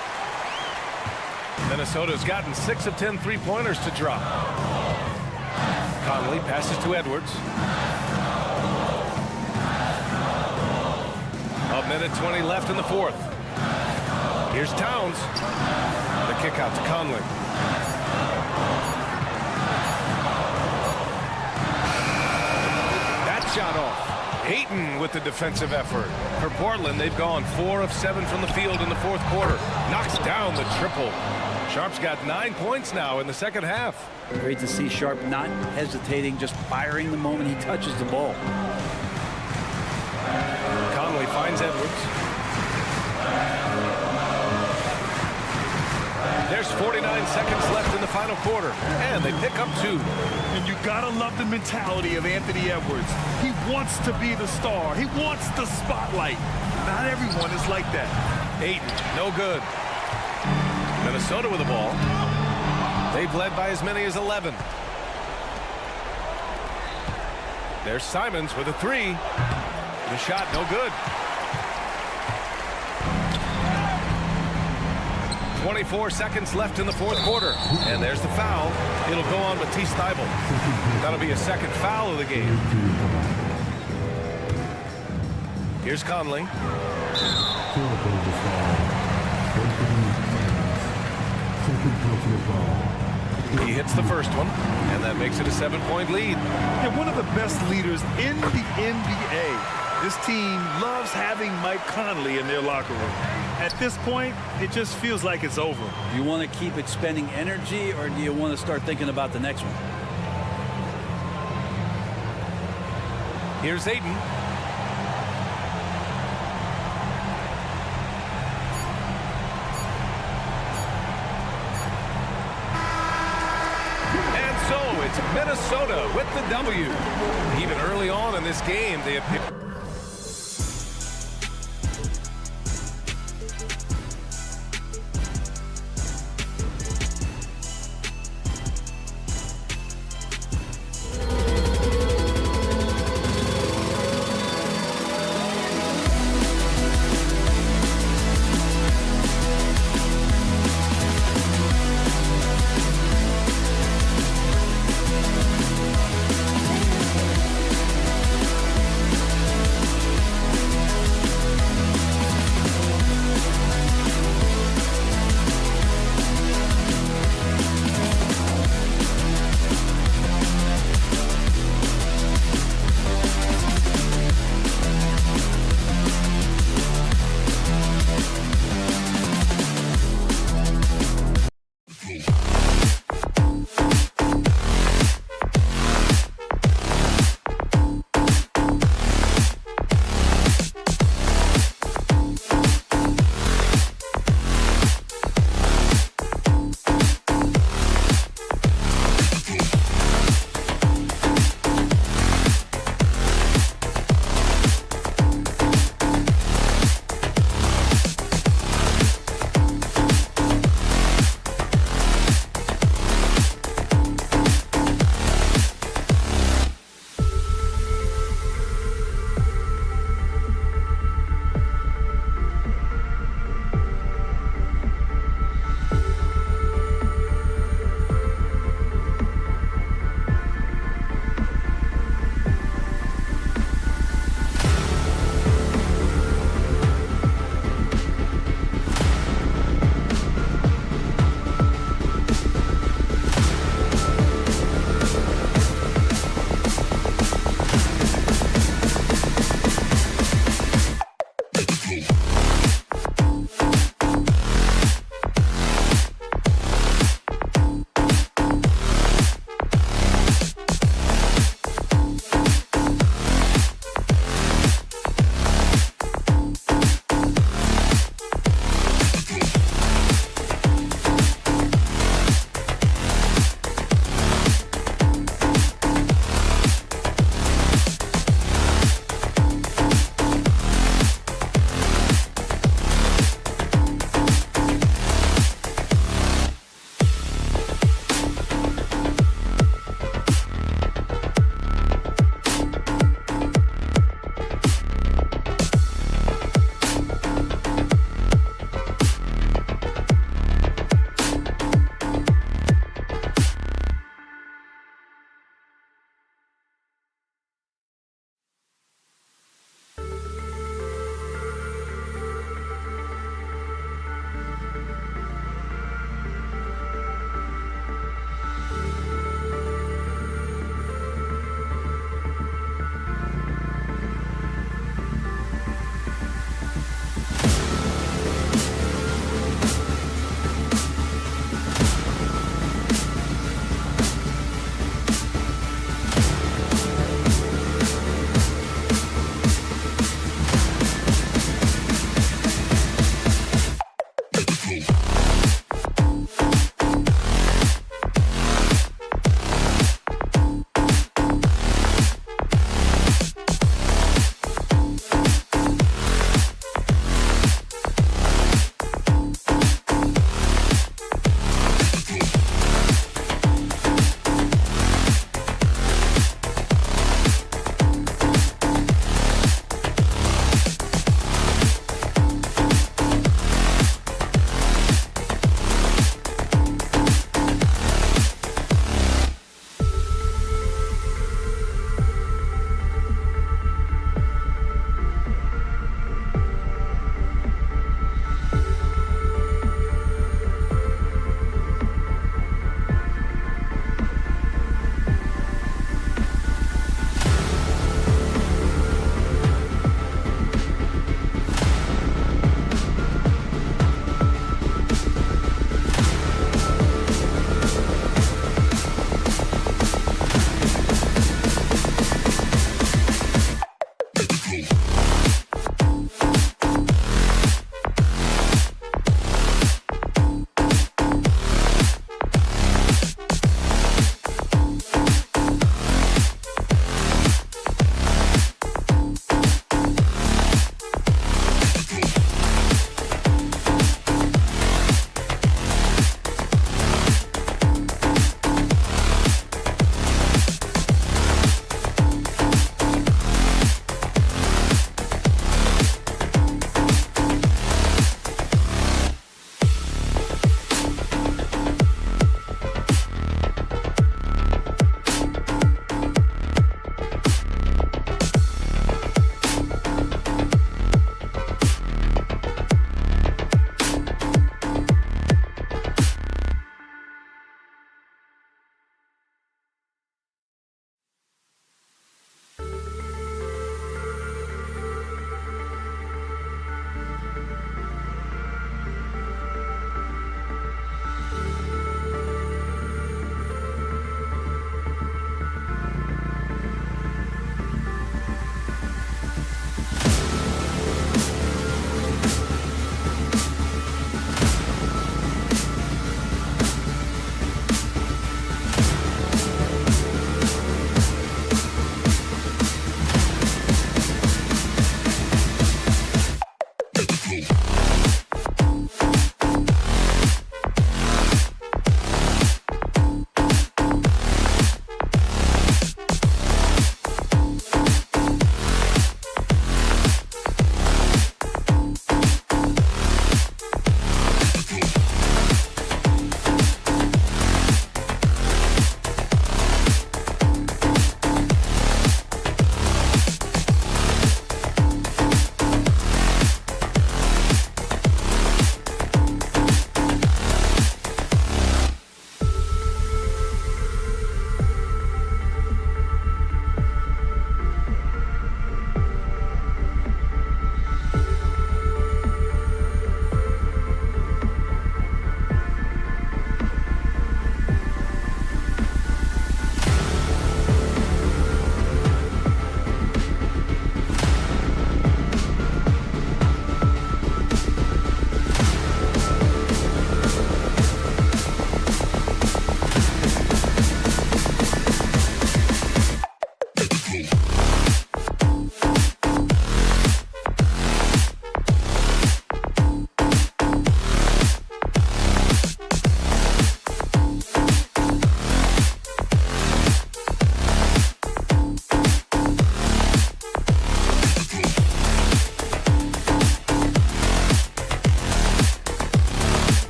Minnesota's gotten 6 of 10 three-pointers to drop. Conley passes to Edwards. A minute 20 left in the fourth. Here's Towns. The kick out to Conley. That shot off. Ayton with the defensive effort. For Portland, they've gone 4 of 7 from the field in the fourth quarter. Knocks down the triple. Sharp's got 9 points now in the second half. Great to see Sharp not hesitating, just firing the moment he touches the ball. Conley finds Edwards. There's 49 seconds left in the final quarter, and they pick up 2. And you gotta love the mentality of Anthony Edwards. He wants to be the star. He wants the spotlight. Not everyone is like that. Ayton, no good. Minnesota with the ball. They've led by as many as 11. There's Simons with a three. The shot no good. 24 seconds left in the fourth quarter. And there's the foul. It'll go on Matisse Thybulle. That'll be a second foul of the game. Here's Conley. He hits the first one, and that makes it a 7-point lead. And one of the best leaders in the NBA. This team loves having Mike Conley in their locker room. At this point, it just feels like it's over. Do you want to keep expending energy, or do you want to start thinking about the next one? Here's Aiden. And so it's Minnesota with the W. Even early on in this game, they appear.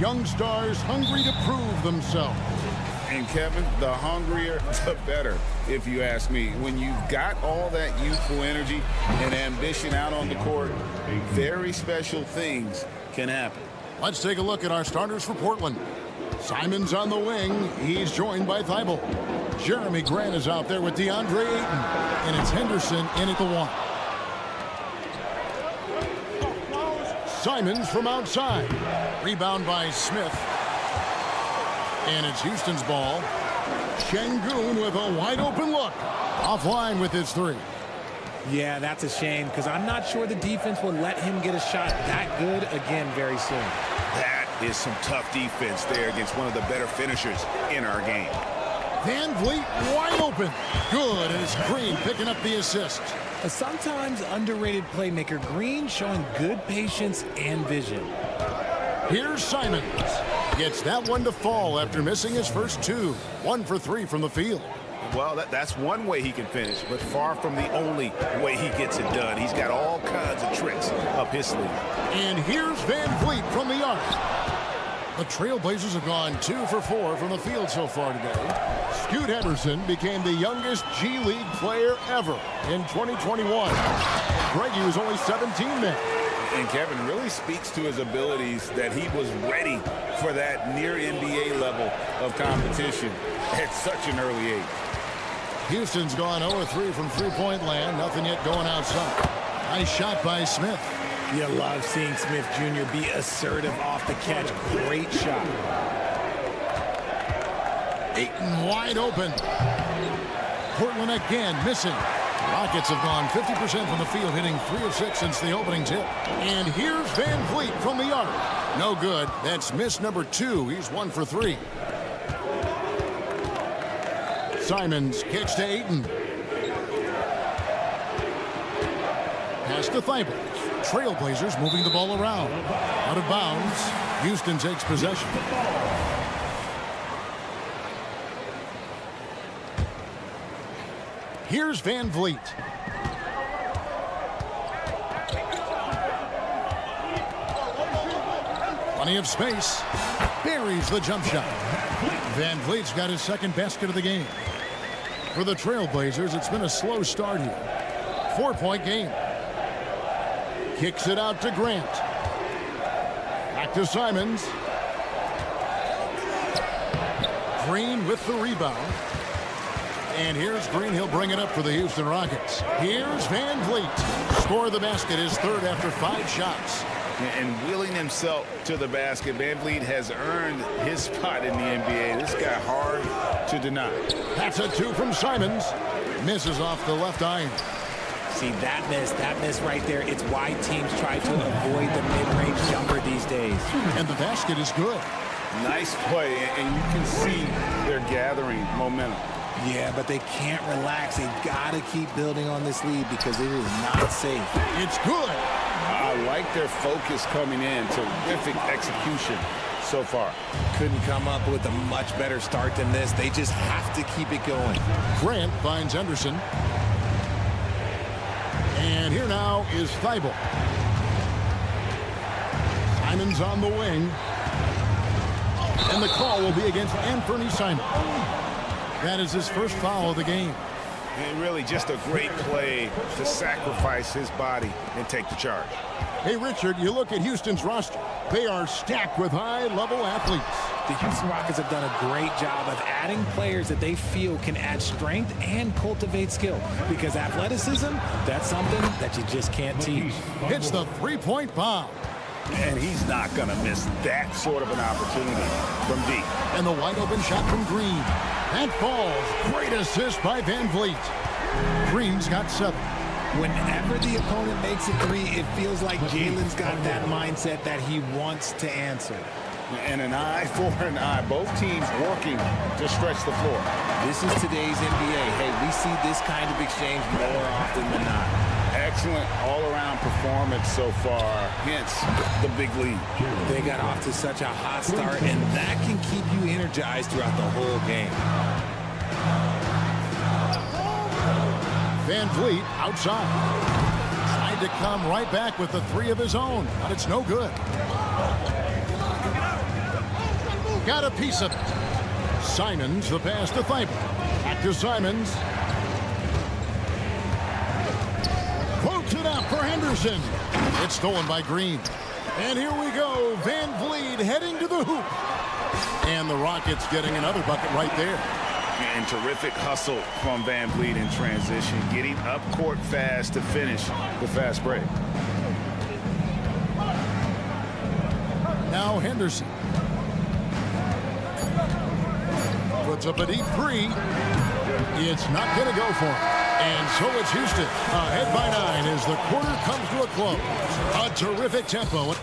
young stars hungry to prove themselves. And Kevin, the hungrier, the better, if you ask me. When you've got all that youthful energy and ambition out on the court, very special things can happen. Let's take a look at our starters for Portland. Simon's on the wing. He's joined by Thibault. Jeremy Grant is out there with DeAndre Ayton. And it's Henderson in at the one. Simons from outside. Rebound by Smith. And it's Houston's ball. Şengün with a wide open look. Offline with his three. Yeah, that's a shame because I'm not sure the defense will let him get a shot that good again very soon. That is some tough defense there against one of the better finishers in our game. Van Vliet wide open. Good, and it's Green picking up the assist. A sometimes underrated playmaker, Green showing good patience and vision. Here's Simons. Gets that one to fall after missing his first two. 1 for 3 from the field. Well, that's one way he can finish, but far from the only way he gets it done. He's got all kinds of tricks up his sleeve. And here's Van Vliet from the arc. The Trailblazers have gone 2 for 4 from the field so far today. Scoot Henderson became the youngest G League player ever in 2021. Greggy was only 17 then. And Kevin really speaks to his abilities that he was ready for that near NBA level of competition at such an early age. Houston's gone 0-3 from three-point land. Nothing yet going outside. Nice shot by Smith. You love seeing Smith Jr. be assertive off the catch. Great shot. Ayton wide open. Portland again missing. Rockets have gone 50% from the field, hitting 3 of 6 since the opening tip. And here's Van Vliet from the arc. No good. That's miss number 2. He's 1 for 3. Simons kicks to Ayton. Pass to Thibault. Trailblazers moving the ball around. Out of bounds. Houston takes possession. Here's Van Vliet. Plenty of space. Buries the jump shot. Van Vliet's got his second basket of the game. For the Trailblazers, it's been a slow start here. 4-point game. Kicks it out to Grant. Back to Simons. Green with the rebound. And here's Green. He'll bring it up for the Houston Rockets. Here's Van Vliet. Score the basket, his third after 5 shots. And wheeling himself to the basket, Van Vliet has earned his spot in the NBA. This guy hard to deny. That's a 2 from Simons. Misses off the left iron. See, that miss right there, it's why teams try to avoid the mid-range jumper these days. And the basket is good. Nice play, and you can see they're gathering momentum. Yeah, but they can't relax. They've got to keep building on this lead because it is not safe. It's good. I like their focus coming in. Terrific execution so far. Couldn't come up with a much better start than this. They just have to keep it going. Grant finds Henderson. And here now is Thibault. Simons on the wing. And the call will be against Anthony Simons. That is his first foul of the game. And really just a great play to sacrifice his body and take the charge. Hey, Richard, you look at Houston's roster. They are stacked with high-level athletes. The Houston Rockets have done a great job of adding players that they feel can add strength and cultivate skill. Because athleticism, that's something that you just can't teach. Hits the three-point bomb. And he's not going to miss that sort of an opportunity from deep. And the wide-open shot from Green. That falls. Great assist by Van Vliet. Green's got 7. Whenever the opponent makes a 3, it feels like Jalen's got that mindset that he wants to answer. And an eye for an eye. Both teams working to stretch the floor. This is today's NBA. Hey, we see this kind of exchange more often than not. Excellent all-around performance so far, hence the big lead. They got off to such a hot start, and that can keep you energized throughout the whole game. Van Vliet outside. Tried to come right back with the 3 of his own, but it's no good. Got a piece of it. Simons, the pass to Thibault. Back to Simons. Quotes it out for Henderson. It's stolen by Green. And here we go. Van Vliet heading to the hoop. And the Rockets getting another bucket right there. And terrific hustle from Van Vliet in transition, getting up court fast to finish the fast break. Now Henderson. Puts up a deep 3. It's not going to go for him. And so it's Houston ahead by 9 as the quarter comes to a close. A terrific tempo.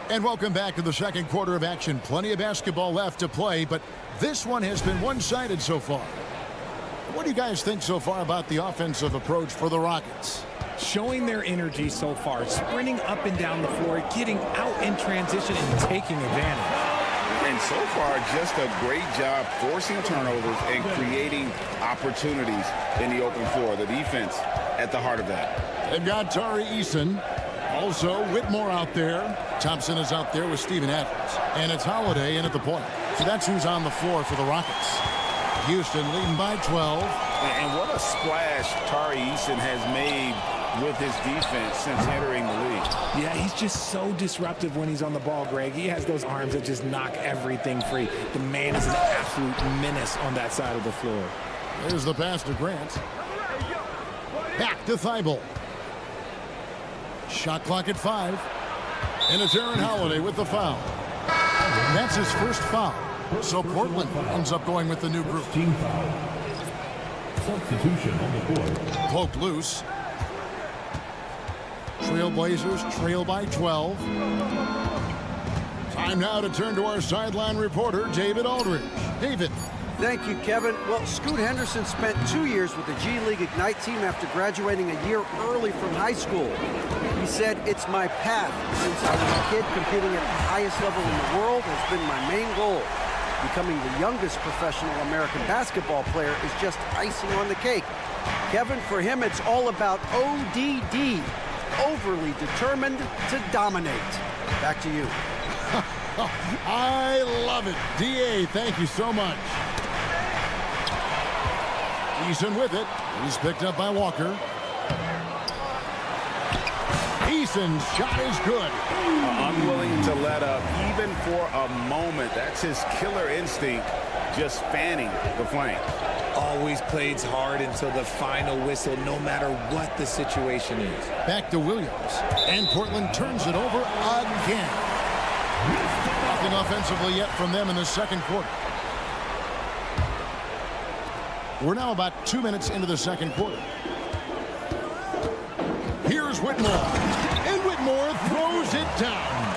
And welcome back to the second quarter of action. Plenty of basketball left to play, but this one has been one-sided so far. What do you guys think so far about the offensive approach for the Rockets? Showing their energy so far, sprinting up and down the floor, getting out in transition and taking advantage. And so far, just a great job forcing turnovers and creating opportunities in the open floor. The defense at the heart of that. They've got Tari Eason. Also, Whitmore out there. Thompson is out there with Steven Adams. And it's Holiday in at the point. So that's who's on the floor for the Rockets. Houston leading by 12. And what a splash Tari Eason has made with his defense since entering the league. Yeah, he's just so disruptive when he's on the ball, Greg. He has those arms that just knock everything free. The man is an absolute menace on that side of the floor. There's the pass to Grant. Back to Thibault. Shot clock at 5. And it's Aaron Holiday with the foul. That's his first foul. So Portland ends up going with the new group. Team foul. Substitution on the court. Poked loose. Trailblazers trail by 12. Time now to turn to our sideline reporter, David Aldridge. David. Thank you, Kevin. Well, Scoot Henderson spent 2 years with the G League Ignite team after graduating a year early from high school. He said, "It's my path. Since I was a kid, competing at the highest level in the world has been my main goal. Becoming the youngest professional American basketball player is just icing on the cake." Kevin, for him, it's all about ODD, overly determined to dominate. Back to you. I love it. DA, thank you so much. Eason with it. He's picked up by Walker. Eason's shot is good. Unwilling to let up even for a moment. That's his killer instinct, just fanning the flame. Always plays hard until the final whistle, no matter what the situation is. Back to Williams. And Portland turns it over again. Nothing offensively yet from them in the second quarter. We're now about 2 minutes into the second quarter. Here's Whitmore. And Whitmore throws it down.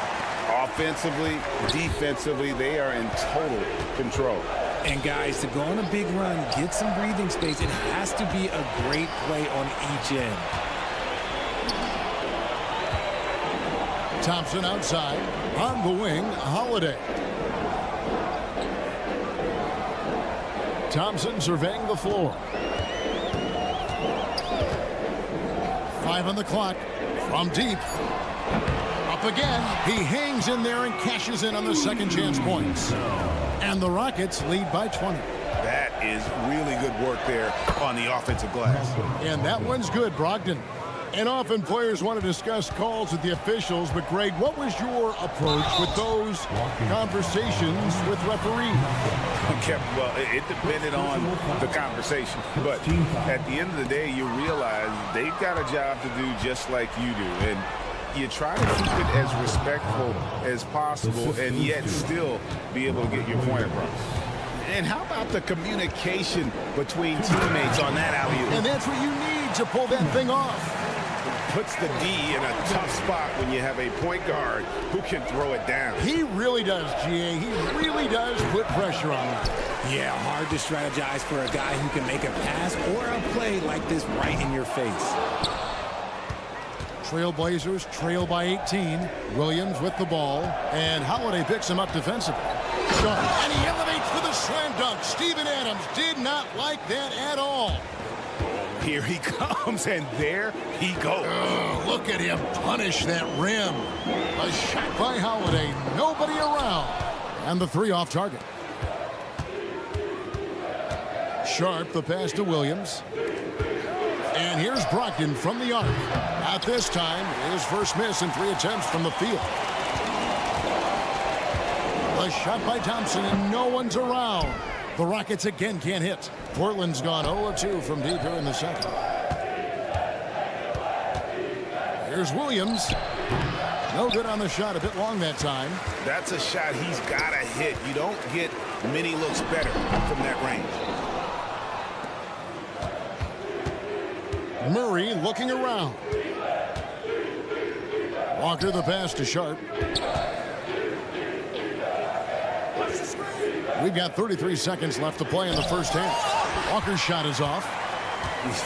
Offensively, defensively, they are in total control. And guys, to go on a big run, get some breathing space, it has to be a great play on each end. Thompson outside. On the wing, Holiday. Thompson surveying the floor. 5 on the clock. From deep. Up again. He hangs in there and cashes in on the second chance points. And the Rockets lead by 20. That is really good work there on the offensive glass. And that one's good, Brogdon. And often players want to discuss calls with the officials, but Greg, what was your approach with those conversations with referees? Well, it depended on the conversation, but at the end of the day, you realize they've got a job to do just like you do, and you try to keep it as respectful as possible and yet still be able to get your point across. And how about the communication between teammates on that alley-oop? And that's what you need to pull that thing off. Puts the D in a tough spot when you have a point guard who can throw it down. He really does, GA. He really does put pressure on him. Yeah, hard to strategize for a guy who can make a pass or a play like this right in your face. Trailblazers trail by 18. Williams with the ball. And Holiday picks him up defensively. Sharp. And he elevates for the slam dunk. Steven Adams did not like that at all. Here he comes, and there he goes. Look at him punish that rim. A shot by Holiday. Nobody around. And the three off target. Sharp, the pass to Williams. And here's Brogdon from the arc. At this time, his first miss in 3 attempts from the field. A shot by Thompson, and no one's around. The Rockets again can't hit. Portland's gone 0-2 from deep here in the second. Here's Williams. No good on the shot, a bit long that time. That's a shot he's got to hit. You don't get many looks better from that range. Murray looking around. Walker the pass to Sharp. We've got 33 seconds left to play in the first half. Walker's shot is off.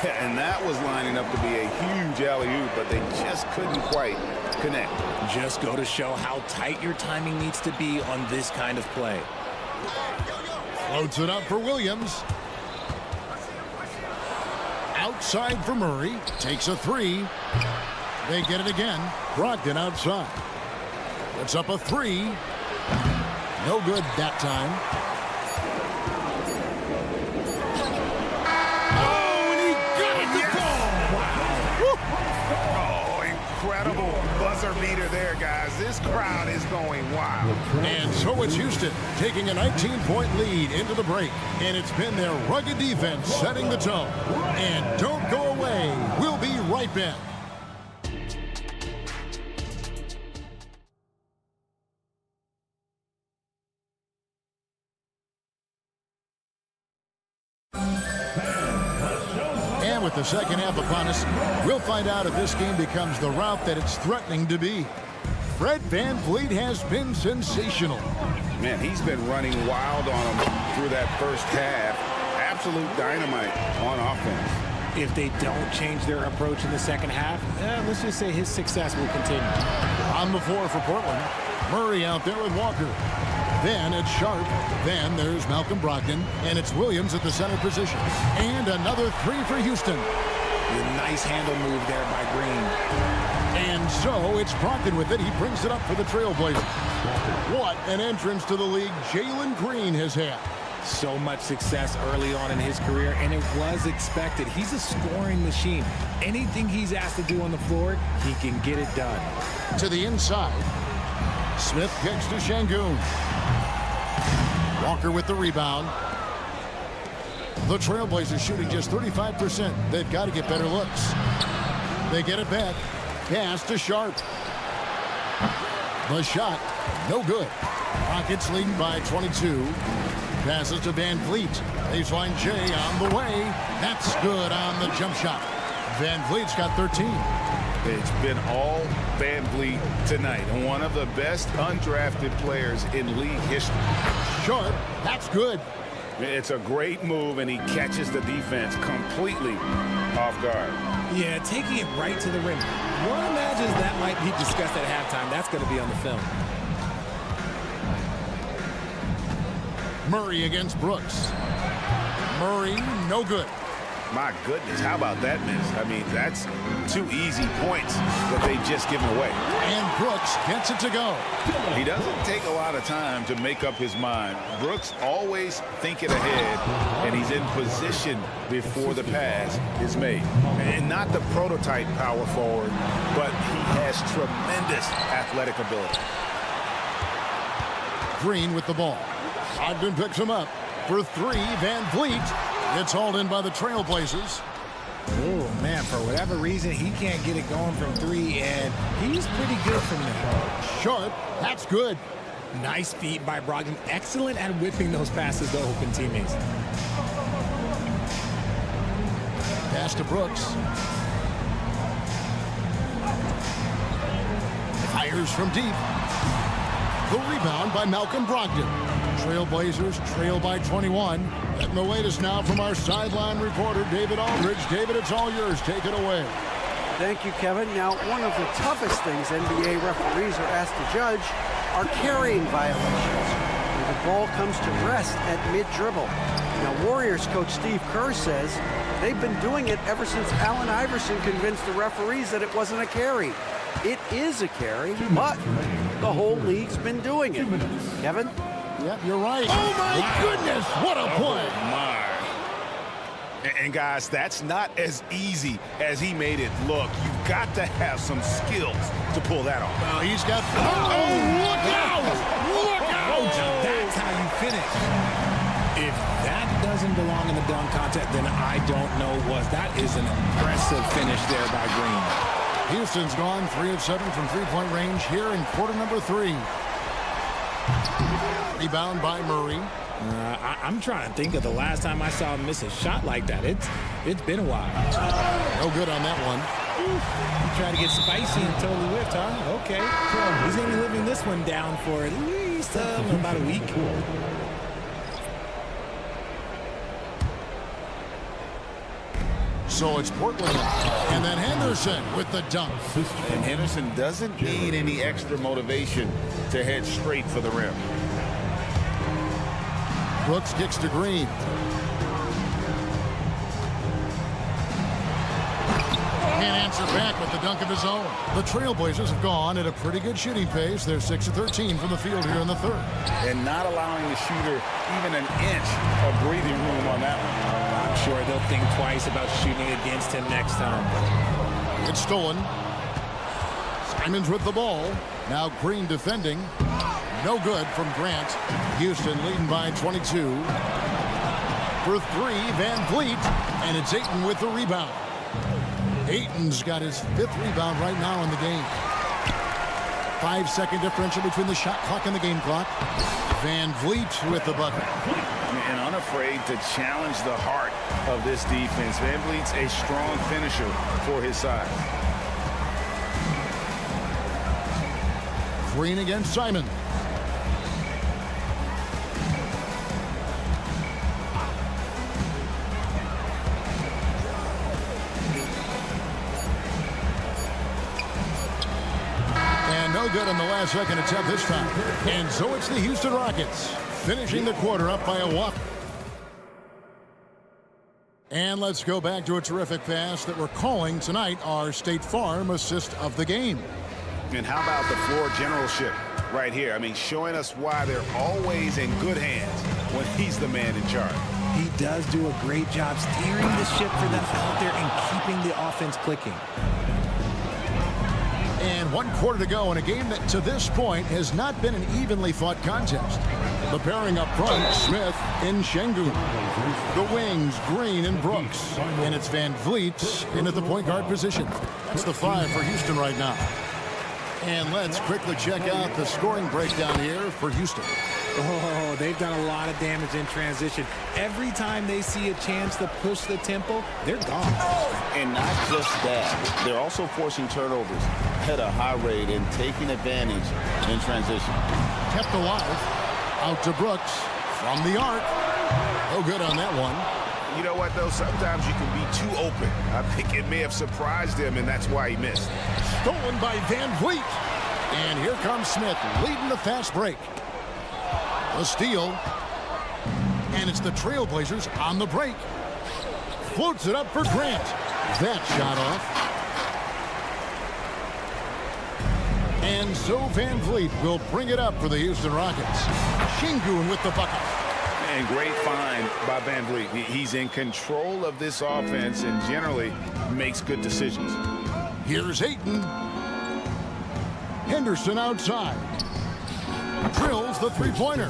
Yeah, and that was lining up to be a huge alley-oop, but they just couldn't quite connect. Just go to show how tight your timing needs to be on this kind of play. Floats it up for Williams. Outside for Murray. Takes a three. They get it again. Brogdon outside. Puts up a three. No good that time. Oh, and he got it to go! Wow. Oh, incredible buzzer beater there, guys. This crowd is going wild. And so it's Houston taking a 19-point lead into the break. And it's been their rugged defense setting the tone. And don't go away. We'll be right back. And with the second half upon us, we'll find out if this game becomes the rout that it's threatening to be. Fred VanVleet has been sensational. Man, he's been running wild on them through that first half. Absolute dynamite on offense. If they don't change their approach in the second half, let's just say his success will continue. On the floor for Portland, Murray out there with Walker. Then it's Sharp. Then there's Malcolm Brogdon. And it's Williams at the center position. And another three for Houston. A nice handle move there by Green. And so it's Brogdon with it. He brings it up for the Trailblazers. What an entrance to the league Jalen Green has had. So much success early on in his career, and it was expected. He's a scoring machine. Anything he's asked to do on the floor, he can get it done. To the inside. Smith kicks to Şengün. Walker with the rebound. The Trailblazers shooting just 35%. They've got to get better looks. They get it back. Pass to Sharp. The shot, no good. Rockets leading by 22. Passes to Van Vliet. Baseline J on the way. That's good on the jump shot. Van Vliet's got 13. It's been all Van Vliet tonight. One of the best undrafted players in league history. Sharp, that's good. It's a great move, and he catches the defense completely off guard. Yeah, taking it right to the rim. One imagines that might be discussed at halftime. That's going to be on the film. Murray against Brooks. Murray, no good. My goodness, how about that miss? I mean, that's 2 easy points that they just given away. And Brooks gets it to go. He doesn't take a lot of time to make up his mind. Brooks always thinking ahead, and he's in position before the pass is made. And not the prototype power forward, but he has tremendous athletic ability. Green with the ball. Ogden picks him up for 3. Van Vliet. It's hauled in by the Trailblazers. Oh, man, for whatever reason, he can't get it going from 3, and he's pretty good from there. Sharp, that's good. Nice feed by Brogdon. Excellent at whipping those passes to open teammates. Pass to Brooks. Fires from deep. The rebound by Malcolm Brogdon. Trailblazers trail by 21. Getting the latest now from our sideline reporter, David Aldridge. David, it's all yours. Take it away. Thank you, Kevin. Now, one of the toughest things NBA referees are asked to judge are carrying violations, where the ball comes to rest at mid-dribble. Now, Warriors coach Steve Kerr says they've been doing it ever since Allen Iverson convinced the referees that it wasn't a carry. It is a carry, but the whole league's been doing it. Kevin? Yep, you're right. Oh, my goodness. What a play. Oh, my. And, guys, that's not as easy as he made it look. You've got to have some skills to pull that off. Well, he's got... Oh, look out! Look out! That's how you finish. If that doesn't belong in the dunk contest, then I don't know what. That is an impressive finish there by Green. Houston's gone 3 of 7 from three-point range here in quarter number 3. Rebound by Murray. I'm trying to think of the last time I saw him miss a shot like that. It's been a while. No good on that one. He tried to get spicy and totally whiffed, huh? Okay. He's going to be living this one down for at least about a week. So it's Portland, and then Henderson with the dunk. And Henderson doesn't need any extra motivation to head straight for the rim. Brooks kicks to Green. Can't answer back with the dunk of his own. The Trailblazers have gone at a pretty good shooting pace. They're 6 of 13 from the field here in the third. And not allowing the shooter even an inch of breathing room on that one. I'm sure they'll think twice about shooting against him next time. It's stolen. Simons with the ball. Now Green defending. No good from Grant. Houston leading by 22. For 3, Van Vliet. And it's Ayton with the rebound. Ayton's got his 5th rebound right now in the game. 5-second differential between the shot clock and the game clock. Van Vliet with the bucket. And unafraid to challenge the heart of this defense. Van Vliet's a strong finisher for his size. Green against Simon. No good on the last second attempt this time. And so it's the Houston Rockets finishing the quarter up by a walk. And let's go back to a terrific pass that we're calling tonight our State Farm assist of the game. And how about the floor generalship right here? I mean, showing us why they're always in good hands when he's the man in charge. He does do a great job steering the ship for them out there and keeping the offense clicking. And 1 quarter to go in a game that to this point has not been an evenly fought contest. The pairing up front, Smith and Şengün. The wings, Green and Brooks. And it's Van Vliet in at the point guard position. That's the 5 for Houston right now. And let's quickly check out the scoring breakdown here for Houston. Oh, they've done a lot of damage in transition. Every time they see a chance to push the tempo, they're gone. And not just that, they're also forcing turnovers at a high rate and taking advantage in transition. Kept alive. Out to Brooks from the arc. No good on that one. You know what, though? Sometimes you can be too open. I think it may have surprised him, and that's why he missed. Stolen by Van Vliet. And here comes Smith leading the fast break. A steal. And it's the Trailblazers on the break. Floats it up for Grant. That shot off. And so Van Vliet will bring it up for the Houston Rockets. Şengün with the bucket. And great find by Van Vliet. He's in control of this offense and generally makes good decisions. Here's Ayton. Henderson outside. Drills the three-pointer.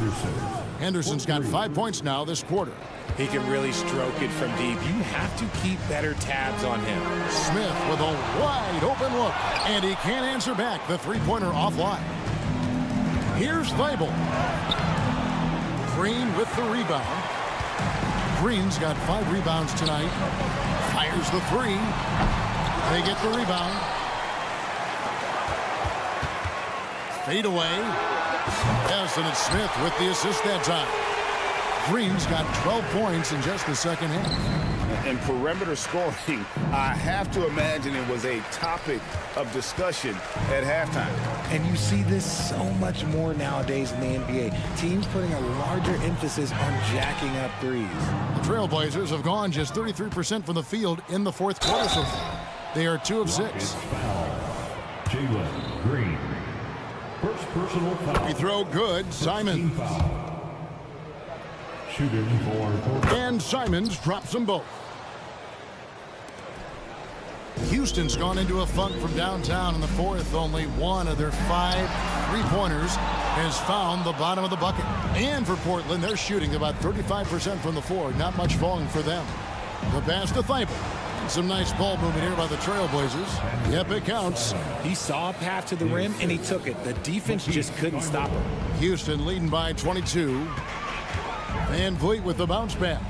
Henderson's got 5 points now this quarter. He can really stroke it from deep. You have to keep better tabs on him. Smith with a wide open look. And he can't answer back. The three-pointer offline. Here's Thibault. Green with the rebound. Green's got 5 rebounds tonight. Fires the 3. They get the rebound. Fade away. Yes, and it's Smith with the assist that time. Green's got 12 points in just the second half. And perimeter scoring, I have to imagine it was a topic of discussion at halftime. And you see this so much more nowadays in the NBA. Teams putting a larger emphasis on jacking up threes. The Trailblazers have gone just 33% from the field in the fourth quarter so far. They are 2 of 6. Jalen Green. First personal foul. We throw good. Simon. Shooting for. And Simons drops them both. Houston's gone into a funk from downtown in the fourth. Only 1 of their 5 3-pointers has found the bottom of the bucket. And for Portland, they're shooting about 35% from the floor. Not much falling for them. The pass to Thibault. Some nice ball movement here by the Trailblazers. Yep, it counts. He saw a path to the rim, and he took it. The defense just couldn't stop him. Houston leading by 22. Van Vliet with the bounce pass.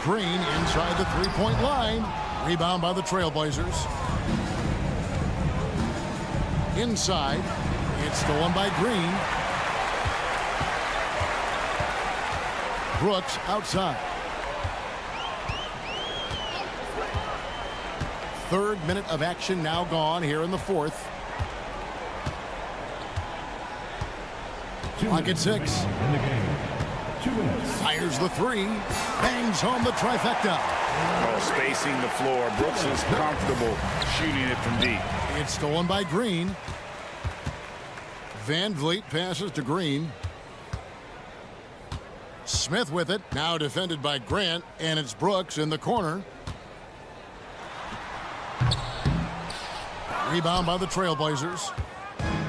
Green inside the three-point line. Rebound by the Trailblazers. Inside. It's stolen by Green. Brooks outside. 3rd minute of action now gone here in the fourth. Clock at 6. In the game. 2 minutes. Fires the 3. Bangs home the trifecta. Oh, spacing the floor. Brooks is comfortable shooting it from deep. It's stolen by Green. Van Vliet passes to Green. Smith with it. Now defended by Grant. And it's Brooks in the corner. Rebound by the Trailblazers.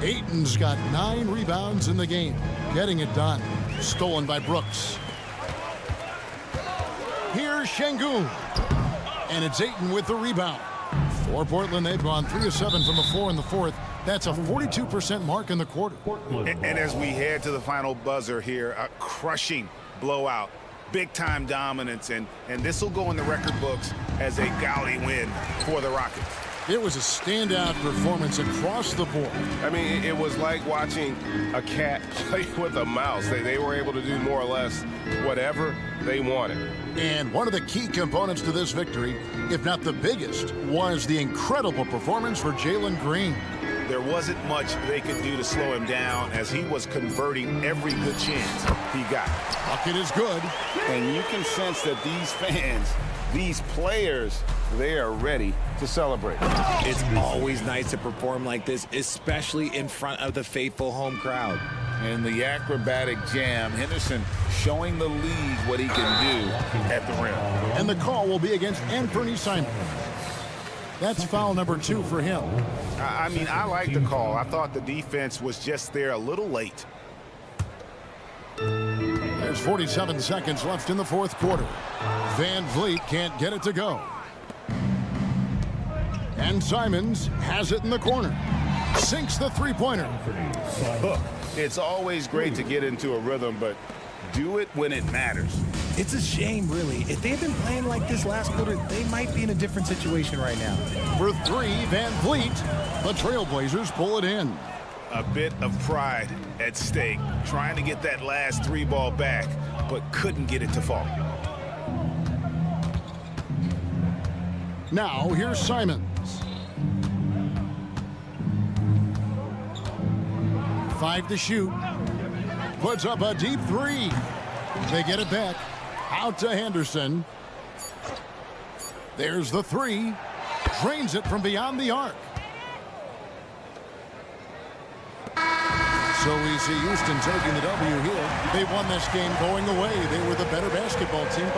Ayton's got 9 rebounds in the game. Getting it done. Stolen by Brooks. Here's Şengün. And it's Ayton with the rebound. For Portland, they've gone 3 of 7 from the floor in the fourth. That's a 42% mark in the quarter. And as we head to the final buzzer here, a crushing blowout. Big-time dominance, and this will go in the record books as a gaudy win for the Rockets. It was a standout performance across the board. I mean, it was like watching a cat play with a mouse. They were able to do more or less whatever they wanted. And one of the key components to this victory, if not the biggest, was the incredible performance for Jalen Green. there wasn't much they could do to slow him down as he was converting every good chance he got. Bucket is good. And you can sense that these fans, these players, they are ready to celebrate. It's always nice to perform like this, especially in front of the faithful home crowd. In the acrobatic jam, Henderson showing the league what he can do at the rim. And the call will be against Anthony Simons. That's foul number 2 for him. I mean, I like the call. I thought the defense was just there a little late. There's 47 seconds left in the fourth quarter. Van Vliet can't get it to go. And Simons has it in the corner. Sinks the three-pointer. Look, it's always great to get into a rhythm, but do it when it matters. It's a shame, really. If they had been playing like this last quarter, they might be in a different situation right now. For 3, Van Vliet. The Trailblazers pull it in. A bit of pride at stake, trying to get that last 3-ball back, but couldn't get it to fall. Now, here's Simons. 5 to shoot. Puts up a deep 3. They get it back. Out to Henderson. There's the 3. Drains it from beyond the arc. So we see Houston taking the W here. They won this game going away. They were the better basketball team.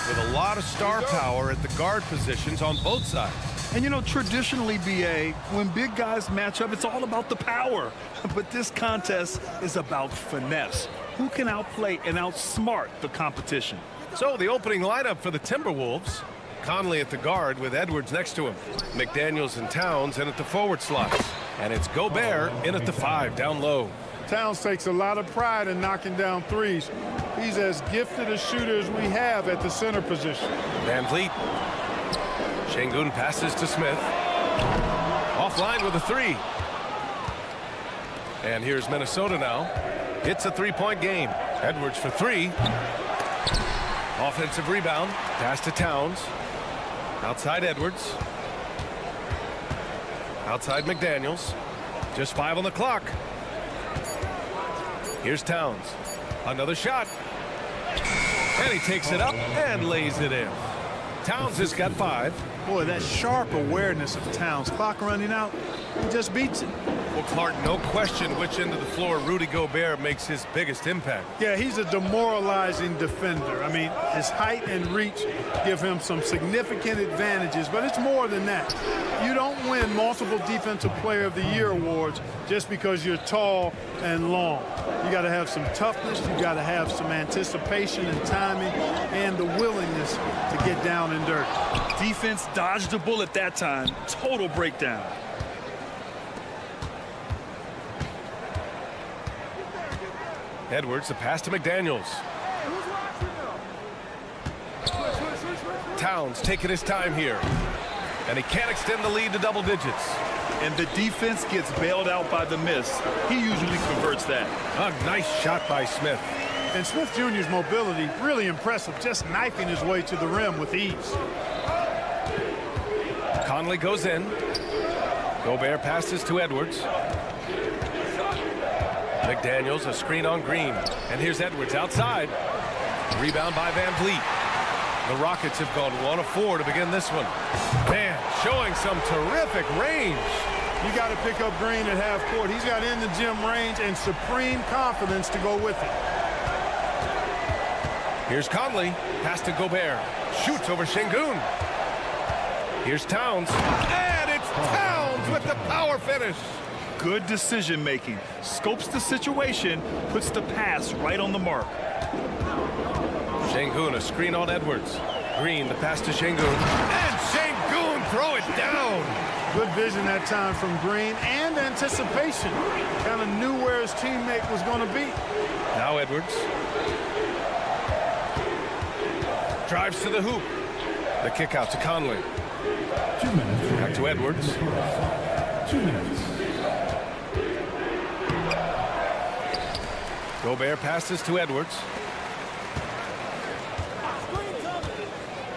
with a lot of star power at the guard positions on both sides. And, you know, traditionally, B.A., when big guys match up, it's all about the power. But this contest is about finesse. Who can outplay and outsmart the competition? So the opening lineup for the Timberwolves. Conley at the guard with Edwards next to him. McDaniels and Towns in at the forward slots. And it's Gobert in at the 5 down low. Towns takes a lot of pride in knocking down threes. He's as gifted a shooter as we have at the center position. Van Vliet. Şengün passes to Smith. Offline with a 3. And here's Minnesota now. It's a 3-point game. Edwards for 3. Offensive rebound. Pass to Towns. Outside Edwards. Outside McDaniels. Just 5 on the clock. Here's Towns. Another shot. And he takes it up and lays it in. Towns has got 5. Boy, that sharp awareness of Towns. Clock running out, he just beats it. Well, Clark, no question which end of the floor Rudy Gobert makes his biggest impact. Yeah, he's a demoralizing defender. I mean, his height and reach give him some significant advantages, but it's more than that. You don't win multiple Defensive Player of the Year awards just because you're tall and long. You got to have some toughness, you got to have some anticipation and timing, and the willingness to get down and dirty. Defense dodged a bullet that time. Total breakdown. Edwards, the pass to McDaniels. Towns taking his time here. And he can't extend the lead to double digits. And the defense gets bailed out by the miss. He usually converts that. A nice shot by Smith. And Smith Jr.'s mobility, really impressive, just knifing his way to the rim with ease. Conley goes in. Gobert passes to Edwards. McDaniels, a screen on Green. And here's Edwards outside. Rebound by Van Vliet. The Rockets have gone 1 of 4 to begin this one. Man, showing some terrific range. You got to pick up Green at half court. He's got in the gym range and supreme confidence to go with it. Here's Conley. Pass to Gobert. Shoots over Şengün. Here's Towns. And it's Towns with the power finish. Good decision making. Scopes the situation, puts the pass right on the mark. Şengün, a screen on Edwards. Green, the pass to Şengün. And Şengün throw it down. Good vision that time from Green and anticipation. Kind of knew where his teammate was going to be. Now Edwards. Drives to the hoop. The kick out to Conley. 2 minutes. Back to Edwards. 2 minutes. Gobert passes to Edwards.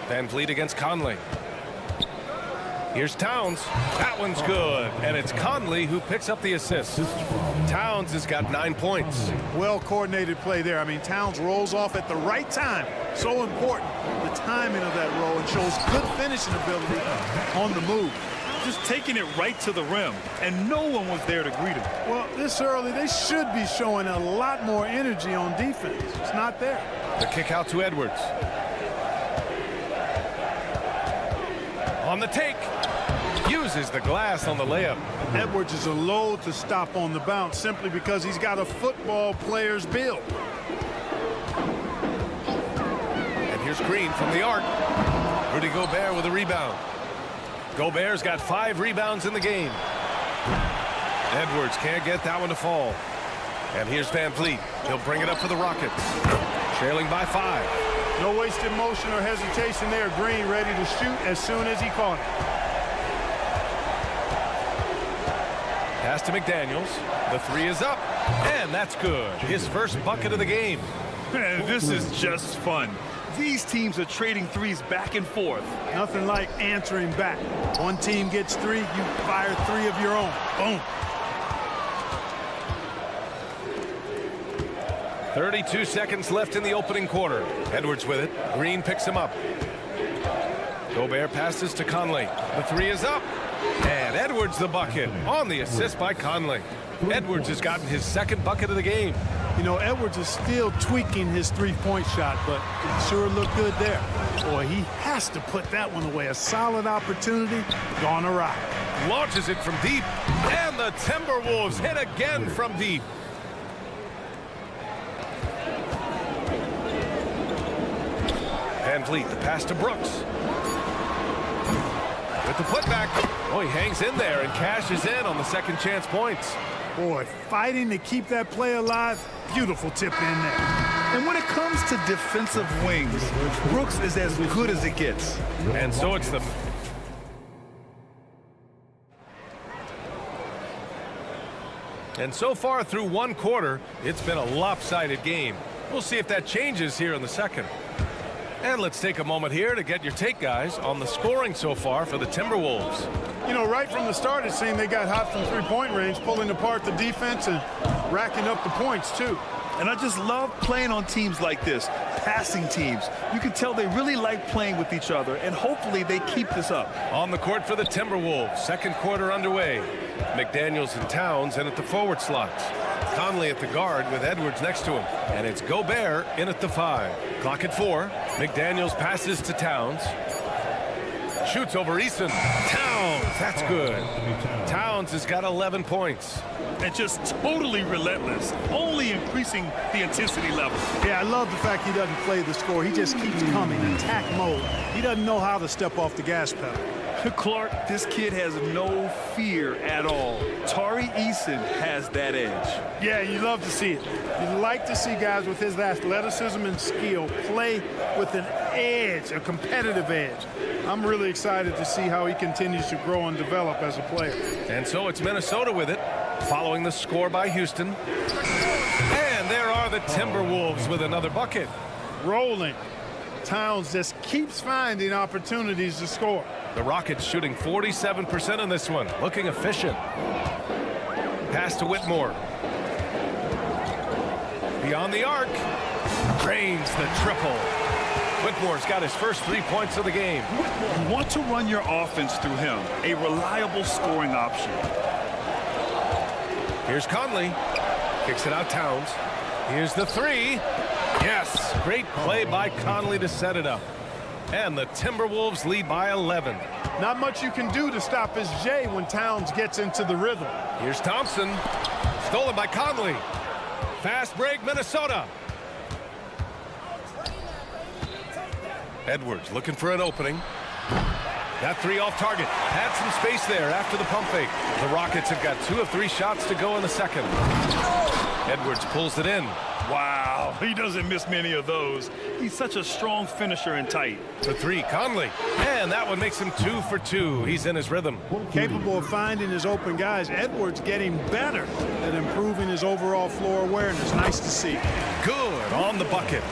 Van Vliet against Conley. Here's Towns. That one's good. And it's Conley who picks up the assist. Towns has got 9 points. Well-coordinated play there. I mean, Towns rolls off at the right time. So important, the timing of that roll, and shows good finishing ability on the move. Just taking it right to the rim, and no one was there to greet him. Well, this early, they should be showing a lot more energy on defense. It's not there. The kick out to Edwards. On the take. Uses the glass on the layup. Edwards is a load to stop on the bounce simply because he's got a football player's build. And here's Green from the arc. Rudy Gobert with a rebound. Gobert's got 5 rebounds in the game. Edwards can't get that one to fall. And here's Van Vliet. He'll bring it up for the Rockets. Trailing by 5. No wasted motion or hesitation there. Green ready to shoot as soon as he caught it. Pass to McDaniels. The 3 is up. And that's good. His first bucket of the game. Man, this is just fun. These teams are trading threes back and forth. Nothing like answering back. One team gets 3, you fire 3 of your own. Boom. 32 seconds left in the opening quarter. Edwards with it. Green picks him up. Gobert passes to Conley. The 3 is up. And Edwards the bucket on the assist by Conley. Edwards has gotten his 2nd bucket of the game. You know, Edwards is still tweaking his three-point shot, but it sure looked good there. Boy, he has to put that one away. A solid opportunity gone awry. Launches it from deep, and the Timberwolves hit again from deep. Van Vliet, the pass to Brooks. With the putback. Oh, he hangs in there and cashes in on the second chance points. Boy, fighting to keep that play alive. Beautiful tip in there. And when it comes to defensive wings, Brooks is as good as it gets. And so it's the... And so far through one quarter, it's been a lopsided game. We'll see if that changes here in the second. And let's take a moment here to get your take, guys, on the scoring so far for the Timberwolves. You know, right from the start, it seemed they got hot from three-point range, pulling apart the defense and racking up the points, too. And I just love playing on teams like this, passing teams. You can tell they really like playing with each other, and hopefully they keep this up. On the court for the Timberwolves, second quarter underway. McDaniels and Towns in at the forward slots. Conley at the guard with Edwards next to him. And it's Gobert in at the 5. Clock at 4. McDaniels passes to Towns. Shoots over Eason. Towns, that's good. Towns has got 11 points. And just totally relentless, only increasing the intensity level. Yeah, I love the fact he doesn't play the score. He just keeps coming, attack mode. He doesn't know how to step off the gas pedal. Clark, this kid has no fear at all. Tari Eason has that edge. Yeah, you love to see it. You like to see guys with his athleticism and skill play with an edge, a competitive edge. I'm really excited to see how he continues to grow and develop as a player. And so it's Minnesota with it, following the score by Houston. And there are the Timberwolves with another bucket. Rolling. Towns just keeps finding opportunities to score. The Rockets shooting 47% on this one, looking efficient. Pass to Whitmore. Beyond the arc. Drains the triple. Whitmore's got his first 3 points of the game. You want to run your offense through him, a reliable scoring option. Here's Conley. Kicks it out Towns. Here's the 3. Yes, great play by Conley to set it up. And the Timberwolves lead by 11. Not much you can do to stop his J when Towns gets into the rhythm. Here's Thompson. Stolen by Conley. Fast break, Minnesota. Edwards looking for an opening. That 3 off target. Had some space there after the pump fake. The Rockets have got 2 of 3 shots to go in the second. Edwards pulls it in. Wow, he doesn't miss many of those. He's such a strong finisher and tight. For 3, Conley. And that one makes him 2 for 2. He's in his rhythm. Capable of finding his open guys. Edwards getting better at improving his overall floor awareness. Nice to see. Good on the bucket.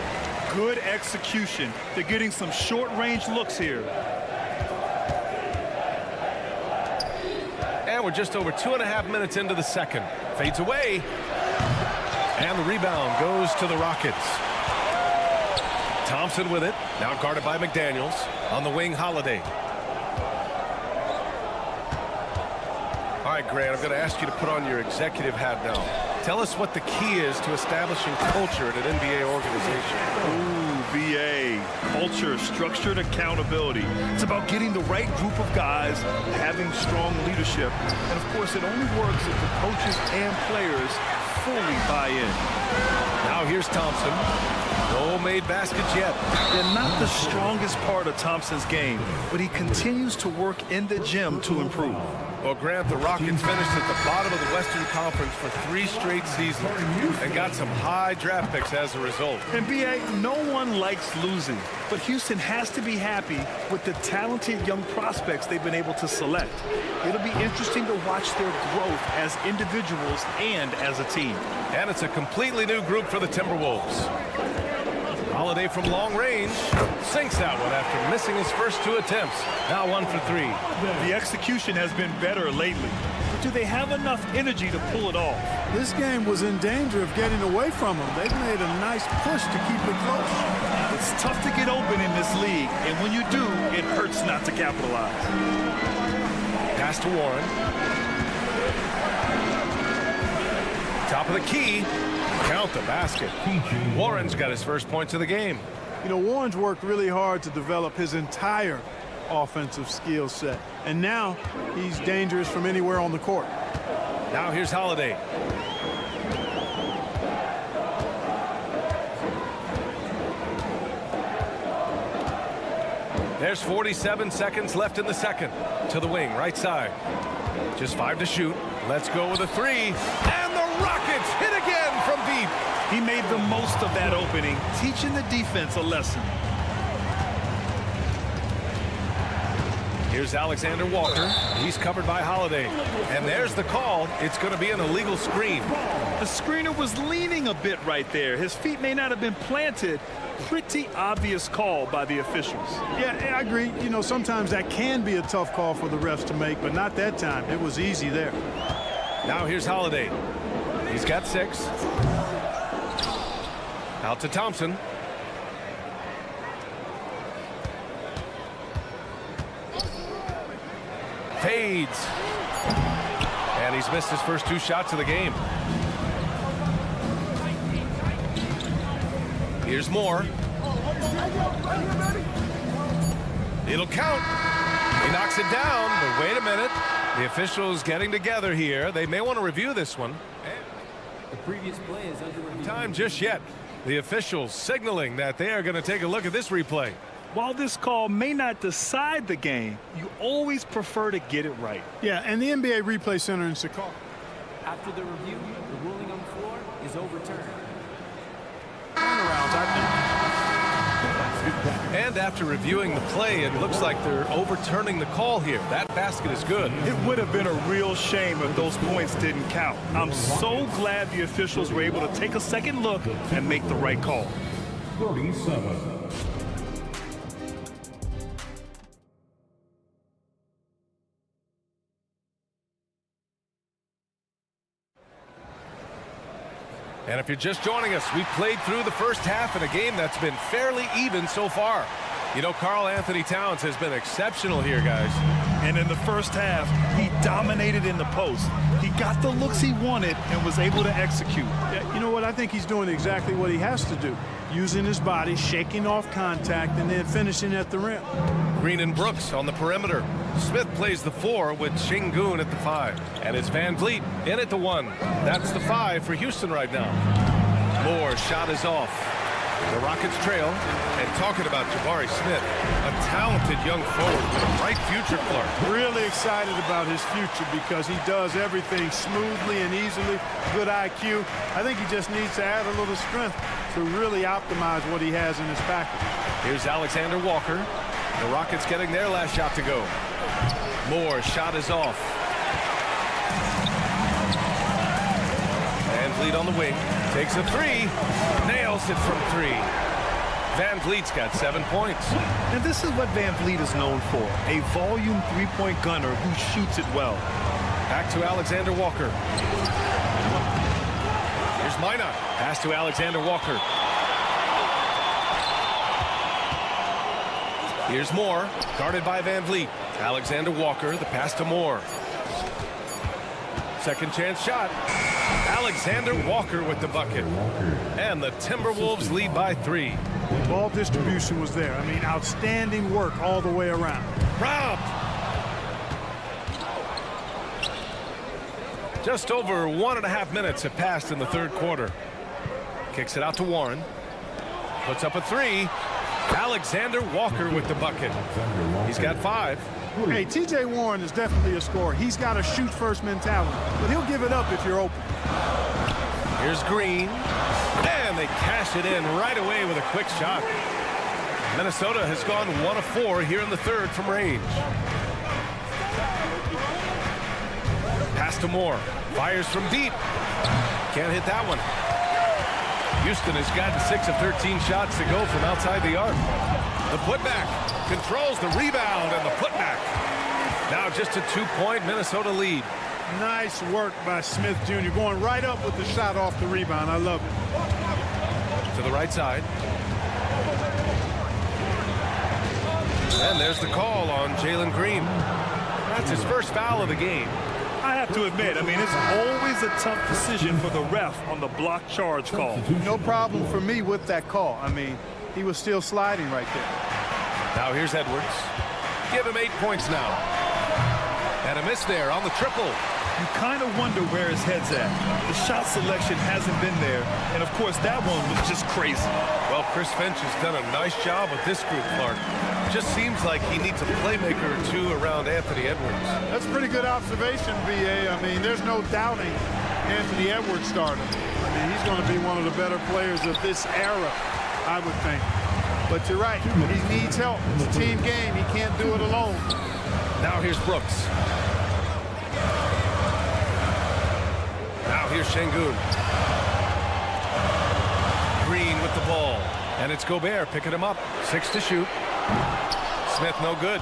Good execution. They're getting some short-range looks here. And we're just over 2.5 minutes into the second. Fades away. And the rebound goes to the Rockets. Thompson with it. Now guarded by McDaniels. On the wing, Holiday. All right, Grant, I'm going to ask you to put on your executive hat now. Tell us what the key is to establishing culture at an NBA organization. Ooh, BA. Culture, structured accountability. It's about getting the right group of guys, having strong leadership. And, of course, it only works if the coaches and players fully buy in. Now here's Thompson. No made baskets yet. They're not the strongest part of Thompson's game, but he continues to work in the gym to improve. Well, Grant, the Rockets finished at the bottom of the Western Conference for 3 straight seasons and got some high draft picks as a result. And BA, no one likes losing, but Houston has to be happy with the talented young prospects they've been able to select. It'll be interesting to watch their growth as individuals and as a team. And it's a completely new group for the Timberwolves. Holiday from long range sinks that one after missing his first 2 attempts. Now 1 for 3. The execution has been better lately. But do they have enough energy to pull it off? This game was in danger of getting away from them. They've made a nice push to keep it close. It's tough to get open in this league, and when you do, it hurts not to capitalize. Pass to Warren. Top of the key. Count the basket. Warren's got his first points of the game. You know, Warren's worked really hard to develop his entire offensive skill set. And now he's dangerous from anywhere on the court. Now here's Holiday. There's 47 seconds left in the second. To the wing, right side. Just 5 to shoot. Let's go with a 3. And the Rockets hit again from deep. He made the most of that opening, teaching the defense a lesson. Here's Alexander Walker. He's covered by Holiday. And there's the call. It's going to be an illegal screen. The screener was leaning a bit right there. His feet may not have been planted. Pretty obvious call by the officials. Yeah, I agree. You know, sometimes that can be a tough call for the refs to make, but not that time. It was easy there. Now here's Holiday. He's got 6. Out to Thompson. Fades. And he's missed his first 2 shots of the game. Here's Moore. It'll count. He knocks it down, but wait a minute. The officials getting together here. They may want to review this one. The previous play is under review. Time just yet. The officials signaling that they are going to take a look at this replay. While this call may not decide the game, you always prefer to get it right. Yeah, and the NBA Replay Center in Skwara. After the review, the ruling on the floor is overturned. And after reviewing the play, it looks like they're overturning the call here. That basket is good. It would have been a real shame if those points didn't count. I'm so glad the officials were able to take a second look and make the right call. 37. And if you're just joining us, we played through the first half in a game that's been fairly even so far. You know, Karl Anthony Towns has been exceptional here, guys. And in the first half, he dominated in the post. He got the looks he wanted and was able to execute. Yeah, you know what? I think he's doing exactly what he has to do. Using his body, shaking off contact, and then finishing at the rim. Green and Brooks on the perimeter. Smith plays the 4 with Şengün at the 5. And it's Van Vliet in at the 1. That's the 5 for Houston right now. Moore shot is off. The Rockets trail. And talking about Jabari Smith, a talented young forward with a bright future, Clark. Really excited about his future because he does everything smoothly and easily. Good IQ. I think he just needs to add a little strength to really optimize what he has in his package. Here's Alexander Walker. The Rockets getting their last shot to go. Moore shot is off. Van Vliet on the wing. Takes a 3. Nails it from 3. Van Vliet's got 7 points. And this is what Van Vliet is known for. A volume three-point gunner who shoots it well. Back to Alexander Walker. Here's Minot. Pass to Alexander Walker. Here's Moore. Guarded by Van Vliet. Alexander Walker. The pass to Moore. Second chance shot. Alexander Walker with the bucket. And the Timberwolves lead by 3. Ball distribution was there. I mean, outstanding work all the way around. Robbed. Just over 1.5 minutes have passed in the third quarter. Kicks it out to Warren. Puts up a 3. Alexander Walker with the bucket. He's got 5. Hey, T.J. Warren is definitely a scorer. He's got a shoot-first mentality, but he'll give it up if you're open. Here's Green. And they cash it in right away with a quick shot. Minnesota has gone 1 of 4 here in the third from range. Pass to Moore. Fires from deep. Can't hit that one. Houston has gotten 6 of 13 shots to go from outside the arc. The putback controls the rebound and the putback. Now just a 2-point Minnesota lead. Nice work by Smith Jr. going right up with the shot off the rebound. I love it. To the right side. And there's the call on Jalen Green. That's his first foul of the game. I have to admit, I mean, it's always a tough decision for the ref on the block charge call. No problem for me with that call. I mean, he was still sliding right there. Now here's Edwards. Give him 8 points now. And a miss there on the triple. You kind of wonder where his head's at. The shot selection hasn't been there, and of course that one was just crazy. Well, Chris Finch has done a nice job with this group, Clark. Just seems like he needs a playmaker or two around Anthony Edwards. That's a pretty good observation, B.A. I mean, there's no doubting Anthony Edwards starting. I mean, he's going to be one of the better players of this era, I would think. But you're right, he needs help. It's a team game. He can't do it alone. Now here's Brooks. Now here's Şengün. Green with the ball. And it's Gobert picking him up. 6 to shoot. Smith no good.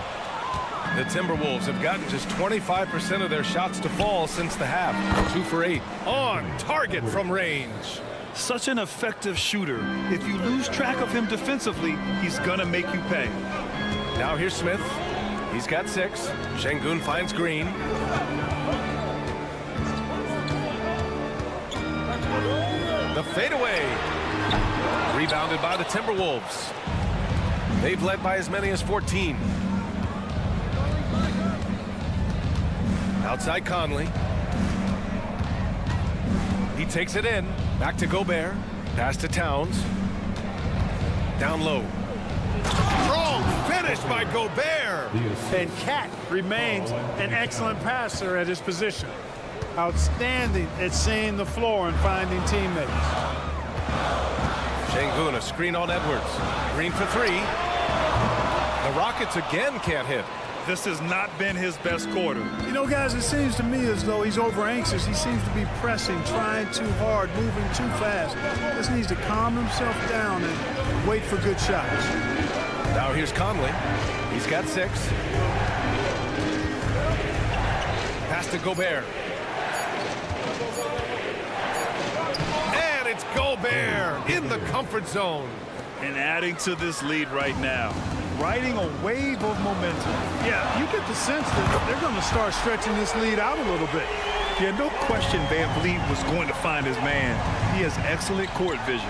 The Timberwolves have gotten just 25% of their shots to fall since the half. 2 for 8. On target from range. Such an effective shooter. If you lose track of him defensively, he's gonna make you pay. Now here's Smith. He's got 6. Şengün finds Green. The fadeaway. Rebounded by the Timberwolves. They've led by as many as 14. Outside Conley. He takes it in. Back to Gobert. Pass to Towns. Down low. Strong finish by Gobert. And Cat remains an excellent passer at his position. Outstanding at seeing the floor and finding teammates. Şengün, a screen on Edwards. Green for 3. The Rockets again can't hit. This has not been his best quarter. You know, guys, it seems to me as though he's over anxious. He seems to be pressing, trying too hard, moving too fast. Just needs to calm himself down and wait for good shots. Now here's Conley. He's got 6. Pass to Gobert. And it's Gobert in the comfort zone. And adding to this lead right now. Riding a wave of momentum. Yeah, you get the sense that they're going to start stretching this lead out a little bit. Yeah, no question Van Vliet was going to find his man. He has excellent court vision.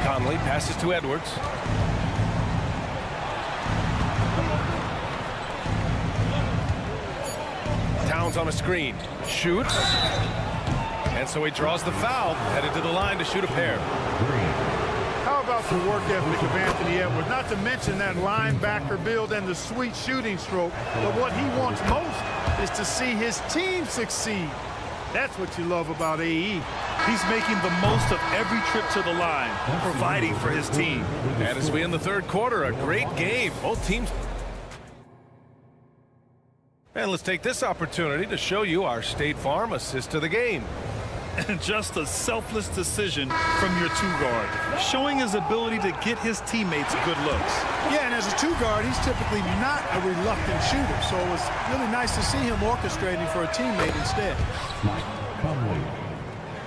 Conley passes to Edwards. Towns on a screen. Shoots. And so he draws the foul. Headed to the line to shoot a pair. How about the work ethic of Anthony Edwards? Not to mention that linebacker build and the sweet shooting stroke. But what he wants most is to see his team succeed. That's what you love about AE. He's making the most of every trip to the line, providing for his team. And as we end the third quarter, a great game. Both teams. And let's take this opportunity to show you our State Farm assist to the game. And just a selfless decision from your 2-guard, showing his ability to get his teammates good looks. Yeah, and as a 2-guard, he's typically not a reluctant shooter, so it was really nice to see him orchestrating for a teammate instead.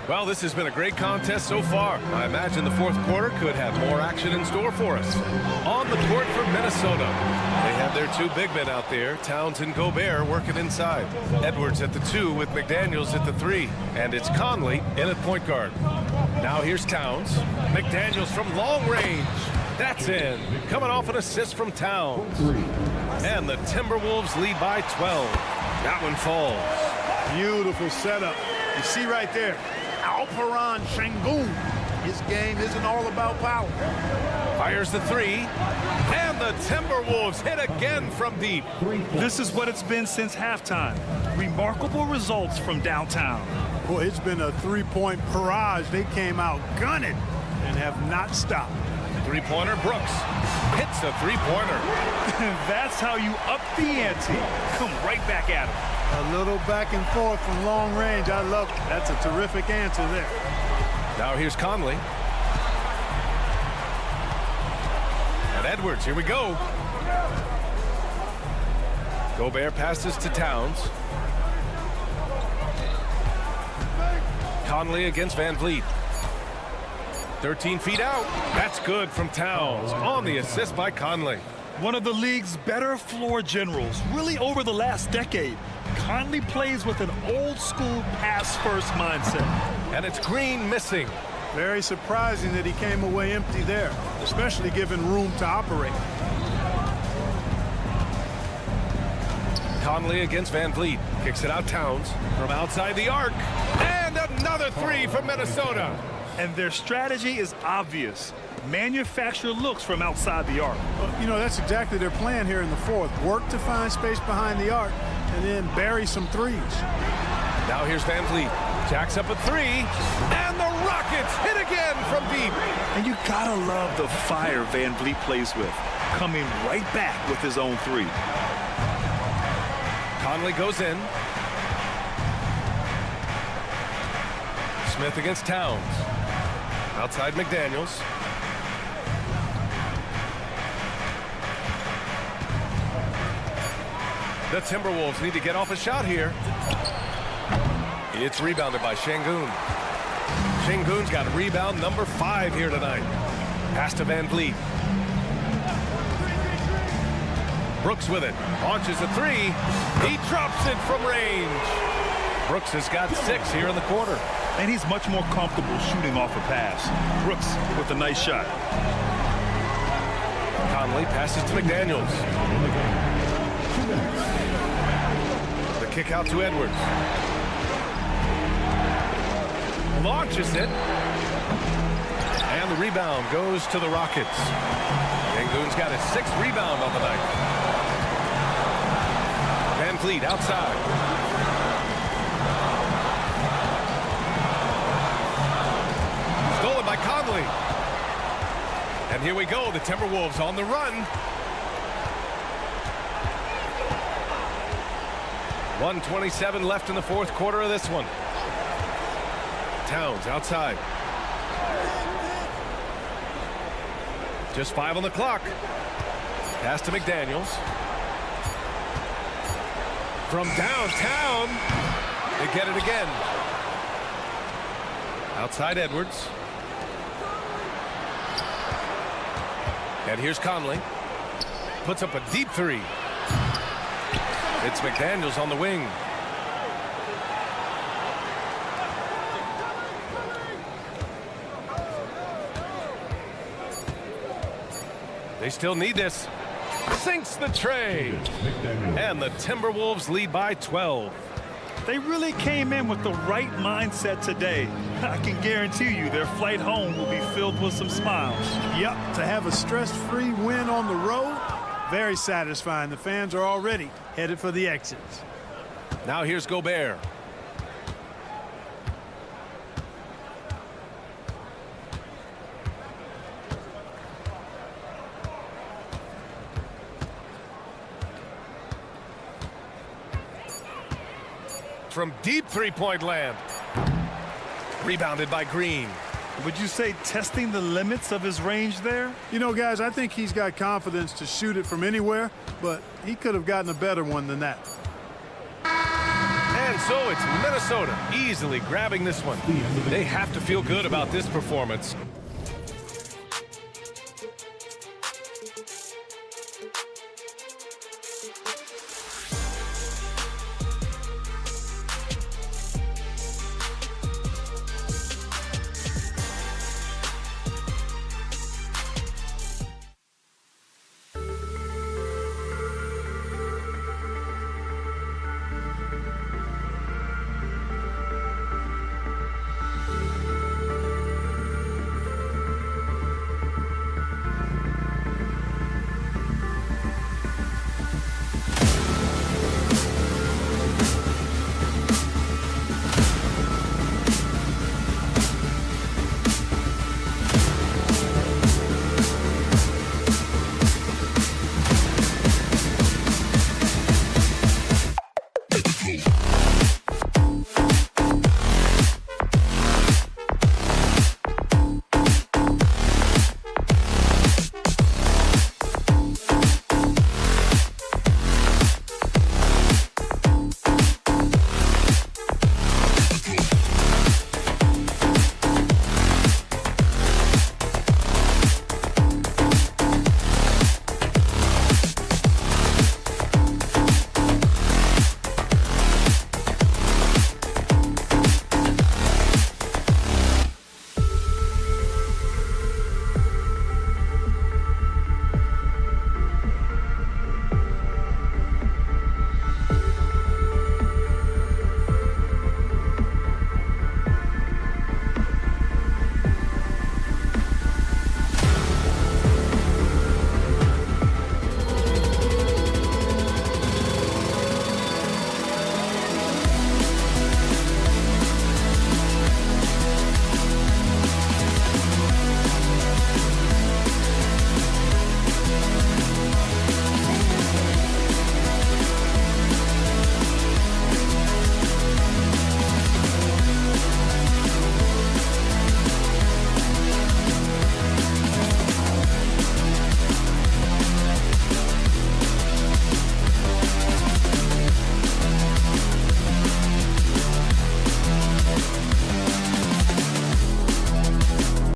Well, this has been a great contest so far. I imagine the fourth quarter could have more action in store for us. On the court for Minnesota, they have their 2 big men out there, Towns and Gobert, working inside. Edwards at the 2 with McDaniels at the 3. And it's Conley in at point guard. Now here's Towns. McDaniels from long range. That's in. Coming off an assist from Towns. And the Timberwolves lead by 12. That one falls. Beautiful setup. You see right there. Alperen Şengün. His game isn't all about power. Fires the 3. And the Timberwolves hit again from deep. This is what it's been since halftime. Remarkable results from downtown. Boy, it's been a 3-point barrage. They came out gunning and have not stopped. 3-pointer Brooks hits a 3-pointer. That's how you up the ante. Come right back at him. A little back and forth from long range. I love it. That's a terrific answer there. Now here's Conley. And Edwards, here we go. Gobert passes to Towns. Conley against Van Vliet. 13 feet out. That's good from Towns on the assist by Conley. One of the league's better floor generals, really over the last decade. Conley plays with an old-school pass-first mindset. And it's Green missing. Very surprising that he came away empty there, especially given room to operate. Conley against Van Vliet. Kicks it out Towns from outside the arc. And another three from Minnesota. And their strategy is obvious. Manufacture looks from outside the arc. Well, you know, that's exactly their plan here in the fourth. Work to find space behind the arc and then bury some threes. Now here's Van Vliet. Jacks up a three. And the Rockets hit again from deep. And you gotta love the fire Van Vliet plays with. Coming right back with his own three. Conley goes in. Smith against Towns. Outside McDaniels. The Timberwolves need to get off a shot here. It's rebounded by Şengün. Şengün's got rebound number 5 here tonight. Pass to Van Vliet. Brooks with it. Launches a three. He drops it from range. Brooks has got 6 here in the quarter. And he's much more comfortable shooting off a pass. Brooks with a nice shot. Conley passes to McDaniels. The kick out to Edwards. Launches it. And the rebound goes to the Rockets. Şengün's got his 6th rebound on the night. Van Vliet outside. Stolen by Conley. And here we go, the Timberwolves on the run. 1:27 left in the fourth quarter of this one. Towns outside. Just 5 on the clock. Pass to McDaniels. From downtown, they get it again. Outside Edwards. And here's Conley. Puts up a deep three. It's McDaniels on the wing. They still need this. Sinks the tray. And the Timberwolves lead by 12. They really came in with the right mindset today. I can guarantee you their flight home will be filled with some smiles. Yep, to have a stress-free win on the road, very satisfying. The fans are already headed for the exits. Now here's Gobert. From deep three-point land. Rebounded by Green. Would you say testing the limits of his range there? You know, guys, I think he's got confidence to shoot it from anywhere, but he could have gotten a better one than that. And so it's Minnesota easily grabbing this one. They have to feel good about this performance.